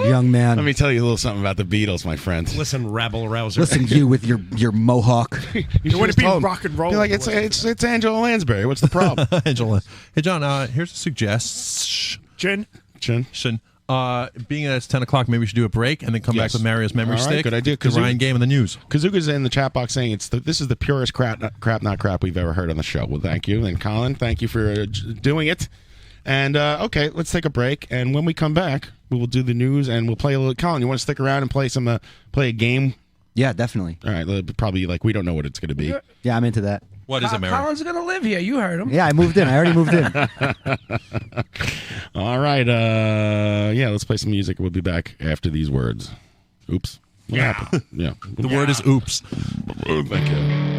Young man. Let me tell you a little something about the Beatles, my friend. Listen, rabble rouser. Listen, you with your mohawk. You want to be rock and roll. You're like, it's Angela Lansbury. What's the problem? Angela. Hey, John, here's a suggestion. Chin. Being that it's 10 o'clock, maybe we should do a break and then come back with Mario's memory All right, stick. good idea. The Ryan game and the news. Kazuka's in the chat box saying this is the purest crap, not crap we've ever heard on the show. Well, thank you. And Colin, thank you for doing it. And, okay, let's take a break. And when we come back, we will do the news and we'll play a little. Colin, you want to stick around and play a game Yeah, definitely. All right, probably like we don't know what it's going to be. Yeah, I'm into that. What is America? Colin's going to live here. You heard him. Yeah, I moved in. I already moved in. All right, yeah, let's play some music. We'll be back after these words. Oops. What happened? Yeah. The word is oops. Thank you.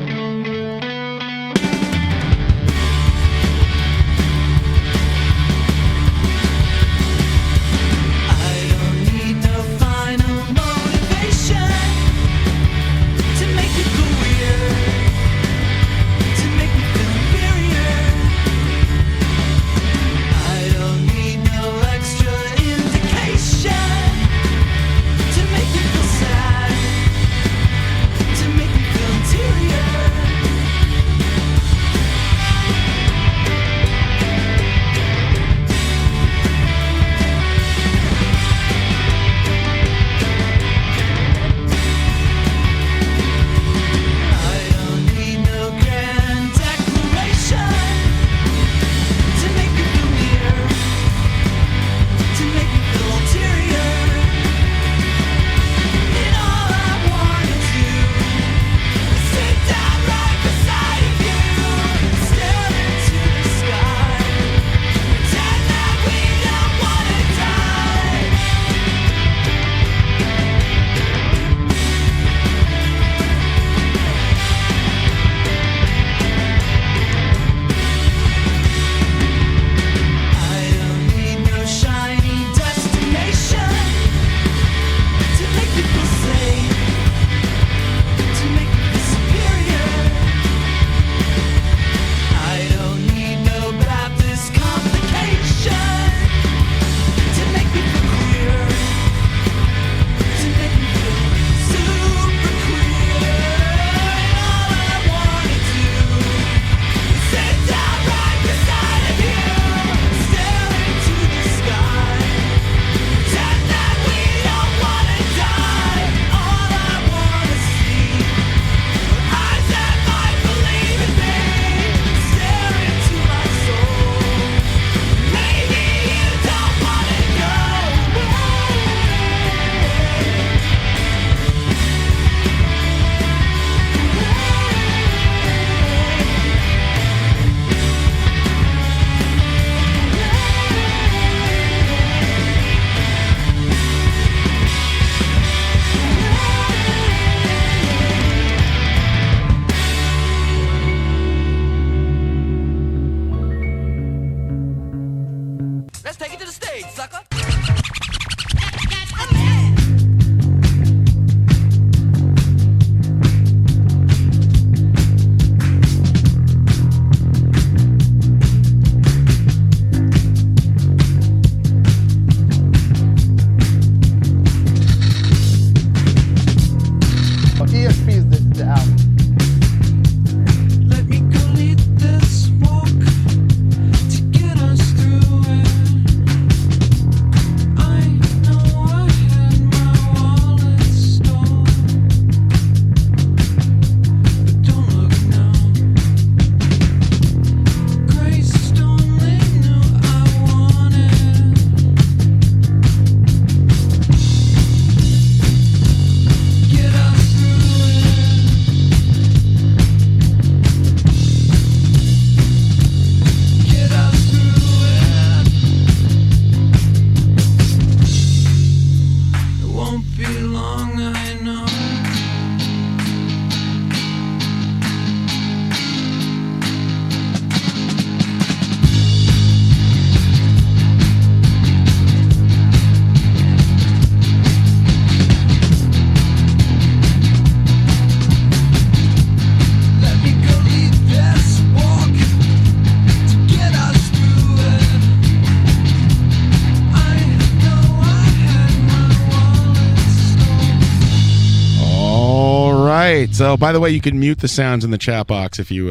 right. So, by the way, you can mute the sounds in the chat box if you,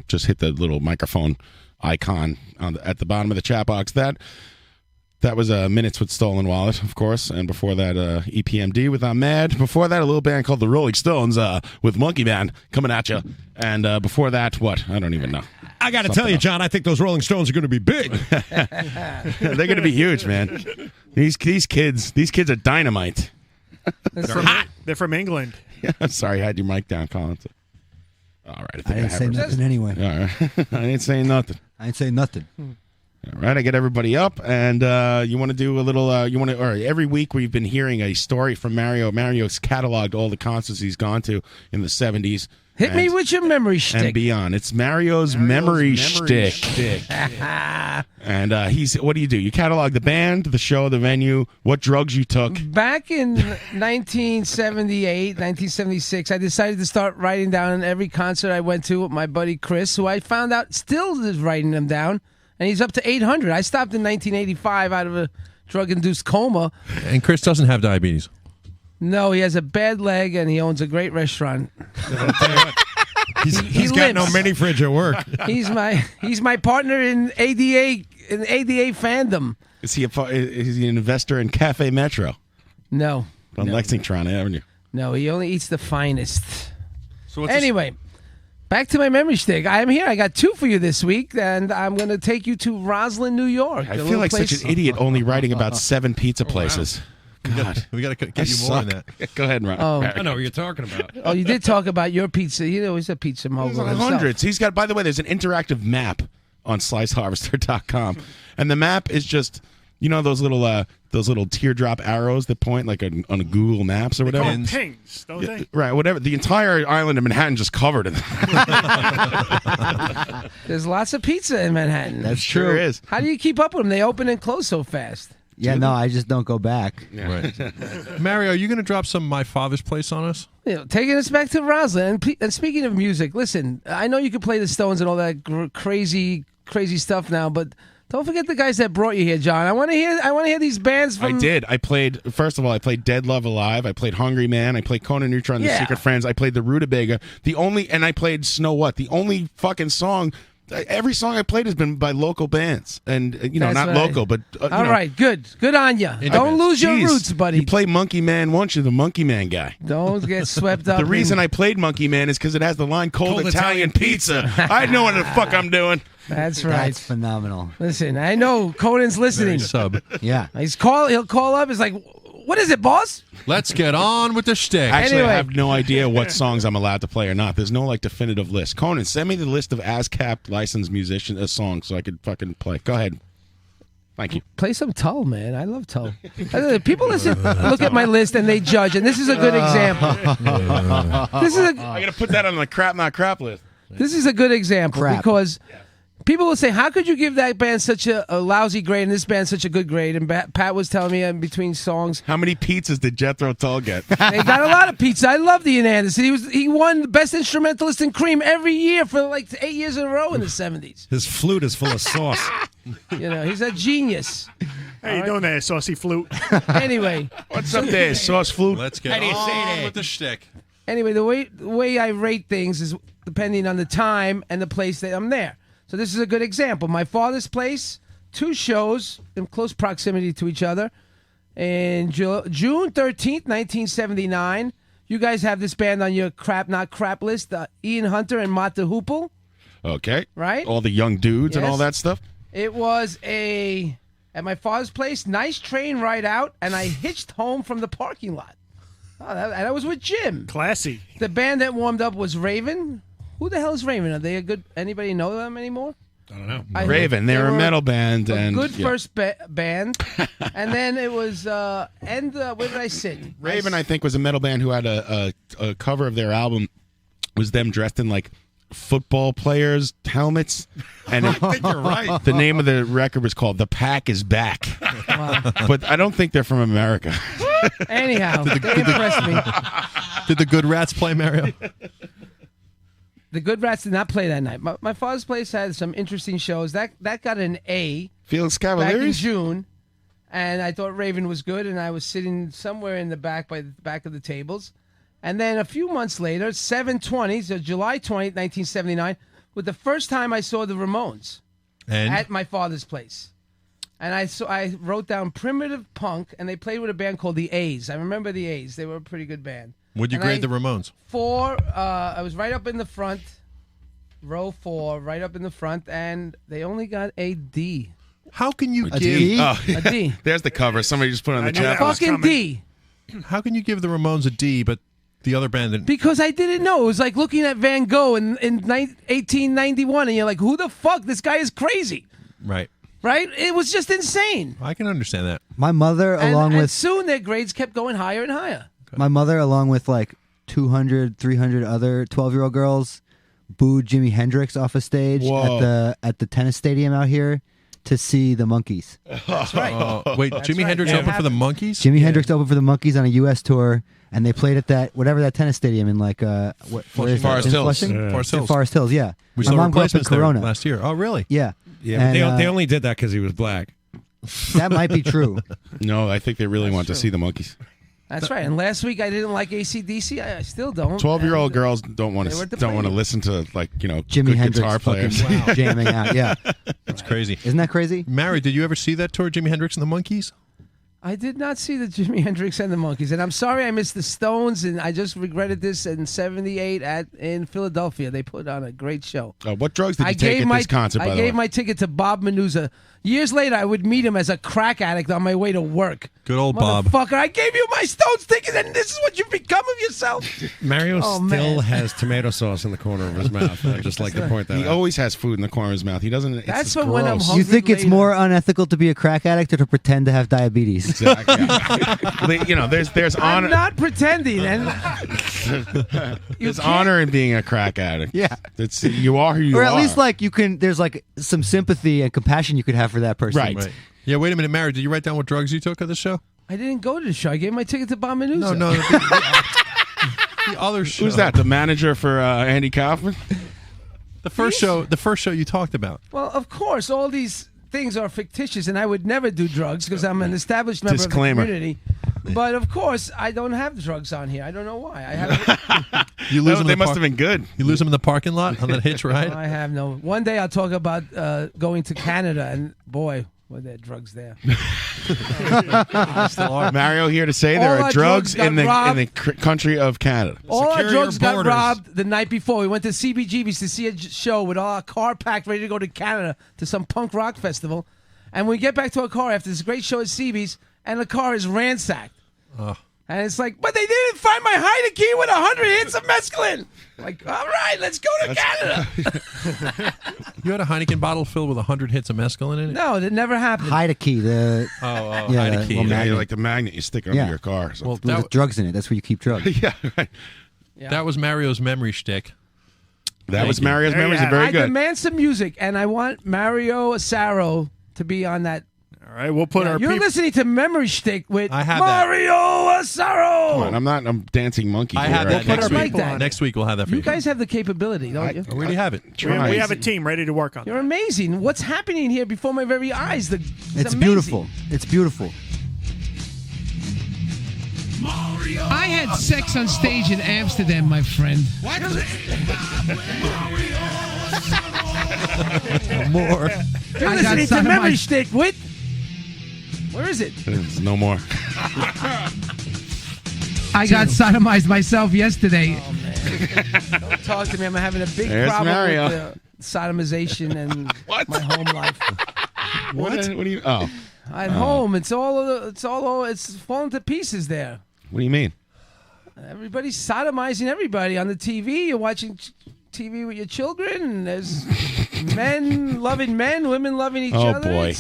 just hit the little microphone icon at the bottom of the chat box. That was Minutes with Stolen Wallet, of course. And before that, EPMD with I'm Mad. Before that, a little band called the Rolling Stones with Monkey Man coming at you. And before that, what? I don't even know. I got to tell you, John, I think those Rolling Stones are going to be big. They're going to be huge, man. These kids are dynamite. They're from England. I'm sorry, I had your mic down, Colin. All right, I think I didn't say have her. nothing anyway. All right. I ain't saying nothing. I ain't saying nothing. All right, I get everybody up, and you want to do a little. All right, every week we've been hearing a story from Mario. Mario's cataloged all the concerts he's gone to in the '70s. Hit me with your memory shtick. And beyond. It's Mario's memory shtick. And he's. What do? You catalog the band, the show, the venue, what drugs you took. Back in 1978, 1976, I decided to start writing down every concert I went to with my buddy Chris, who I found out still is writing them down, and he's up to 800. I stopped in 1985 out of a drug-induced coma. And Chris doesn't have diabetes. No, he has a bad leg, and he owns a great restaurant. He's got no mini fridge at work. He's my partner in ADA fandom. Is he an investor in Cafe Metro? No. On Lexington Avenue. No, he only eats the finest. So anyway, back to my memory stick. I am here. I got 2 for you this week, and I'm going to take you to Roslyn, New York. I feel like such an idiot only writing about 7 pizza places. God. We got to get you more than that. Go ahead, Ron. Oh. I know what you're talking about. Oh, you did talk about your pizza. You know, he's a pizza mogul himself. Hundreds. He's got, by the way, there's an interactive map on sliceharvester.com. And the map is just, you know, those little teardrop arrows that point like on a Google Maps or They whatever. call them pings, don't they? Right, whatever. The entire island of Manhattan just covered in There's lots of pizza in Manhattan. That's true. is. How do you keep up with them? They open and close so fast. Yeah, no, I just don't go back. Right. Mario, are you going to drop some My Father's Place on us? You know, taking us back to Roslyn. And speaking of music, listen, I know you can play the Stones and all that crazy stuff now, but don't forget the guys that brought you here, John. I want to hear these bands from. I did. I played Dead Love Alive. I played Hungry Man. I played Conan Neutron, The Secret Friends. I played the Rutabaga. And I played Snow What. The only fucking song. Every song I played has been by local bands, and That's not right. local, but All right, good on you. Don't lose your roots, buddy. You play Monkey Man once, you're the Monkey Man guy. Don't get swept up. The reason I played Monkey Man is because it has the line "Cold Italian Pizza." I know what the fuck I'm doing. That's right. That's phenomenal. Listen, I know Conan's listening. Sub. Yeah. He'll call up. It's like, what is it, boss? Let's get on with the shtick. Actually, Anyway. I have no idea what songs I'm allowed to play or not. There's no definitive list. Conan, send me the list of ASCAP licensed songs so I could fucking play. Go ahead. Thank you. Play some Tull, man. I love Tull. People look at my list and they judge, and this is a good example. I gotta put that on the crap not crap list. This is a good example because people will say, how could you give that band such a lousy grade and this band such a good grade? And Pat was telling me in between songs. How many pizzas did Jethro Tull get? They got a lot of pizza. I love the Ian Anderson. He won the best instrumentalist in Cream every year for like 8 years in a row in the 70s. His flute is full of sauce. You know, he's a genius. How you doing there, saucy flute? Anyway. What's up there, sauce flute? Let's get on with the shtick. Anyway, the way I rate things is depending on the time and the place that I'm there. So this is a good example. My Father's Place, 2 shows in close proximity to each other. And June 13th, 1979, you guys have this band on your crap not crap list, Ian Hunter and Mata Hoople. Okay. Right? All the young dudes and Yes. all that stuff. It was at my father's place, nice train ride out, and I hitched home from the parking lot. Oh, and I was with Jim. Classy. The band that warmed up was Raven. Who the hell is Raven? Are they a good? Anybody know them anymore? I don't know. Raven, they're a were metal band. A and good yeah. first band, and then it was where did I sit? Raven, I think, was a metal band who had a cover of their album was them dressed in like football players' helmets, and I think you're right. The name of the record was called "The Pack Is Back," but I don't think they're from America. Anyhow, they impressed me. Did the Good Rats play, Mario? The Good Rats did not play that night. My father's place had some interesting shows. That got an A. Felix Back in Cavaliers? June, and I thought Raven was good, and I was sitting somewhere in the back by the back of the tables. And then a few months later, 7/20, so July 20th, 1979, was the first time I saw the Ramones at my father's place. And I wrote down primitive punk, and they played with a band called the A's. I remember the A's. They were a pretty good band. Would you And grade the Ramones? 4. I was right up in the front, row 4, right up in the front, and they only got a D. How can you A give D? Oh, A D? There's the cover. Somebody just put it on the chat. Fucking D. How can you give the Ramones a D, but The other band that Because I didn't know. It was like looking at Van Gogh in 1891, and you're like, who the fuck? This guy is crazy. right. Right? It was just insane. I can understand that. My mother, along and with soon their grades kept going higher and higher. my mother, along with like 200, 300 other 12-year-old girls, booed Jimi Hendrix off a stage at the tennis stadium out here to see the Monkees. That's right. Wait, Jimi Hendrix opened for the Monkees? Jimi Hendrix opened for the Monkees on a U.S. tour, and they played at that tennis stadium in like where is that? Forest In Hills. Flushing? Forest In Hills. Forest Hills, yeah. We My saw mom grew up in replacements there Corona last year. Oh, really? Yeah. Yeah, but And, they only did that because he was black. That might be true. No, I think they really want to see the Monkees. That's right. And last week I didn't like AC/DC. I still don't. 12-year-old girls don't want they were to debating. listen to Jimi good Hendrix guitar fucking players jamming out. Yeah, That's crazy. isn't that crazy? Mary, did you ever see that tour, Jimi Hendrix and the Monkees? I did not see the Jimi Hendrix and the Monkees, and I'm sorry I missed the Stones, and I just regretted this in '78 in Philadelphia. They put on a great show. What drugs did you take at this concert, I by the way? gave my ticket to Bob Menuza. Years later, I would meet him as a crack addict on my way to work. Good old Bob. Motherfucker, I gave you my Stones ticket, and this is what you've become of yourself. Mario Oh, still man. has tomato sauce in the corner of his mouth. I'd just like to point that He out. always has food in the corner of his mouth. He doesn't. That's it's what when I'm gross. hungry You think it's later. more unethical to be a crack addict or to pretend to have diabetes? Exactly. There's I'm honor. not pretending, and There's honor in being a crack addict. Yeah. It's you are who you are. Or at least like you can. There's like some sympathy and compassion you could have for that person. Right. Yeah, wait a minute, Mary. Did you write down what drugs you took at the show? I didn't go to the show. I gave my ticket to Bob Menuza. No. The other show. Who's that? The manager for Andy Kaufman? The first show you talked about. Well, of course, all these things are fictitious, and I would never do drugs because I'm an established member Disclaimer. of the community. But of course, I don't have drugs on here. I don't know why. I have. You lose them. They in the must have been good. You lose them in the parking lot on that hitch ride. I have no. One day I'll talk about going to Canada, and boy, were there drugs there. Mario here to say All there our are drugs drugs in the got country of Canada. All our Secure drugs your got borders. robbed the night before. We went to CBGB's to see a show with all our car packed, ready to go to Canada to some punk rock festival. And we get back to our car after this great show at CB's, and the car is ransacked. And it's like, but they didn't find my Heineken with 100 hits of mescaline. Like, all right, let's go to Canada. You had a Heineken bottle filled with 100 hits of mescaline in it? No, that never happened. Heineken, the yeah, the Heineken. little magnet. Like the magnet you stick under your car. So. Well, With drugs in it. That's where you keep drugs. yeah, right. That was Mario's memory shtick. That was Mario's memories. Are very I good. demand some music, and I want Mario Asaro to be on that. All right, we'll put our You're people. listening to Memory Stick with I have that. Mario Asaro. Come on, I'm dancing monkey. I here, have right? that next like week. that. Next week we'll have that for you. You guys have the capability, don't you? I already have it. We have a team ready to work on. You're amazing. What's happening here before my very eyes? It's amazing. beautiful. It's beautiful. I had sex on stage in Amsterdam, my friend. What? More. You're I got listening to sodomized. Memory Stick with. Where is it? There's no more. I got sodomized myself yesterday. Oh, man. Don't talk to me. I'm having a big There's problem Mario. with sodomization and my home life. What do you? Oh, At home, it's falling to pieces there. what do you mean? Everybody's sodomizing everybody on the TV. You're watching TV with your children, and there's men loving men, women loving each Oh, other. boy.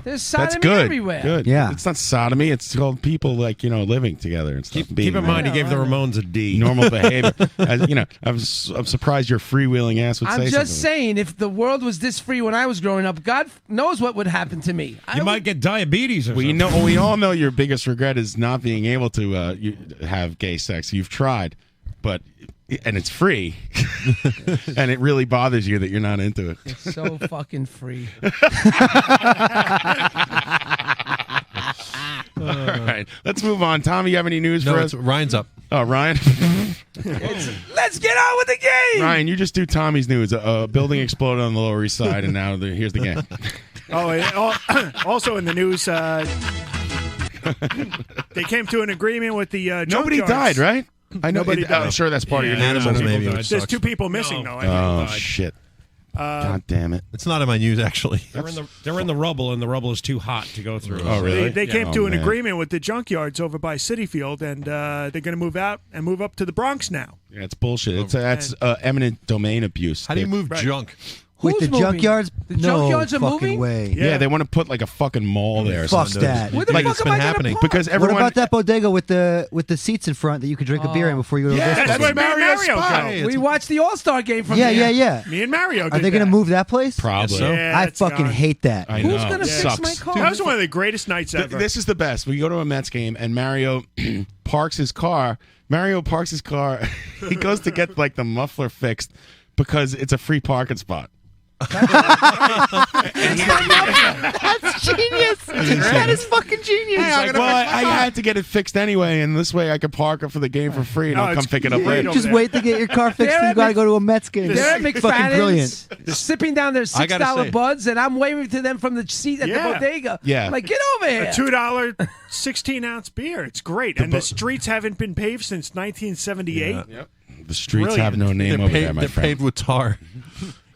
There's sodomy That's good. everywhere. Good. Yeah. It's not sodomy. It's called people living together and stuff. Keep in mind, he gave the Ramones a D. Normal behavior. I'm surprised your freewheeling ass would I'm say just something. saying, if the world was this free when I was growing up, God knows what would happen to me. You might get diabetes or We something. we all know your biggest regret is not being able to have gay sex. You've tried, and it's free, and it really bothers you that you're not into it. It's so fucking free. All right, let's move on. Tommy, you have any news for us? Ryan's up. Oh, Ryan. Let's get on with the game. Ryan, you just do Tommy's news. A building exploded on the Lower East Side, and now here's the game. Oh, and also in the news, they came to an agreement with the Nobody junkyards. died, right? I know. Nobody I'm died. sure that's part of your news. Animals, maybe. There's two people missing, though. I think. Oh shit! God damn it! It's not in my news actually. They're in the rubble, and the rubble is too hot to go through. Oh, really? They came to an man. agreement with the junkyards over by Citi Field, and they're going to move out and move up to the Bronx now. Yeah, it's bullshit. That's eminent domain abuse. How do you move junk? Wait, the moving? junkyards? The no junkyards are fucking moving? way. Yeah, they want to put like a fucking mall there. or Fuck something. that. Where the Like, fuck it's am been I gonna happening park? because What everyone. about that bodega with the seats in front that you could drink a beer in before you go to a That's restaurant? where me and Mario go. We watched the All-Star game from Yeah, there. yeah. Me and Mario Are did they going to that. move that place? Probably. Yeah, I it's fucking gone. hate that. I Who's know. going to fix Sucks. my car? That was one of the greatest nights ever. This is the best. We go to a Mets game and Mario parks his car. He goes to get like the muffler fixed because it's a free parking spot. That's genius. That is fucking genius. Well, I had to get it fixed anyway, and this way I could park it for the game for free, and No, I'll come it's pick it up great later. over Just there. wait to get your car fixed They're and you at got to go to a Mets game. They're at Fucking brilliant. McFadden's, sipping down their I gotta $6 say- buds, and I'm waving to them from the seat at Yeah. the bodega. Yeah. I'm like, get over here. A $2 16-ounce beer. It's great. And the streets haven't been paved since 1978. Yep. The streets Brilliant. have no name over there, my They're friend. paved with tar.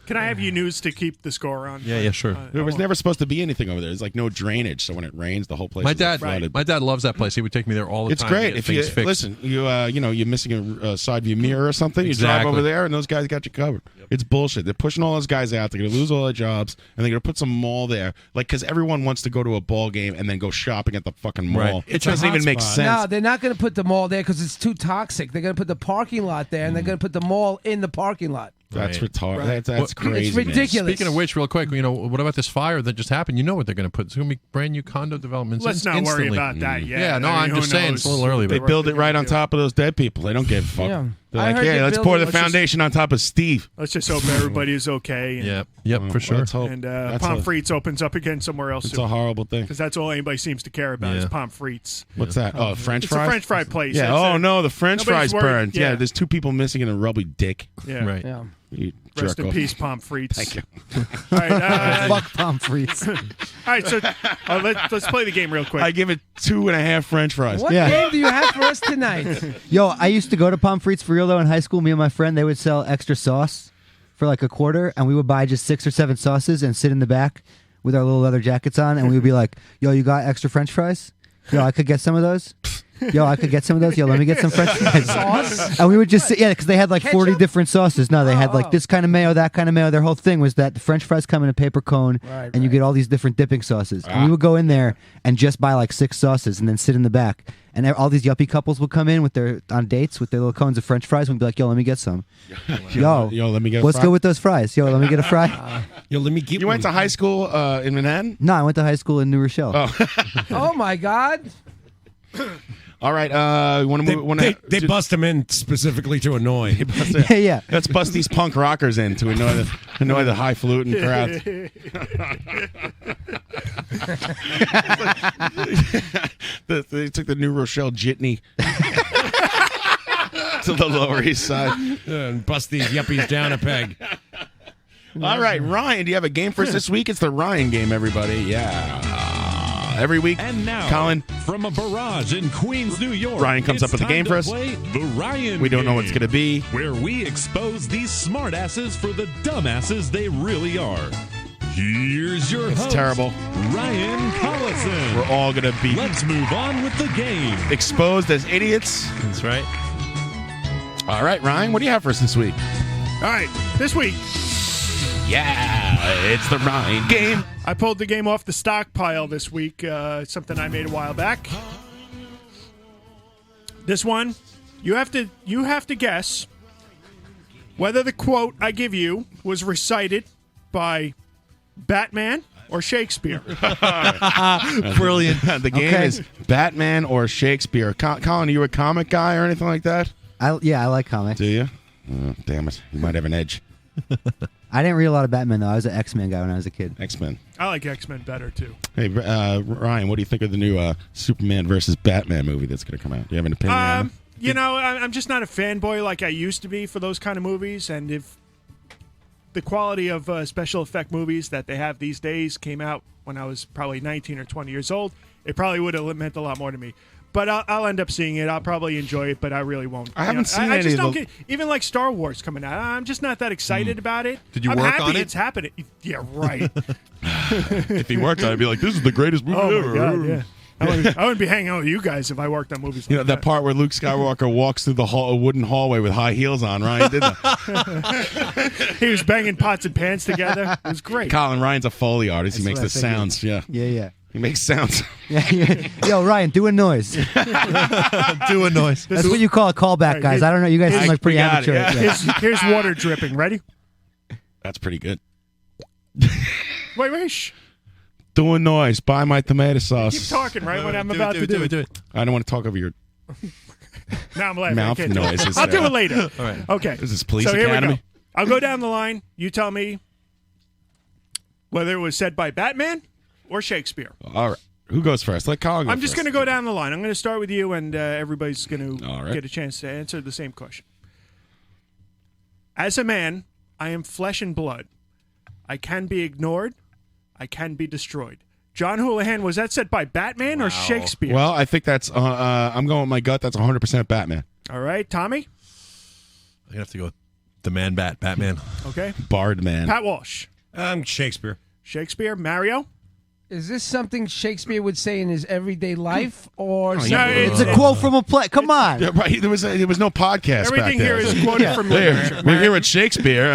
Can I have you news to keep the score on? Yeah, sure. There was never supposed to be anything over there. There's like no drainage, so when it rains, the whole place My is dad, flooded. my dad loves that place. He would take me there all the It's time. to great get if you things fixed. listen. You're missing a side view mirror or something. You drive Exactly. over there, and those guys got you covered. It's bullshit. They're pushing all those guys out. They're going to lose all their jobs, and they're going to put some mall there, like because everyone wants to go to a ball game and then go shopping at the fucking mall. Right. It doesn't even make sense. No, they're not going to put the mall there because it's too toxic. They're going to put the parking lot there, and they're going to put the mall in the parking lot. That's Right. retarded. Right. That's crazy. It's ridiculous. Speaking of which, real quick, what about this fire that just happened? You know what they're going to put? It's going to be brand new condo developments. Let's not worry instantly. about that yet. Yeah, no, I mean, I'm who just saying knows? it's a little early. They But build it right on top of those dead people. They don't give a fuck. Yeah. They're I like, heard yeah, they're let's pour building- the let's just- foundation on top of Steve. Let's just hope everybody is okay. And, Yep, for sure. Let's hope. And That's Pommes a- frites opens up again somewhere else. It's a horrible thing. Because that's all anybody seems to care about is Yeah. pommes frites. What's that? Oh, French It's fries? a French fry place. Yeah. That's Oh, it. no, the French Nobody's fries worried. burned. Yeah, Yeah. there's two people missing in a rubby dick. Yeah. Right. Yeah. You Rest jerk in off. peace, pommes frites. Thank you. All right, Fuck pommes frites. all right, so let's play the game real quick. I give it 2.5 French fries. What Yeah. game do you have for us tonight? Yo, I used to go to pommes frites for real though in high school. Me and my friend, they would sell extra sauce for like a quarter, and we would buy just 6 or 7 sauces and sit in the back with our little leather jackets on, and we would be like, "Yo, you got extra French fries? Yo, I could get some of those. Yo, I could get some of those. Yo, let me get some French fries." Sauce? And we would just sit, yeah, because they had like 40 Ketchup? different sauces. No, they had Oh. like this kind of mayo, that kind of mayo. Their whole thing was that the French fries come in a paper cone, Right, and you get all these different dipping sauces. And we would go in there and just buy like 6 sauces and then sit in the back. And all these yuppie couples would come in on dates with their little cones of French fries. We'd be like, "Yo, let me get some. Yo, let me get a what's fry." good with those fries? Yo, let me get a fry." Yo, let me get You went to high school in Manhattan? No, I went to high school in New Rochelle. Oh. Oh my God! All right. Want to move? They bust him in specifically to annoy. Yeah, yeah. Let's bust these punk rockers in to annoy the highfalutin crowd. They took the New Rochelle jitney to the Lower East Side. And bust these yuppies down a peg. All right, Ryan, do you have a game for us this week? It's the Ryan game, everybody. Yeah. Every week. And now, Colin, from a barrage in Queens, New York, Ryan comes it's up with a time game to for us. play the Ryan We don't know what it's Game, going to be. where we expose these smartasses for the dumbasses they really are. Here's your It's host, terrible. Ryan Collison. We're all going to be Let's move on with the game. exposed as idiots. That's right. All right, Ryan, what do you have for us this week? All right, this week. Yeah, it's the Ryan game. I pulled the game off the stockpile this week, something I made a while back. This one, you have to guess whether the quote I give you was recited by Batman or Shakespeare. Brilliant. The game is Batman or Shakespeare. Colin, are you a comic guy or anything like that? I like comics. Do you? Oh, damn it. You might have an edge. I didn't read a lot of Batman though. I was an X-Men guy when I was a kid. X-Men. I like X-Men better, too. Hey, Ryan, what do you think of the new Superman versus Batman movie that's going to come out? Do you have an opinion on it? You know, I'm just not a fanboy like I used to be for those kind of movies, and if the quality of special effect movies that they have these days came out when I was probably 19 or 20 years old, it probably would have meant a lot more to me. But I'll end up seeing it. I'll probably enjoy it, but I really won't. I haven't seen I any just of don't the- get, even like Star Wars coming out. I'm just not that excited about it. Did you I'm work happy on it? It's happening. Yeah, right. If he worked on it, I'd be like, this is the greatest movie Oh ever. my god, yeah. I wouldn't be hanging out with you guys if I worked on movies. You know, that part where Luke Skywalker walks through the wooden hallway with high heels on. Ryan did that. He was banging pots and pans together. It was great. Colin Ryan's a Foley artist. He That's makes what the I figured. sounds. Yeah. Yeah. He makes sounds. Yo, Ryan, do a noise. Do a noise. That's what you call a callback, guys. I don't know. You guys seem like pretty amateur. Yeah. Here's water dripping. Ready? That's pretty good. Wait, shh. Doing noise. Buy my tomato sauce. Keep talking, right? What I'm about to do. Do it. I don't want to talk over your Now I'm laughing. mouth I can't do it. noises. I'll do it later. All right. Okay. Is this Police so here Academy? we go. I'll go down the line. You tell me whether it was said by Batman or Shakespeare. All right. Who goes first? Let Colin go I'm just first. going to go down the line. I'm going to start with you, and everybody's going to All right. get a chance to answer the same question. As a man, I am flesh and blood. I can be ignored. I can be destroyed. John Houlihan, was that said by Batman or Shakespeare? Well, I think that's. I'm going with my gut. That's 100% Batman. All right, Tommy? I have to go with the man bat, Batman. Okay. Bard man. Pat Walsh? Shakespeare. Shakespeare? Mario? Is this something Shakespeare would say in his everyday life, or It's a quote from a play. Come on. Yeah, right. There was no podcast. Everything back there. here is quoted from There. literature. We're here with Shakespeare.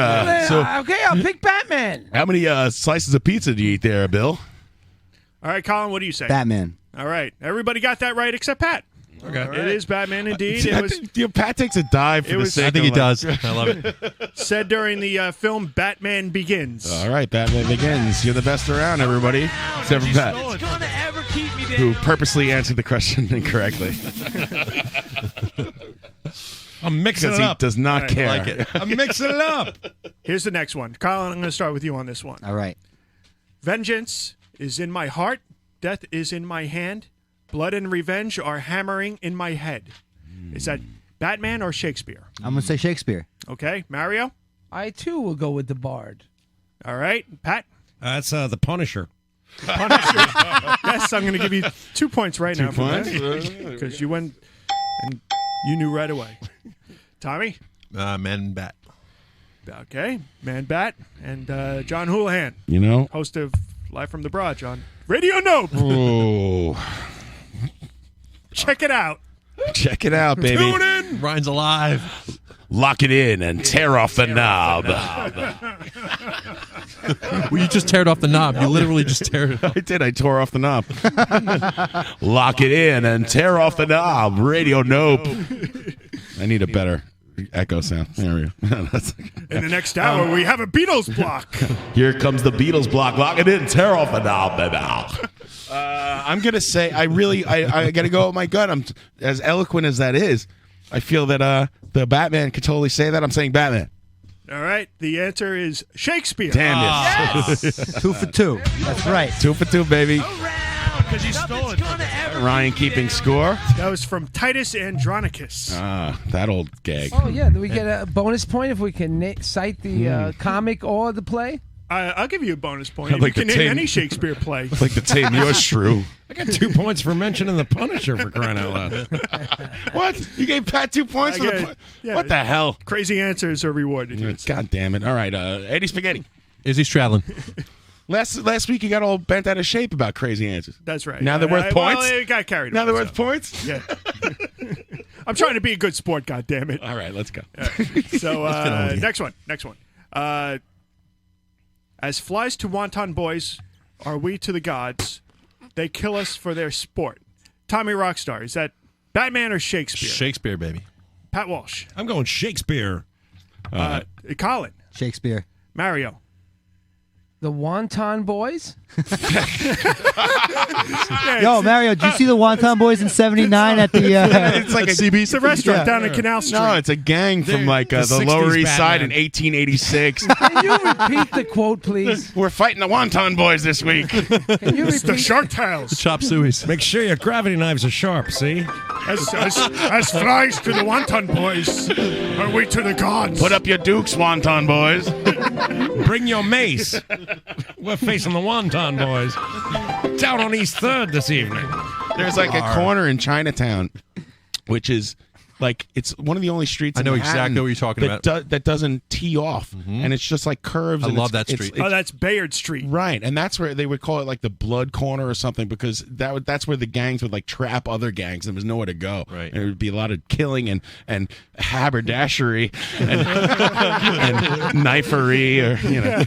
So, okay, I'll pick Batman. how many slices of pizza do you eat there, Bill? All right, Colin, what do you say? Batman. All right. Everybody got that right except Pat. Okay. It is Batman indeed. I It was think, Pat takes a dive for it the was- sake I think he of, does. I love it. said during the film Batman Begins. All right, Batman Begins. You're the best around, everybody. Except for Pat, who purposely answered the question incorrectly. I'm mixing Because it he up. does not Right, care. like it. I'm mixing it up. Here's the next one. Colin, I'm going to start with you on this one. All right. Vengeance is in my heart. Death is in my hand. Blood and revenge are hammering in my head. Is that Batman or Shakespeare? I'm going to say Shakespeare. Okay. Mario? I too will go with the Bard. All right. Pat? That's the Punisher. Punisher. Yes, I'm going to give you 2 points right now. 2 points? Because you went and you knew right away. Tommy? Man bat. Okay. Man Bat. And John Houlihan, You know? host of Live from the Barrage on Radio Nope. Oh. Check it out. Check it out, baby. Tune in. Ryan's alive. Lock it in and tear off the knob. Well, you just teared off the knob. You literally just tear it off. I did. I tore off the knob. Lock it in and tear off the knob. Radio Nope. I need a better echo sound. There we go. That's- In the next hour, we have a Beatles block. Here comes the Beatles block. Lock it in. Tear off the knob. I'm gonna say I gotta go with my gut. I'm as eloquent as that is. I feel that the Batman could totally say that. I'm saying Batman. All right. The answer is Shakespeare. Damn it. Yes. 2 for 2. That's right. 2 for 2, baby. Because he stole it. Ryan keeping score. That was from Titus Andronicus. That old gag. Oh yeah, do we get a bonus point if we can cite the comic or the play? I'll give you a bonus point. I'd If like you to can name take- any Shakespeare play. I'd like to tame your shrew. I got 2 points for mentioning the Punisher for crying out loud. What? You gave Pat 2 points for the. yeah. What the hell? Crazy answers are rewarded. God damn it! All right, Eddie Spaghetti. Is he straddling? Last week you got all bent out of shape about crazy answers. That's right. Now they're worth points. Well, it got carried Now away, they're worth points. Yeah. I'm trying to be a good sport. God damn it! All right, let's go. So next one. As flies to wonton boys, are we to the gods? They kill us for their sport. Tommy Rockstar, is that Batman or Shakespeare? Shakespeare, baby. Pat Walsh. I'm going Shakespeare. Colin. Shakespeare. Mario. The Wonton Boys? Yo, Mario, did you see the Wonton Boys in '79 at the? It's like It's a restaurant down in Canal Street. No, it's a gang from like the 60s Lower East Side in Batman. 1886. Can you repeat the quote, please? We're fighting the Wonton Boys this week. Can you It's the repeat? Shark Tales. Chop sueys. Make sure your gravity knives are sharp, see? As flies to the wonton boys, are we to the gods? Put up your dukes, Wonton Boys. Bring your mace. We're facing the Wonton Boys. Down on East 3rd this evening. There's like a Arr. corner in Chinatown, which is like it's one of the only streets. I know in Manhattan exactly what you're talking that about. that doesn't tee off, and it's just like curves. I and love it's- that it's- street. Oh, that's Bayard Street. Right, and that's where they would call it like the blood corner or something because that's where the gangs would like trap other gangs. There was nowhere to go. Right. And it would be a lot of killing and haberdashery and, and knifery or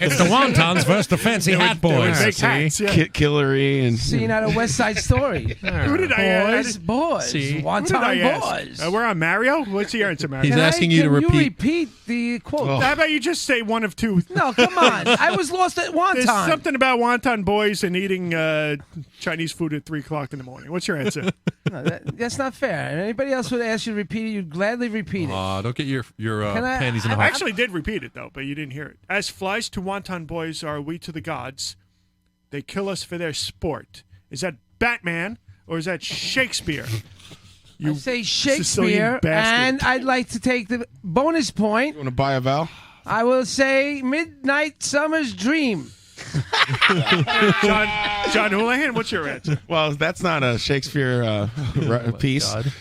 It's the wontons versus the fancy hat boys. Big hats, yeah. Killery and Scene out of West Side Story. Who did I boys, See? Who did wonton I ask? boys. We're on Mario? What's the answer, Mario? He's asking you to Can you repeat. repeat the quote? How about you just say one of two? No, come on. I was lost at wonton. There's something about wonton boys and eating Chinese food at 3 o'clock in the morning. What's your answer? No, that's not fair. If anybody else would ask you to repeat it, you'd gladly repeat it. Don't get your Can I- panties in a I hole. actually did repeat it, though, but you didn't hear it. As flies to wonton boys are we to the gods. They kill us for their sport. Is that Batman or is that Shakespeare? I say Sicilian Shakespeare, bastard. and I'd like to take the bonus point. You want to buy a vowel? I will say Midnight Summer's Dream. John Houlihan, what's your answer? Well, that's not a Shakespeare piece. God.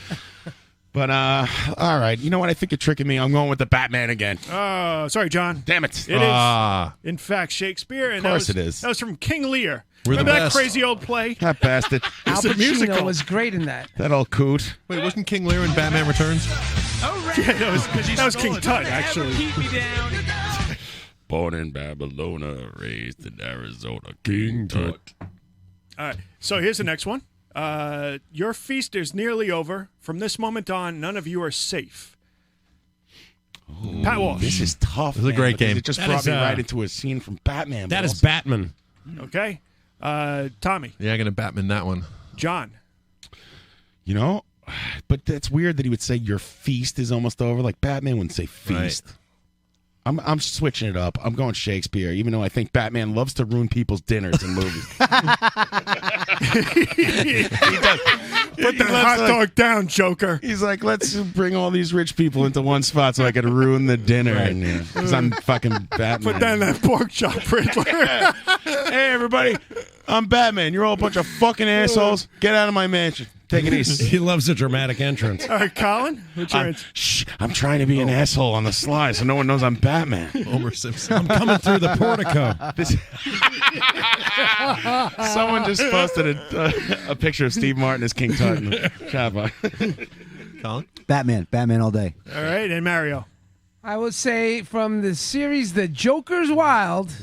But all right, you know what? I think you're tricking me. I'm going with the Batman again. Sorry, John. Damn it! It is, in fact, Shakespeare. And Of course that was, it is. That was from King Lear. We're the Remember that best. crazy old play? That bastard. Al It's a Pacino musical. was great in that. That old coot. Wait, wasn't King Lear in Batman Returns? Yeah, that was King Tut, actually. Born in Babylona, raised in Arizona, King Tut. All right, so here's the next one. Your feast is nearly over. From this moment on, none of you are safe. Pat Walsh. This is tough. This is a great because game. It just That brought is, me right into a scene from Batman. That but is also- Batman. Okay. Tommy. Yeah, I'm gonna Batman that one. John. You know, but that's weird that he would say your feast is almost over. Like Batman wouldn't say feast. I'm switching it up. I'm going Shakespeare, even though I think Batman loves to ruin people's dinners in movies. Put that hot dog down, Joker. He's like, let's bring all these rich people into one spot so I could ruin the dinner. Because I'm fucking Batman. Put down that pork chop, Riddler. Hey, everybody. I'm Batman. You're all a bunch of fucking assholes. Get out of my mansion. Take it easy. He loves a dramatic entrance. All right, Colin. What's your answer? Shh, I'm trying to be an asshole on the sly so no one knows I'm Batman. Homer Simpson. I'm coming through the portico. Someone just posted a picture of Steve Martin as King Tut in the chat box. Colin? Batman all day. All right, and Mario. I would say from the series The Joker's Wild,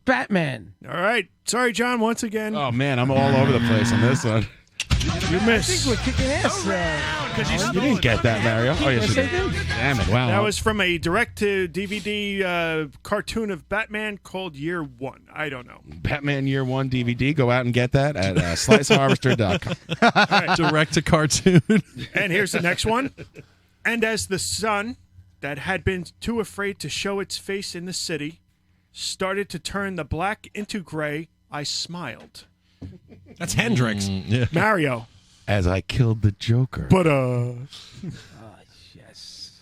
Batman. All right. Sorry, John, once again. Oh, man, I'm all over the place on this one. You I missed. think we're kicking ass. You didn't get that, Mario. Oh, yes, you Yes, I did. did. Damn it. Wow. That was from a direct-to-DVD cartoon of Batman called Year One. I don't know. Batman Year 1 DVD. Go out and get that at sliceharvester.com. Direct to cartoon. And here's the next one. And as the sun, that had been too afraid to show its face in the city, started to turn the black into gray, I smiled. That's Hendrix. Yeah. Mario. As I killed the Joker. But Yes.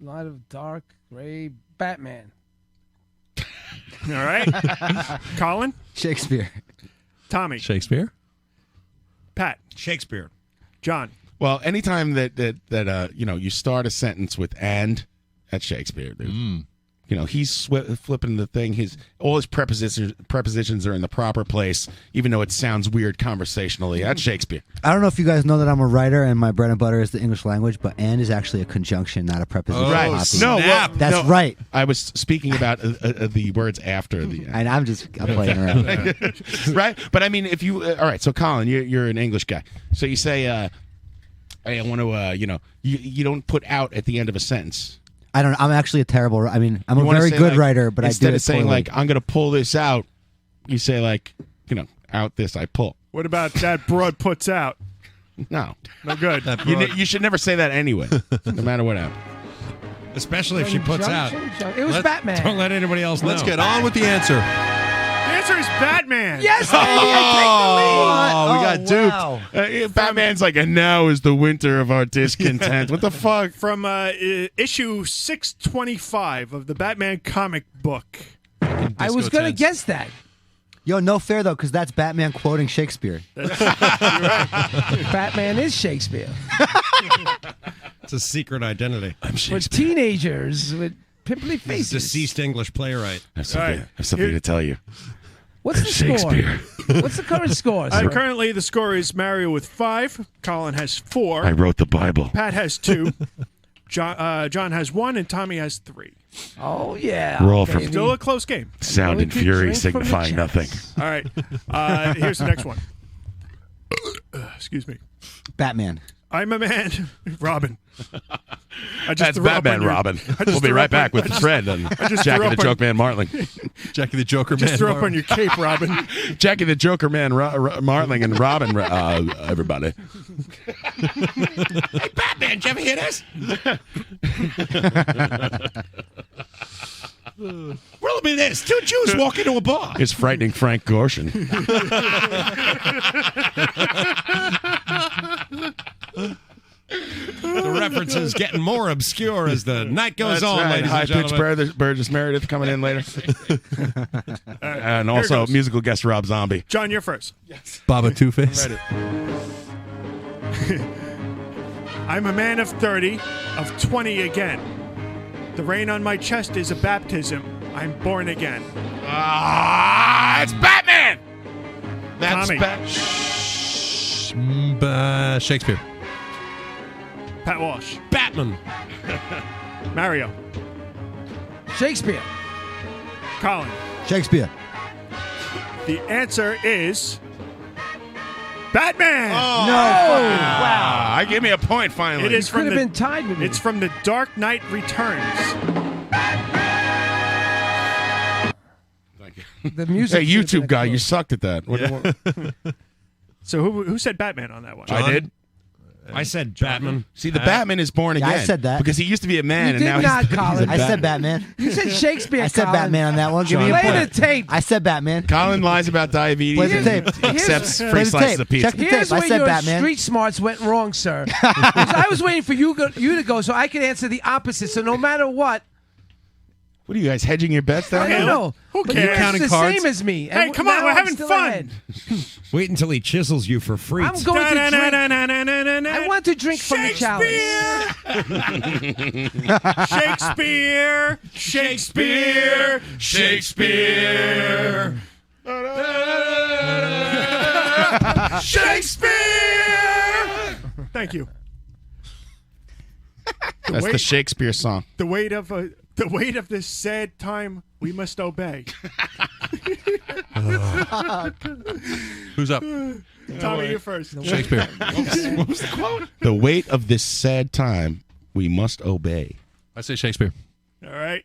A lot of dark, gray Batman. all right. Colin. Shakespeare. Tommy. Shakespeare? Pat. Shakespeare. John. Well, anytime that you start a sentence with "and," that's Shakespeare, dude. You know, he's flipping the thing. All his prepositions are in the proper place, even though it sounds weird conversationally. That's Shakespeare. I don't know if you guys know that I'm a writer and my bread and butter is the English language, but "and" is actually a conjunction, not a preposition. Right? Poppy. No, well, that's no, right. I was speaking about the words after the. And I'm playing around. Right, but I mean, if you all right, so Colin, you're an English guy, so you say, "Hey, I want to," you don't put "out" at the end of a sentence. I don't. I'm actually a terrible. I mean, I'm You a wanna very say, good like, writer, but I do instead it of saying poorly. like I'm going to pull this out, you say like, out this I pull. What about that broad puts out? No, No good. you should never say that anyway, no matter what happens. Especially if she puts out. It was Batman. Don't let anybody else know. Let's get on with the answer. The answer is Batman. Yes, baby, I take the lead. Oh, we got duped. Batman's like, and now is the winter of our discontent. What the fuck? From issue 625 of the Batman comic book. I was going to guess that. Yo, no fair though, because that's Batman quoting Shakespeare. Batman is Shakespeare. It's a secret identity. For teenagers with pimply faces. Deceased English playwright. I have something to tell you. What's the Shakespeare. score? What's the current score? sir? Currently, the score is Mario with 5. Colin has 4. I wrote the Bible. Pat has 2. John has 1, and Tommy has 3. Oh, yeah. Roll for Still a close game. Sound and fury signifying nothing. All right. Here's the next one. Excuse me. Batman. I'm a man, Robin. That's Batman, Robin. We'll be right back with Fred and Jackie the Joke Man Martling. Jackie the Joker Just Man. threw up on your cape, Robin. Jackie the Joker Man Marling and Robin, everybody. Hey, Batman, did you ever hear this? Well, be this. 2 Jews walk into a bar. It's frightening Frank Gorshin. The reference is getting more obscure as the night goes on, right. ladies High and pitched gentlemen. Burgess Meredith coming in later. And Here also goes. musical guest Rob Zombie. John, you're first. Baba Two-Face. I'm a man of 30, of 20 again. The rain on my chest is a baptism. I'm born again. It's Batman! That's Shakespeare. Pat Walsh. Batman. Mario. Shakespeare. Colin. Shakespeare. The answer is Batman. Oh, No. wow. Give me a point finally. It is Could from have the, been tied with me. It's from The Dark Knight Returns. The music. Hey, YouTube guy, you sucked at that. So who said Batman on that one? I did. I said Batman. See, the Batman is born Yeah, again. I said that. Because he used to be a man, You and did now not, he's Colin. I said Batman. You said Shakespeare. I said Colin. Batman on that one. Give me a Play point. the tape. I said Batman. Colin lies about diabetes Play the and tape. accepts Play free the slices tape. of pizza. Check the Here's tape. I where said your Batman. street smarts went wrong, sir. 'Cause I was waiting for you to go so I could answer the opposite. So no matter what, What are you guys hedging your bets I there? don't know. Who But cares? you're Counting the cards? same as me. Hey, And come on, now we're I'm having still fun. ahead. Wait until he chisels you for free. I'm going to drink. I want to drink from the chalice. Shakespeare. Shakespeare. Shakespeare. Shakespeare. Thank you. That's the Shakespeare song. The weight of this sad time we must obey. Who's up? Tommy, you first. Shakespeare. What was the quote? The weight of this sad time we must obey. I say Shakespeare. All right,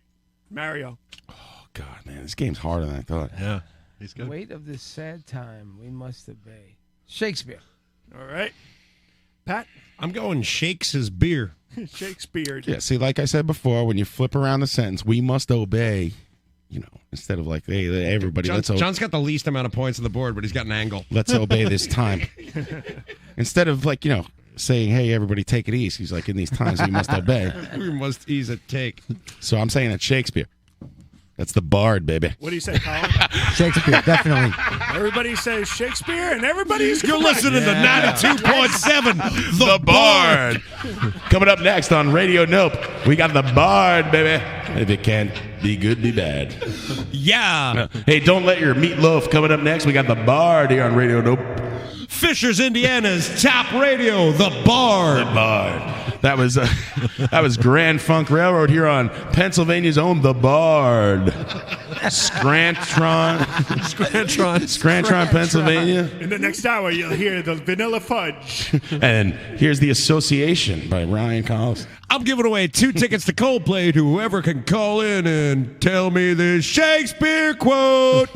Mario. Oh, God, man. This game's harder than I thought. Yeah. He's good. Weight of this sad time we must obey. Shakespeare. All right, Pat. I'm going shakes his beer. Shakespeare. Yeah, see, like I said before, when you flip around the sentence, we must obey, instead of like, hey, everybody, John's got the least amount of points on the board, but he's got an angle. let's obey this time. Instead of like, saying, hey, everybody take it easy. He's like, in these times, we must obey. We must ease a take. So I'm saying that's Shakespeare. That's the bard, baby. What do you say, Colin? Shakespeare, definitely. Everybody says Shakespeare, and everybody's You're correct. listening to 92.7, The Bard. Coming up next on Radio Nope, we got the Bard, baby. If it can be good, be bad. Yeah. Hey, don't let your meatloaf. Coming up next, we got the Bard here on Radio Nope. Fishers, Indiana's top radio, The Bard. The Bard. That was Grand Funk Railroad here on Pennsylvania's own The Bard. Scrantron, Pennsylvania. In the next hour, you'll hear the Vanilla Fudge. And here's The Association by Ryan Collins. I'm giving away 2 tickets to Coldplay to whoever can call in and tell me this Shakespeare quote.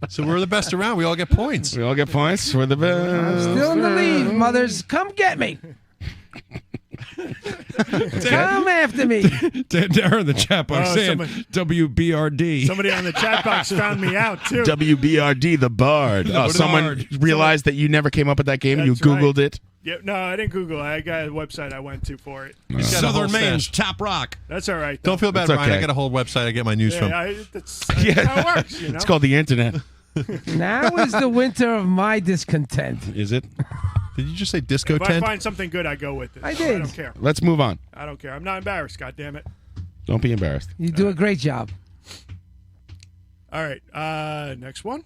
So we're the best around. We all get points. We all get points. We're the best. I'm still in the lead, mothers. Come get me. Come after me. Darren in the chat box saying WBRD. Somebody on the chat box found me out too. WBRD, the Bard. Oh, someone realized that you never came up with that game and you That's right. Googled it. Yeah, no, I didn't Google it. I got a website I went to for it. Southern Maine's top rock. That's all right. Don't feel bad, It's Ryan. okay. I got a whole website I get my news from. That's how it works. You know? It's called the internet. Now is the winter of my discontent. Is it? Did you just say disco If I tent? find something good, I go with it. I So did. I don't care. Let's move on. I don't care. I'm not embarrassed. God damn it. Don't be embarrassed. You do a great job. All right. Next one.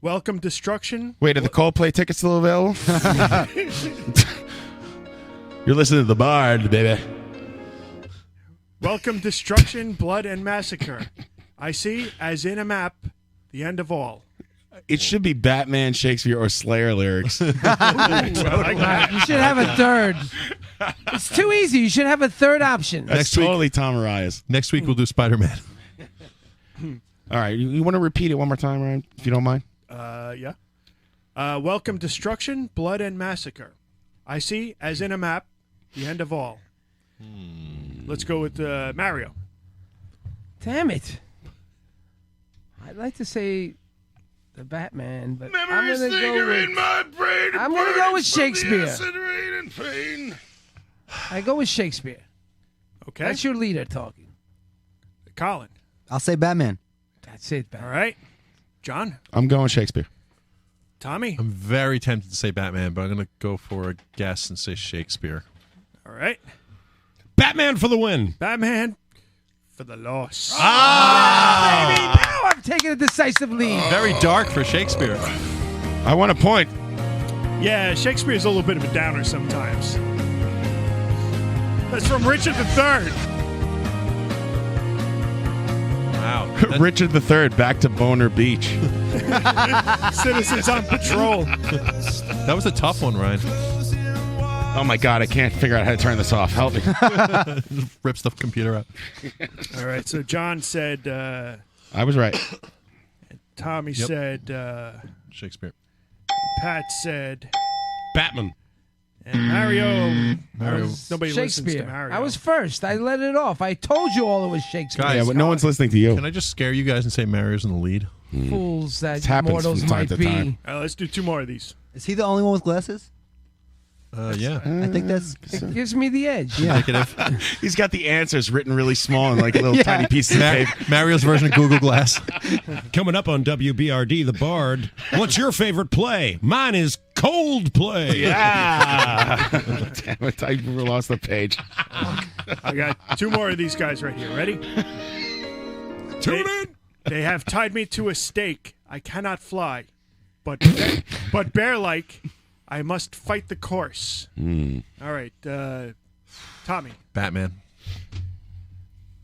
Welcome Destruction. Wait, are the Coldplay tickets still available? You're listening to the Bard, baby. Welcome Destruction, Blood and Massacre. I see, as in a map, the end of all. It should be Batman, Shakespeare, or Slayer lyrics. You should have a third. It's too easy. You should have a third option. That's totally Tom Arias. Next week we'll do Spider-Man. All right, you want to repeat it one more time, Ryan, if you don't mind? Yeah. Welcome Destruction, Blood and Massacre. I see, as in a map, the end of all. Let's go with Mario. Damn it. I'd like to say the Batman, but I'm going to go with... my brain. I'm going to go with Shakespeare. Acid rain and pain. I go with Shakespeare. Okay. That's your leader talking. Colin. I'll say Batman. That's it, Batman. All right. John. I'm going Shakespeare. Tommy. I'm very tempted to say Batman, but I'm going to go for a guess and say Shakespeare. All right. Batman for the win. Batman for the loss. Baby, now I'm taking a decisive lead. Very dark for Shakespeare. I want a point. Yeah, Shakespeare's a little bit of a downer sometimes. That's from Richard III. Wow. Richard III, back to Boner Beach. Citizens on patrol. That was a tough one, Ryan. Oh my God, I can't figure out how to turn this off. Help me. Rips the computer up. All right, so John said... I was right. Tommy Yep. said... Shakespeare. Pat said... Batman. And Mario... Mario. Nobody listens to Shakespeare. Mario. I was first. I let it off. I told you all it was Shakespeare. Guys, Yeah, but no one's listening to you. Can I just scare you guys and say Mario's in the lead? Fools that It happens mortals from time might to be. time. Let's do two more of these. Is he the only one with glasses? Yeah. I think that's. It gives me the edge. Yeah. Negative. He's got the answers written really small and like little tiny pieces of paper. Mario's version of Google Glass. Coming up on WBRD, The Bard. What's your favorite play? Mine is Coldplay. Yeah. Damn it, I lost the page. I got two more of these guys right here. Ready? Tune in. They have tied me to a stake. I cannot fly. But bear-like, I must fight the course. All right. Tommy. Batman.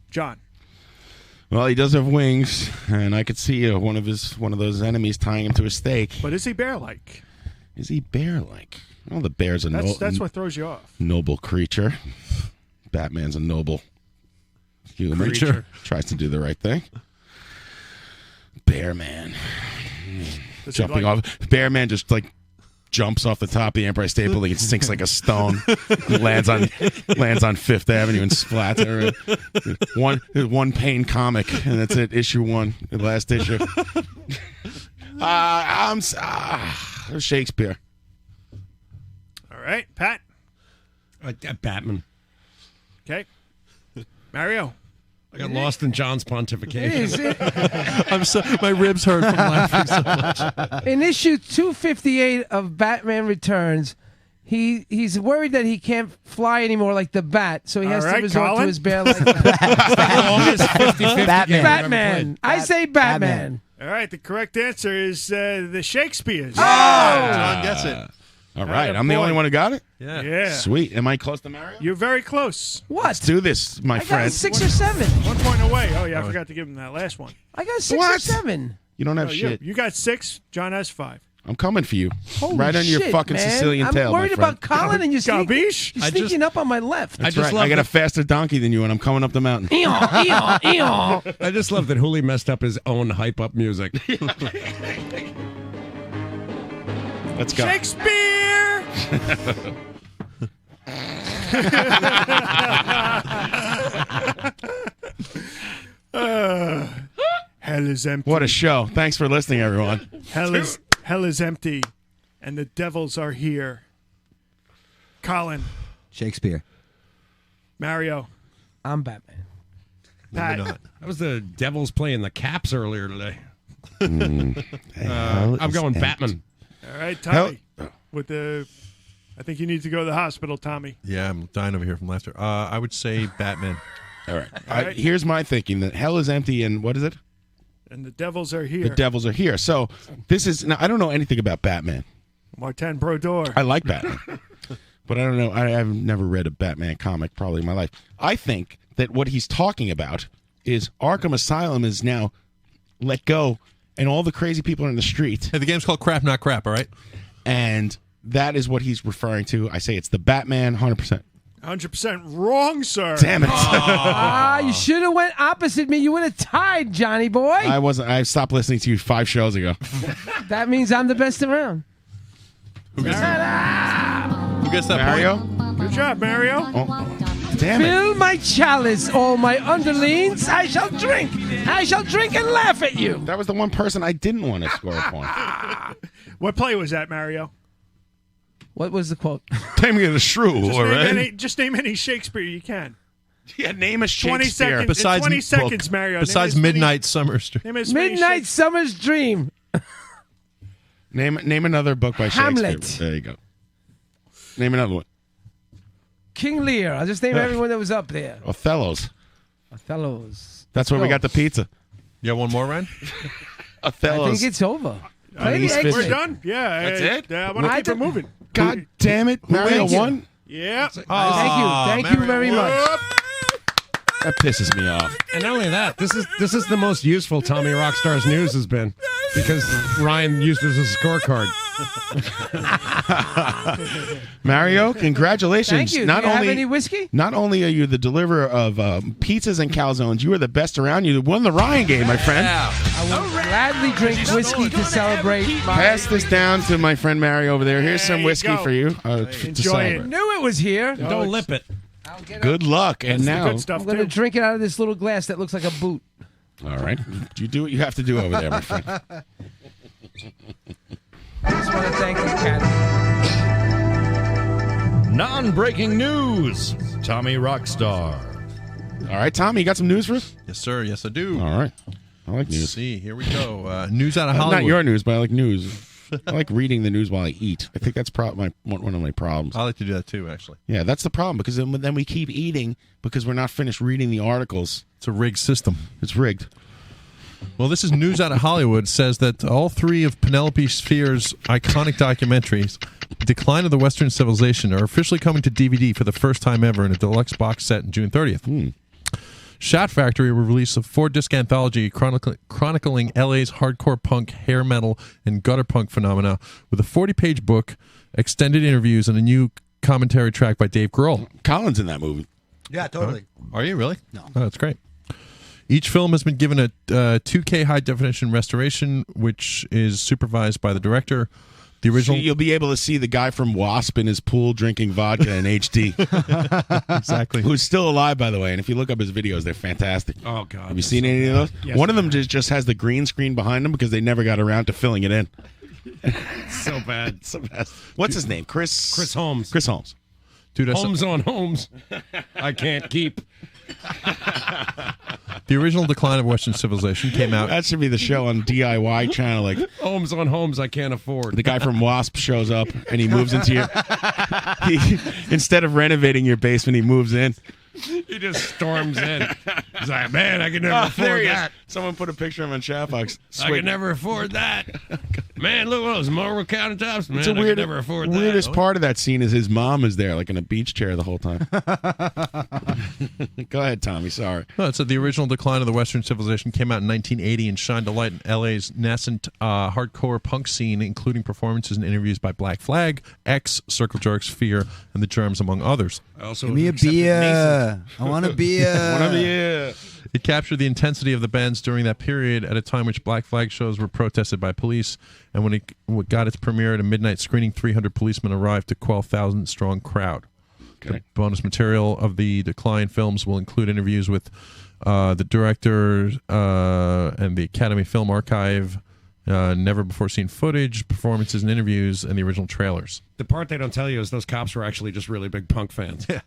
John. Well, he does have wings, and I could see one of those enemies tying him to a stake. But is he bear-like? Is he bear-like? Well, the bear's a That's what throws you off. noble creature. Batman's a noble human. Creature. Tries to do the right thing. Bear Man. Does he Jumping like- off. Bear Man just like jumps off the top of the Empire State Building and sinks like a stone. lands on Fifth Avenue and splats everywhere. One pain comic, and that's it. Issue 1, the last issue. Shakespeare. All right. Pat. Batman. Okay. Mario. I got lost in John's pontification. My ribs hurt from laughing so much. In issue 258 of Batman Returns, he's worried that he can't fly anymore like the Bat, so he has All to right, resort Colin? to his bear like Batman. I say Batman. All right. The correct answer is the Shakespeare's. John gets it. All right, I'm the only one who got it? Yeah. Yeah. Sweet. Am I close to Mario? You're very close. What? Let's do this, my I got friend. 6 or 7. 1 point away. Oh, yeah. I forgot to give him that last one. I got 6 or What? 7. You don't have No, shit. You got 6. John has 5. I'm coming for you. Holy right on your shit, fucking man. Sicilian I'm tail, worried my friend. about Colin and you're Gabish? sneaking up on my left. That's right. I got a faster donkey than you, and I'm coming up the mountain. I just love that Hooli messed up his own hype up music. Let's go. Shakespeare! Hell is empty. What a show. Thanks for listening, everyone. Hell is empty, and the devils are here. Colin. Shakespeare. Mario. I'm Batman. Pat. That was the Devils playing the Caps earlier today. Hell I'm is going empty. Batman. All right, Tommy. With the, I think you need to go to the hospital, Tommy. Yeah, I'm dying over here from laughter. I would say Batman. All right. All right. Here's my thinking that hell is empty and what is it? And the devils are here. The devils are here. So this is, now, I don't know anything about Batman. Martin Brodeur. I like Batman. But I don't know. I've never read a Batman comic probably in my life. I think that what he's talking about is Arkham Asylum is now let go and all the crazy people are in the street. Hey, the game's called Crap Not Crap, all right? And that is what he's referring to. I say it's the Batman 100%. 100% wrong, sir. Damn it. You should have went opposite me. You would have tied, Johnny boy. I stopped listening to you 5 shows ago. That means I'm the best around. Who gets that Mario? point? Good job, Mario. Damn it. Fill my chalice, all my underlings. I shall drink. I shall drink and laugh at you. That was the one person I didn't want to score a point. What play was that, Mario? What was the quote? Name me the shrew, Just, all name right? any, just name any Shakespeare you can. Yeah, name a 20 Shakespeare. seconds. 20 seconds, Mario. Besides Midnight Summer's Dream. Name as many Midnight Summer's Dream. Name another book by Hamlet. Shakespeare. There you go. Name another one. King Lear. I'll just name everyone that was up there. Othello's. Othello's. That's where we got the pizza. You have one more, Ryan? I Othello's. think it's over. I Play think the it's exit. We're done. Yeah. That's it? I want to keep it moving. God damn it. Mario Thank you. won? Yeah. Thank you very much. That pisses me off. And not only that, this is the most useful Tommy Rockstar's news has been because Ryan used it as a scorecard. Mario, congratulations. Thank you. Not Do you only have any whiskey? Not only are you the deliverer of pizzas and calzones, you are the best around. You won the Ryan game, my friend. I will gladly drink whiskey to celebrate. Pass this down to my friend Mario over there. Here's some you whiskey go. for you. To celebrate. Knew it was here. Don't lip it. Good luck. And That's the now, good stuff, I'm going to too. drink it out of this little glass that looks like a boot. all right, you do what you have to do over there, my friend. I just want to thank you, Cat. Non-breaking news. Tommy Rockstar. All right, Tommy, you got some news for us? Yes, sir. Yes, I do. All right. I like Let's news. see. Here we go. News out of Hollywood. Not your news, but I like news. I like reading the news while I eat. I think that's one of my problems. I like to do that too, actually. Yeah, that's the problem because then we keep eating because we're not finished reading the articles. It's a rigged system. It's rigged. Well, this is news out of Hollywood. Says that all 3 of Penelope Sphere's iconic documentaries, Decline of the Western Civilization, are officially coming to DVD for the first time ever in a deluxe box set on June 30th. Shot Factory will release a 4-disc anthology chronicling LA's hardcore punk, hair metal, and gutter punk phenomena with a 40-page book, extended interviews, and a new commentary track by Dave Grohl. Colin's in that movie. Yeah, totally. Are you really? No. Oh, that's great. Each film has been given a 2K high-definition restoration, which is supervised by the director. The original. So you'll be able to see the guy from Wasp in his pool drinking vodka in HD. Exactly. Who's still alive, by the way. And if you look up his videos, they're fantastic. Oh, God. Have you seen any of those? Yes, One of them just has the green screen behind him because they never got around to filling it in. So bad. So bad. What's his name? Chris Holmes. Chris Holmes. Dude, Holmes on Holmes. I can't keep. The original Decline of Western Civilization came out. That should be the show on DIY channel. Like Holmes on Holmes, I can't afford. the guy from Wasp shows up and he moves into your. Instead of renovating your basement, he moves in. He just storms in. He's like, man, I can never afford that. Someone put a picture of him on Chatbox. I can never afford that. Man, look at those marble countertops. Man, It's a I weird, can never afford that. weirdest part of that scene is his mom is there, like in a beach chair the whole time. Go ahead, Tommy. Sorry. No, it said the original Decline of the Western Civilization came out in 1980 and shined a light in LA's nascent hardcore punk scene, including performances and interviews by Black Flag, X, Circle Jerks, Fear, and the Germs, among others. Also, Give me a beer. I want a beer. It captured the intensity of the bands during that period at a time which Black Flag shows were protested by police, and when it got its premiere at a midnight screening, 300 policemen arrived to quell 1,000-strong crowd. The bonus material of the Decline films will include interviews with the director and the Academy Film Archive, never before seen footage, performances and interviews, and the original trailers. The part they don't tell you is those cops were actually just really big punk fans. Yeah.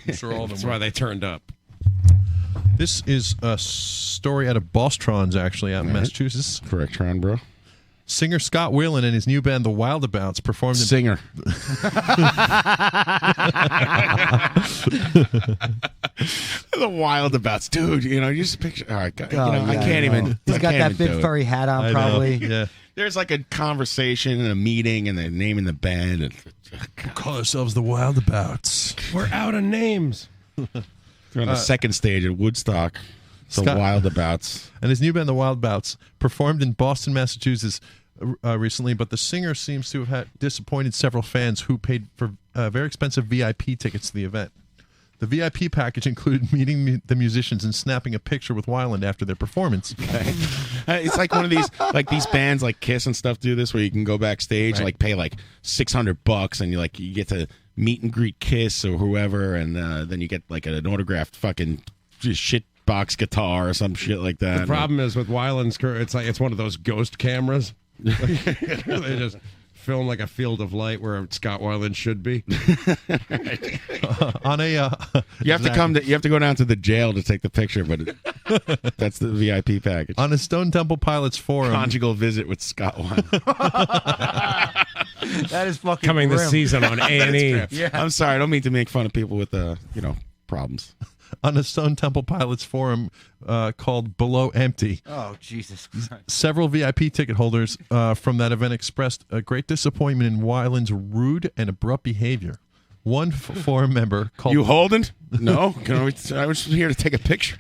I'm sure all of them That's were. why they turned up. This is a story out of Bostrons, actually, out in Massachusetts. Correct, Tron, bro. Singer Scott Weiland and his new band, The Wildabouts, performed in... Singer. The Wildabouts, dude. You know, you just picture. All right, I can't even. He's I got can't that even big do it. furry hat on, probably. Yeah. There's like a conversation and a meeting, and they're naming the band. And, we'll call ourselves The Wildabouts. We're out of names. They're on the second stage at Woodstock. The Scott- Wildabouts. And his new band, The Wildabouts, performed in Boston, Massachusetts recently, but the singer seems to have disappointed several fans who paid for very expensive VIP tickets to the event. The VIP package included meeting the musicians and snapping a picture with Weiland after their performance. It's like one of these bands like Kiss and stuff do this, where you can go backstage, Right. like pay like $600, and you get to meet and greet Kiss or whoever, and then you get like an autographed fucking shit box guitar or some shit like that. The problem is with Weiland's crew, it's one of those ghost cameras. They just film like a field of light where Scott Weiland should be. On a you have to go down to the jail to take the picture, but that's the VIP package. On a Stone Temple Pilots forum, Conjugal visit with Scott Weiland. That is fucking Coming this grim. season on A&E. Yeah. I'm sorry, I don't mean to make fun of people with problems. On a Stone Temple Pilots forum called Below Empty. Oh, Jesus Christ. Several VIP ticket holders from that event expressed a great disappointment in Weiland's rude and abrupt behavior. One forum member called... You holding? No? I was here to take a picture.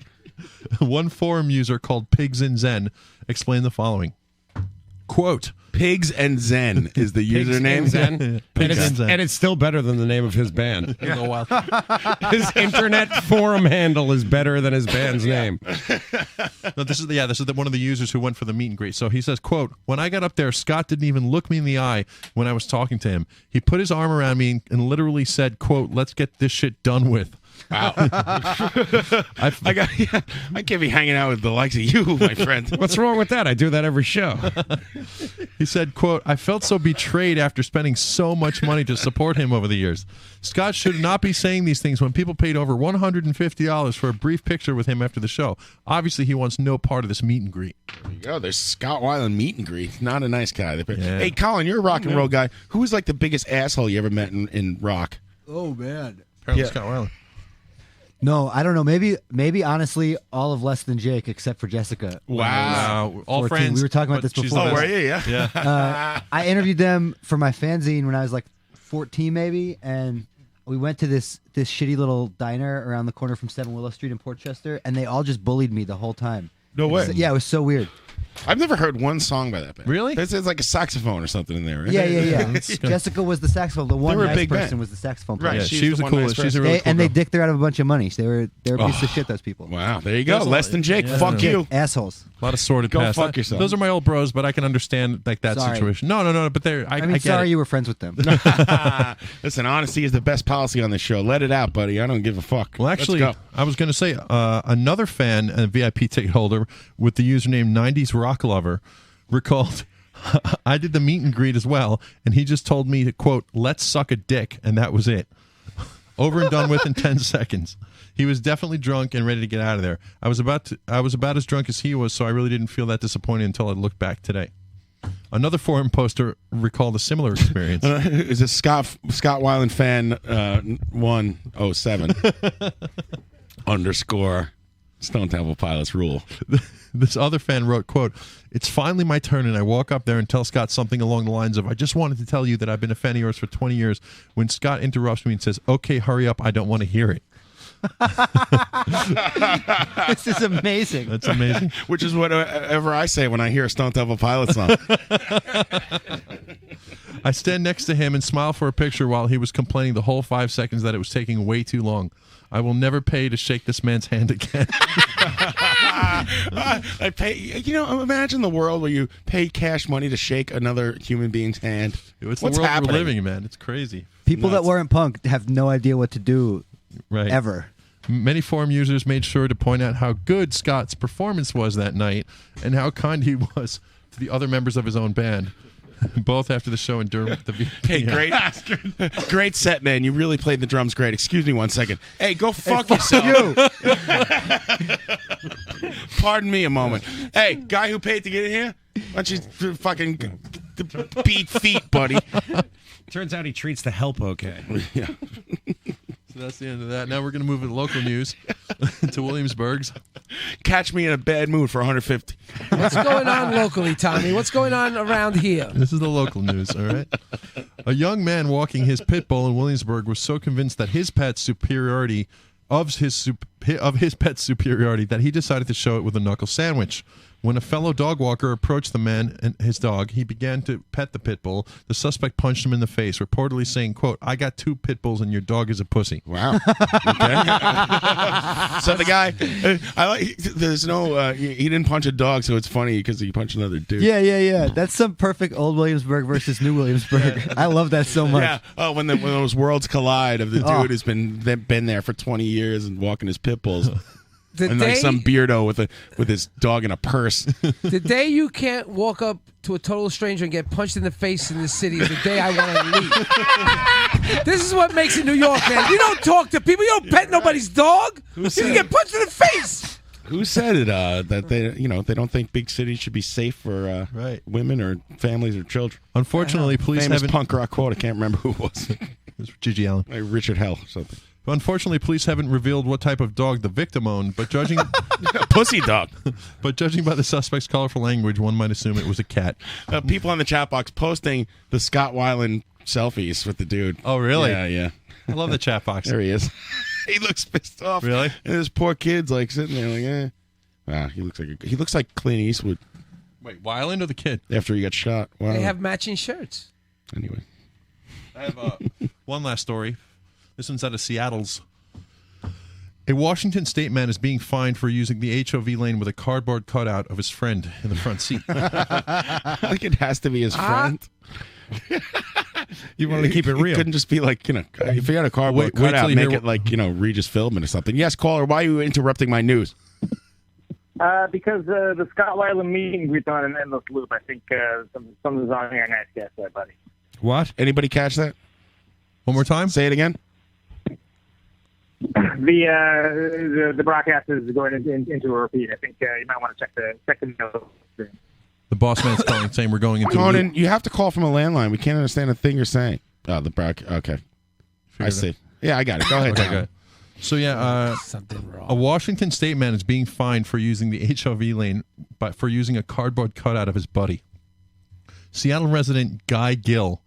One forum user called Pigs and Zen explained the following. Quote... Pigs and Zen is the Pigs username. and Zen. Pigs and Zen. And it's still better than the name of his band. His internet forum handle is better than his band's name. No, this is one of the users who went for the meet and greet. So he says, quote, when I got up there, Scott didn't even look me in the eye when I was talking to him. He put his arm around me and literally said, quote, let's get this shit done with. Wow. I can't be hanging out with the likes of you, my friend. What's wrong with that? I do that every show. He said, quote, I felt so betrayed after spending so much money to support him over the years. Scott should not be saying these things when people paid over $150 for a brief picture with him after the show. Obviously, he wants no part of this meet and greet. There you go. There's Scott Weiland meet and greet. Not a nice guy. Yeah. Hey, Colin, you're a rock and roll guy. Who was like the biggest asshole you ever met in rock? Oh, man. Apparently Scott Weiland. No, I don't know. Maybe honestly, all of Less Than Jake, except for Jessica. Wow. All 14. friends. We were talking about this but she's before. the Oh, were best. you? Yeah. Yeah. I interviewed them for my fanzine when I was like 14, maybe, and we went to this shitty little diner around the corner from 7 Willow Street in Portchester, and they all just bullied me the whole time. No way. Yeah, it was so weird. I've never heard one song by that band. Really? There's like a saxophone or something in there, right? Yeah. Jessica was the saxophone. The one were a nice big person band. was the saxophone Right. player. Yeah, She's she was the the one coolest. nice She's a really cool And they girl. dicked her out of a bunch of money. They were a piece of shit, those people. Wow. There you go. There's a Less lot- than Jake. yeah. Fuck you. Assholes. A lot of sordid Go past. fuck yourself. Those are my old bros, but I can understand like that Sorry. situation. No, but they're. I I mean, get sorry it. you were friends with them. Listen, honesty is the best policy on this show. Let it out, buddy. I don't give a fuck. Well, Let's actually, go. I was going to say another fan, a VIP ticket holder with the username 90s Rock Lover, recalled, I did the meet and greet as well, and he just told me to, quote, let's suck a dick, and that was it. Over and done with in 10 seconds. He was definitely drunk and ready to get out of there. I was about as drunk as he was, so I really didn't feel that disappointed until I looked back today. Another forum poster recalled a similar experience. Is a Scott Weiland fan 107 _ Stone Temple Pilots rule. This other fan wrote, quote, it's finally my turn, and I walk up there and tell Scott something along the lines of, I just wanted to tell you that I've been a fan of yours for 20 years, when Scott interrupts me and says, okay, hurry up, I don't want to hear it. This is amazing. That's amazing. Which is whatever I say when I hear a Stone Temple Pilots song. I stand next to him and smile for a picture while he was complaining the whole 5 seconds that it was taking way too long. I will never pay to shake this man's hand again. I pay. Imagine the world where you pay cash money to shake another human being's hand. It's What's the world happening? we're living in, man. It's crazy. People that weren't punk have no idea what to do Right. ever. Many forum users made sure to point out how good Scott's performance was that night and how kind he was to the other members of his own band, both after the show and during the Hey, great, great set, man. You really played the drums great. Excuse me 1 second. Hey, go fuck yourself. Pardon me a moment. Hey, guy who paid to get in here, why don't you fucking beat feet, buddy? Turns out he treats the help okay. Yeah. So that's the end of that. Now we're going to move to local news to Williamsburg's. Catch me in a bad mood for 150. What's going on locally, Tommy? What's going on around here? This is the local news, all right? A young man walking his pit bull in Williamsburg was so convinced that his pet's superiority of his pet's superiority that he decided to show it with a knuckle sandwich. When a fellow dog walker approached the man and his dog, he began to pet the pit bull. The suspect punched him in the face, reportedly saying, quote, "I got 2 pit bulls and your dog is a pussy." Wow. Okay. So the guy, I like. There's no. He didn't punch a dog, so it's funny because he punched another dude. Yeah. That's some perfect old Williamsburg versus new Williamsburg. I love that so much. Yeah. Oh, when those worlds collide of the dude who's been there for 20 years and walking his pit bulls. And like some beardo with his dog in a purse. The day you can't walk up to a total stranger and get punched in the face in the city is the day I want to leave. This is what makes it New York, man. You don't talk to people. You don't pet nobody's dog. You get punched in the face. Who said it? That they don't think big cities should be safe for women or families or children. Unfortunately, police famous haven't. punk rock quote. I can't remember who it was. It was Gigi Allen. Like Richard Hell or something. Unfortunately, police haven't revealed what type of dog the victim owned, but judging pussy dog. But judging by the suspect's colorful language, one might assume it was a cat. People on the chat box posting the Scott Weiland selfies with the dude. Oh, really? Yeah. I love the chat box. There he is. He looks pissed off. Really? And this poor kid's like sitting there like, eh. Wow, he looks like Clint Eastwood. Wait, Weiland or the kid? After he got shot. Wow. They have matching shirts. Anyway. I have one last story. This one's out of Seattle's. A Washington state man is being fined for using the HOV lane with a cardboard cutout of his friend in the front seat. I think it has to be his friend. You want to keep it real. It couldn't just be like, if you had a cardboard cutout, make it like, Regis Philbin or something. Yes, caller, why are you interrupting my news? Because the Scott Weiland meeting we've done an endless loop. I think some of the on here nice guess there, buddy. What? Anybody catch that? One more time? Say it again. The broadcast is going into a repeat. I think you might want to check the notes. The boss man's calling, saying we're going into Conan, you have to call from a landline. We can't understand a thing you're saying. Oh, the broadcast. Okay. I see. Yeah, I got it. Go ahead, Okay, Tom. go ahead. So, something wrong. A Washington state man is being fined for using the HOV lane, but for using a cardboard cutout of his buddy. Seattle resident Guy Gill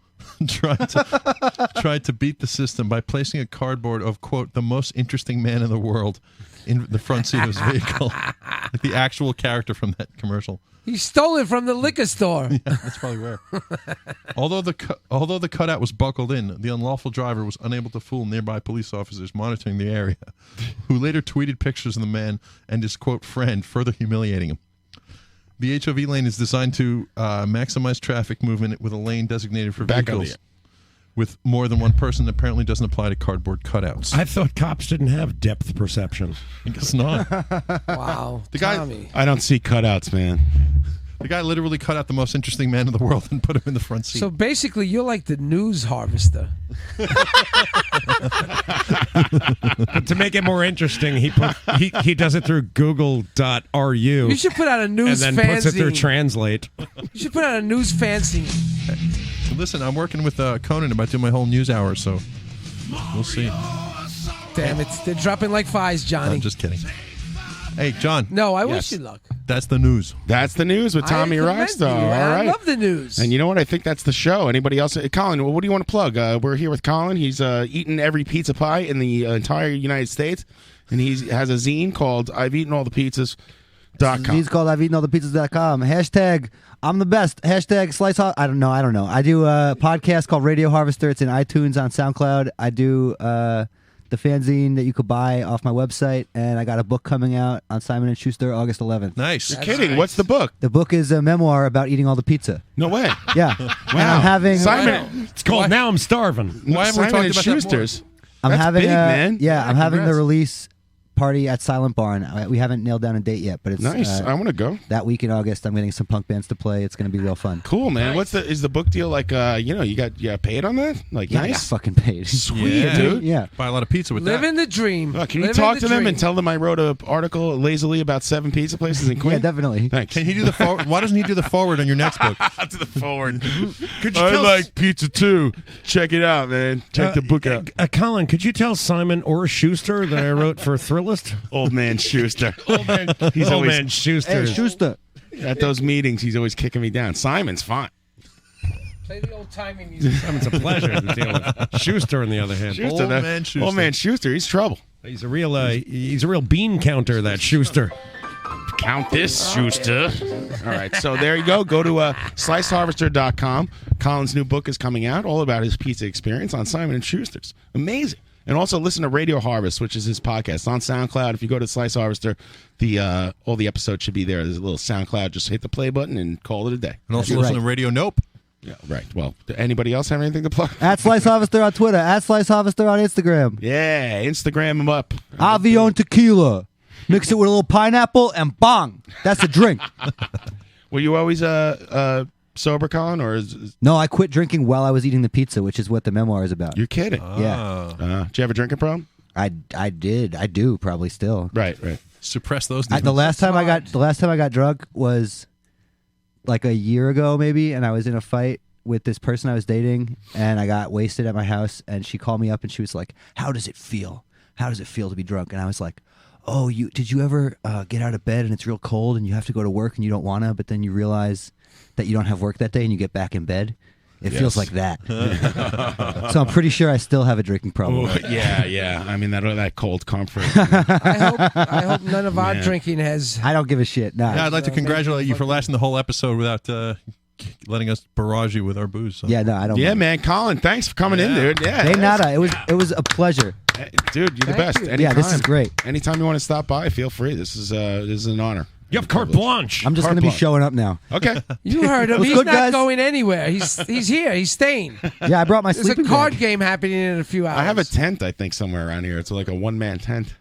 tried to beat the system by placing a cardboard of, quote, the most interesting man in the world in the front seat of his vehicle. Like the actual character from that commercial. He stole it from the liquor store. Yeah, that's probably where. Although the cutout was buckled in, the unlawful driver was unable to fool nearby police officers monitoring the area, who later tweeted pictures of the man and his, quote, friend, further humiliating him. The HOV lane is designed to maximize traffic movement with a lane designated for vehicles with more than one person. Apparently doesn't apply to cardboard cutouts. I thought cops didn't have depth perception. I guess not. Wow. The guy, Tommy. I don't see cutouts, man. The guy literally cut out the most interesting man in the world and put him in the front seat. So basically, you're like the news harvester. But to make it more interesting, he does it through Google.ru. You should put out a news and then fanzine. puts it through Translate. You should put out a news fanzine. Listen, I'm working with Conan about doing my whole news hour, so we'll see. Damn it, they're dropping like flies, Johnny. I'm just kidding. Hey, John. No, I wish you luck. That's the news. That's the news with Tommy Rockstar. All right. I love the news. And you know what? I think that's the show. Anybody else? Colin, what do you want to plug? We're here with Colin. He's eaten every pizza pie in the entire United States. And he has a zine called I've Eaten All the Pizzas.com. He's called I've Eaten All the Pizzas.com. Hashtag I'm the best. Hashtag Slice Hot. I don't know. I do a podcast called Radio Harvester. It's in iTunes, on SoundCloud. I do the fanzine that you could buy off my website, and I got a book coming out on Simon & Schuster August 11th. Nice. You're kidding. What's the book? The book is a memoir about eating all the pizza. No way. Yeah. Wow. And I'm having Simon. It's called Now I'm Starving. Why haven't we Simon talked and about Schuster's. that more? I'm That's having big, man. Yeah, I'm having the congrats. release party at Silent Barn. We haven't nailed down a date yet, but it's Nice. I want to go. that week in August. I'm getting some punk bands to play. It's going to be real fun. Cool, man. Is the book deal like? You got paid on that? Like, Yeah, I got nice, fucking paid. sweet, Yeah. dude. Yeah. Buy a lot of pizza with that. Living the dream. Can you Living talk the to them dream. and tell them I wrote an article lazily about 7 pizza places in Queens? Yeah, definitely. Thanks. Can he do the forward? Why doesn't he do the forward on your next book? to the forward. Could you I tell like pizza too. Check it out, man. Check the book out. Colin, could you tell Simon or Schuster that I wrote for Thrillist? Old man Schuster. He's always- old man Schuster. Hey, Schuster. At those meetings, he's always kicking me down. Simon's fine. Play the old timey music. Simon's a pleasure to deal with. Schuster, on the other hand, Schuster, Old man Schuster, he's trouble. He's a real bean counter. That Schuster. Count this, Schuster. All right, so there you go. Go to sliceharvester.com. Colin's new book is coming out, all about his pizza experience on Simon & Schuster's. Amazing. And also listen to Radio Harvest, which is his podcast. It's on SoundCloud. If you go to Slice Harvester, all the episodes should be there. There's a little SoundCloud. Just hit the play button and call it a day. And also listen to Radio Nope. Yeah, right. Well, anybody else have anything to plug? At Slice Harvester on Twitter. At Slice Harvester on Instagram. Yeah, Instagram him up. Avion tequila. Mix it with a little pineapple and bong. That's a drink. Were you always sober, Colin, or No, I quit drinking while I was eating the pizza, which is what the memoir is about. You're kidding? Yeah. Did you have a drinking problem? I did. I do probably still. Right. Suppress those. The last time I got drunk was like a year ago, maybe, and I was in a fight with this person I was dating, and I got wasted at my house, and she called me up and she was like, "How does it feel? How does it feel to be drunk?" And I was like, "Oh, did you ever get out of bed and it's real cold and you have to go to work and you don't wanna, but then you realize that you don't have work that day and you get back in bed?" It feels like that. So I'm pretty sure I still have a drinking problem. Ooh, yeah. I mean that cold comfort. I hope none of our Man. drinking has. I don't give a shit. Nah. Yeah, I'd like to congratulate you for lasting the whole episode without letting us barrage you with our booze. So. Yeah, no, I don't. Yeah, mind. man, Colin, thanks for coming in, dude. Yeah, Hey, nada. It was a pleasure. dude, you're the best. you. Yeah, this is great. Anytime you want to stop by, feel free. This is an honor. You have carte blanche. I'm just going to be showing up now. Okay. You heard him. What's He's good, not guys? going anywhere. He's here. He's staying. Yeah, I brought my There's a sleeping card bag. game happening in a few hours. I have a tent, I think, somewhere around here. It's like a one-man tent.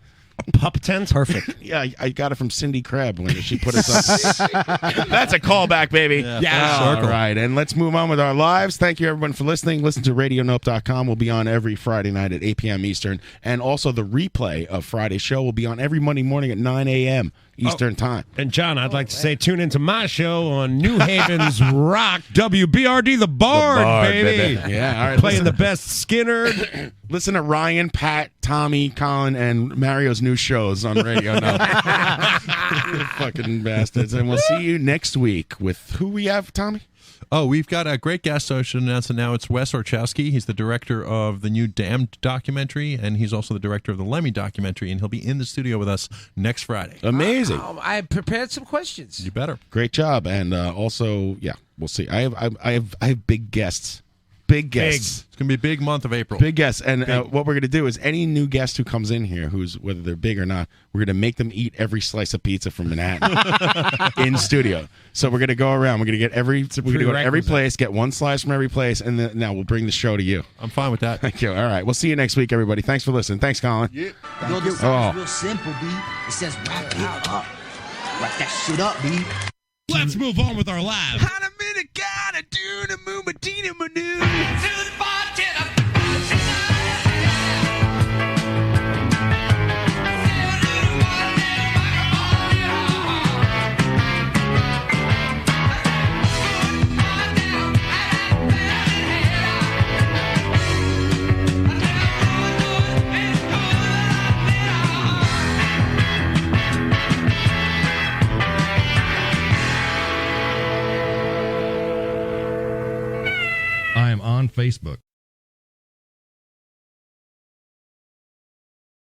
Pup tent? Perfect. Yeah, I got it from Cindy Crab when she put us up. That's a callback, baby. Yeah. All right, and let's move on with our lives. Thank you, everyone, for listening. Listen to RadioNope.com. We'll be on every Friday night at 8 p.m. Eastern. And also the replay of Friday's show will be on every Monday morning at 9 a.m. Eastern Time. And John, I'd like to say tune into my show on New Haven's Rock, WBRD, The Bard, baby. Yeah, all right. Playing the best Skinner. Listen to Ryan, Pat, Tommy, Colin, and Mario's new shows on radio now. Fucking bastards. And we'll see you next week with who we have, Tommy? Oh, we've got a great guest, so I should announce it now. It's Wes Orchowski. He's the director of the new Damned documentary, and he's also the director of the Lemmy documentary, and he'll be in the studio with us next Friday. Amazing. I prepared some questions. You better. Great job. And also, yeah, we'll see. I have big guests. Big guests. It's going to be a big month of April. Big guests. And what we're going to do is any new guest who comes in here, whether they're big or not, we're going to make them eat every slice of pizza from Manhattan in studio. So we're going to go around. We're going to get we're going to go to every place, get one slice from every place, and then now we'll bring the show to you. I'm fine with that. Thank you. All right. We'll see you next week, everybody. Thanks for listening. Thanks, Colin. Yo, this Oh. song's real simple, B. It says wrap it up. Wrap that shit up, B. Let's move on with our live. I am on Facebook.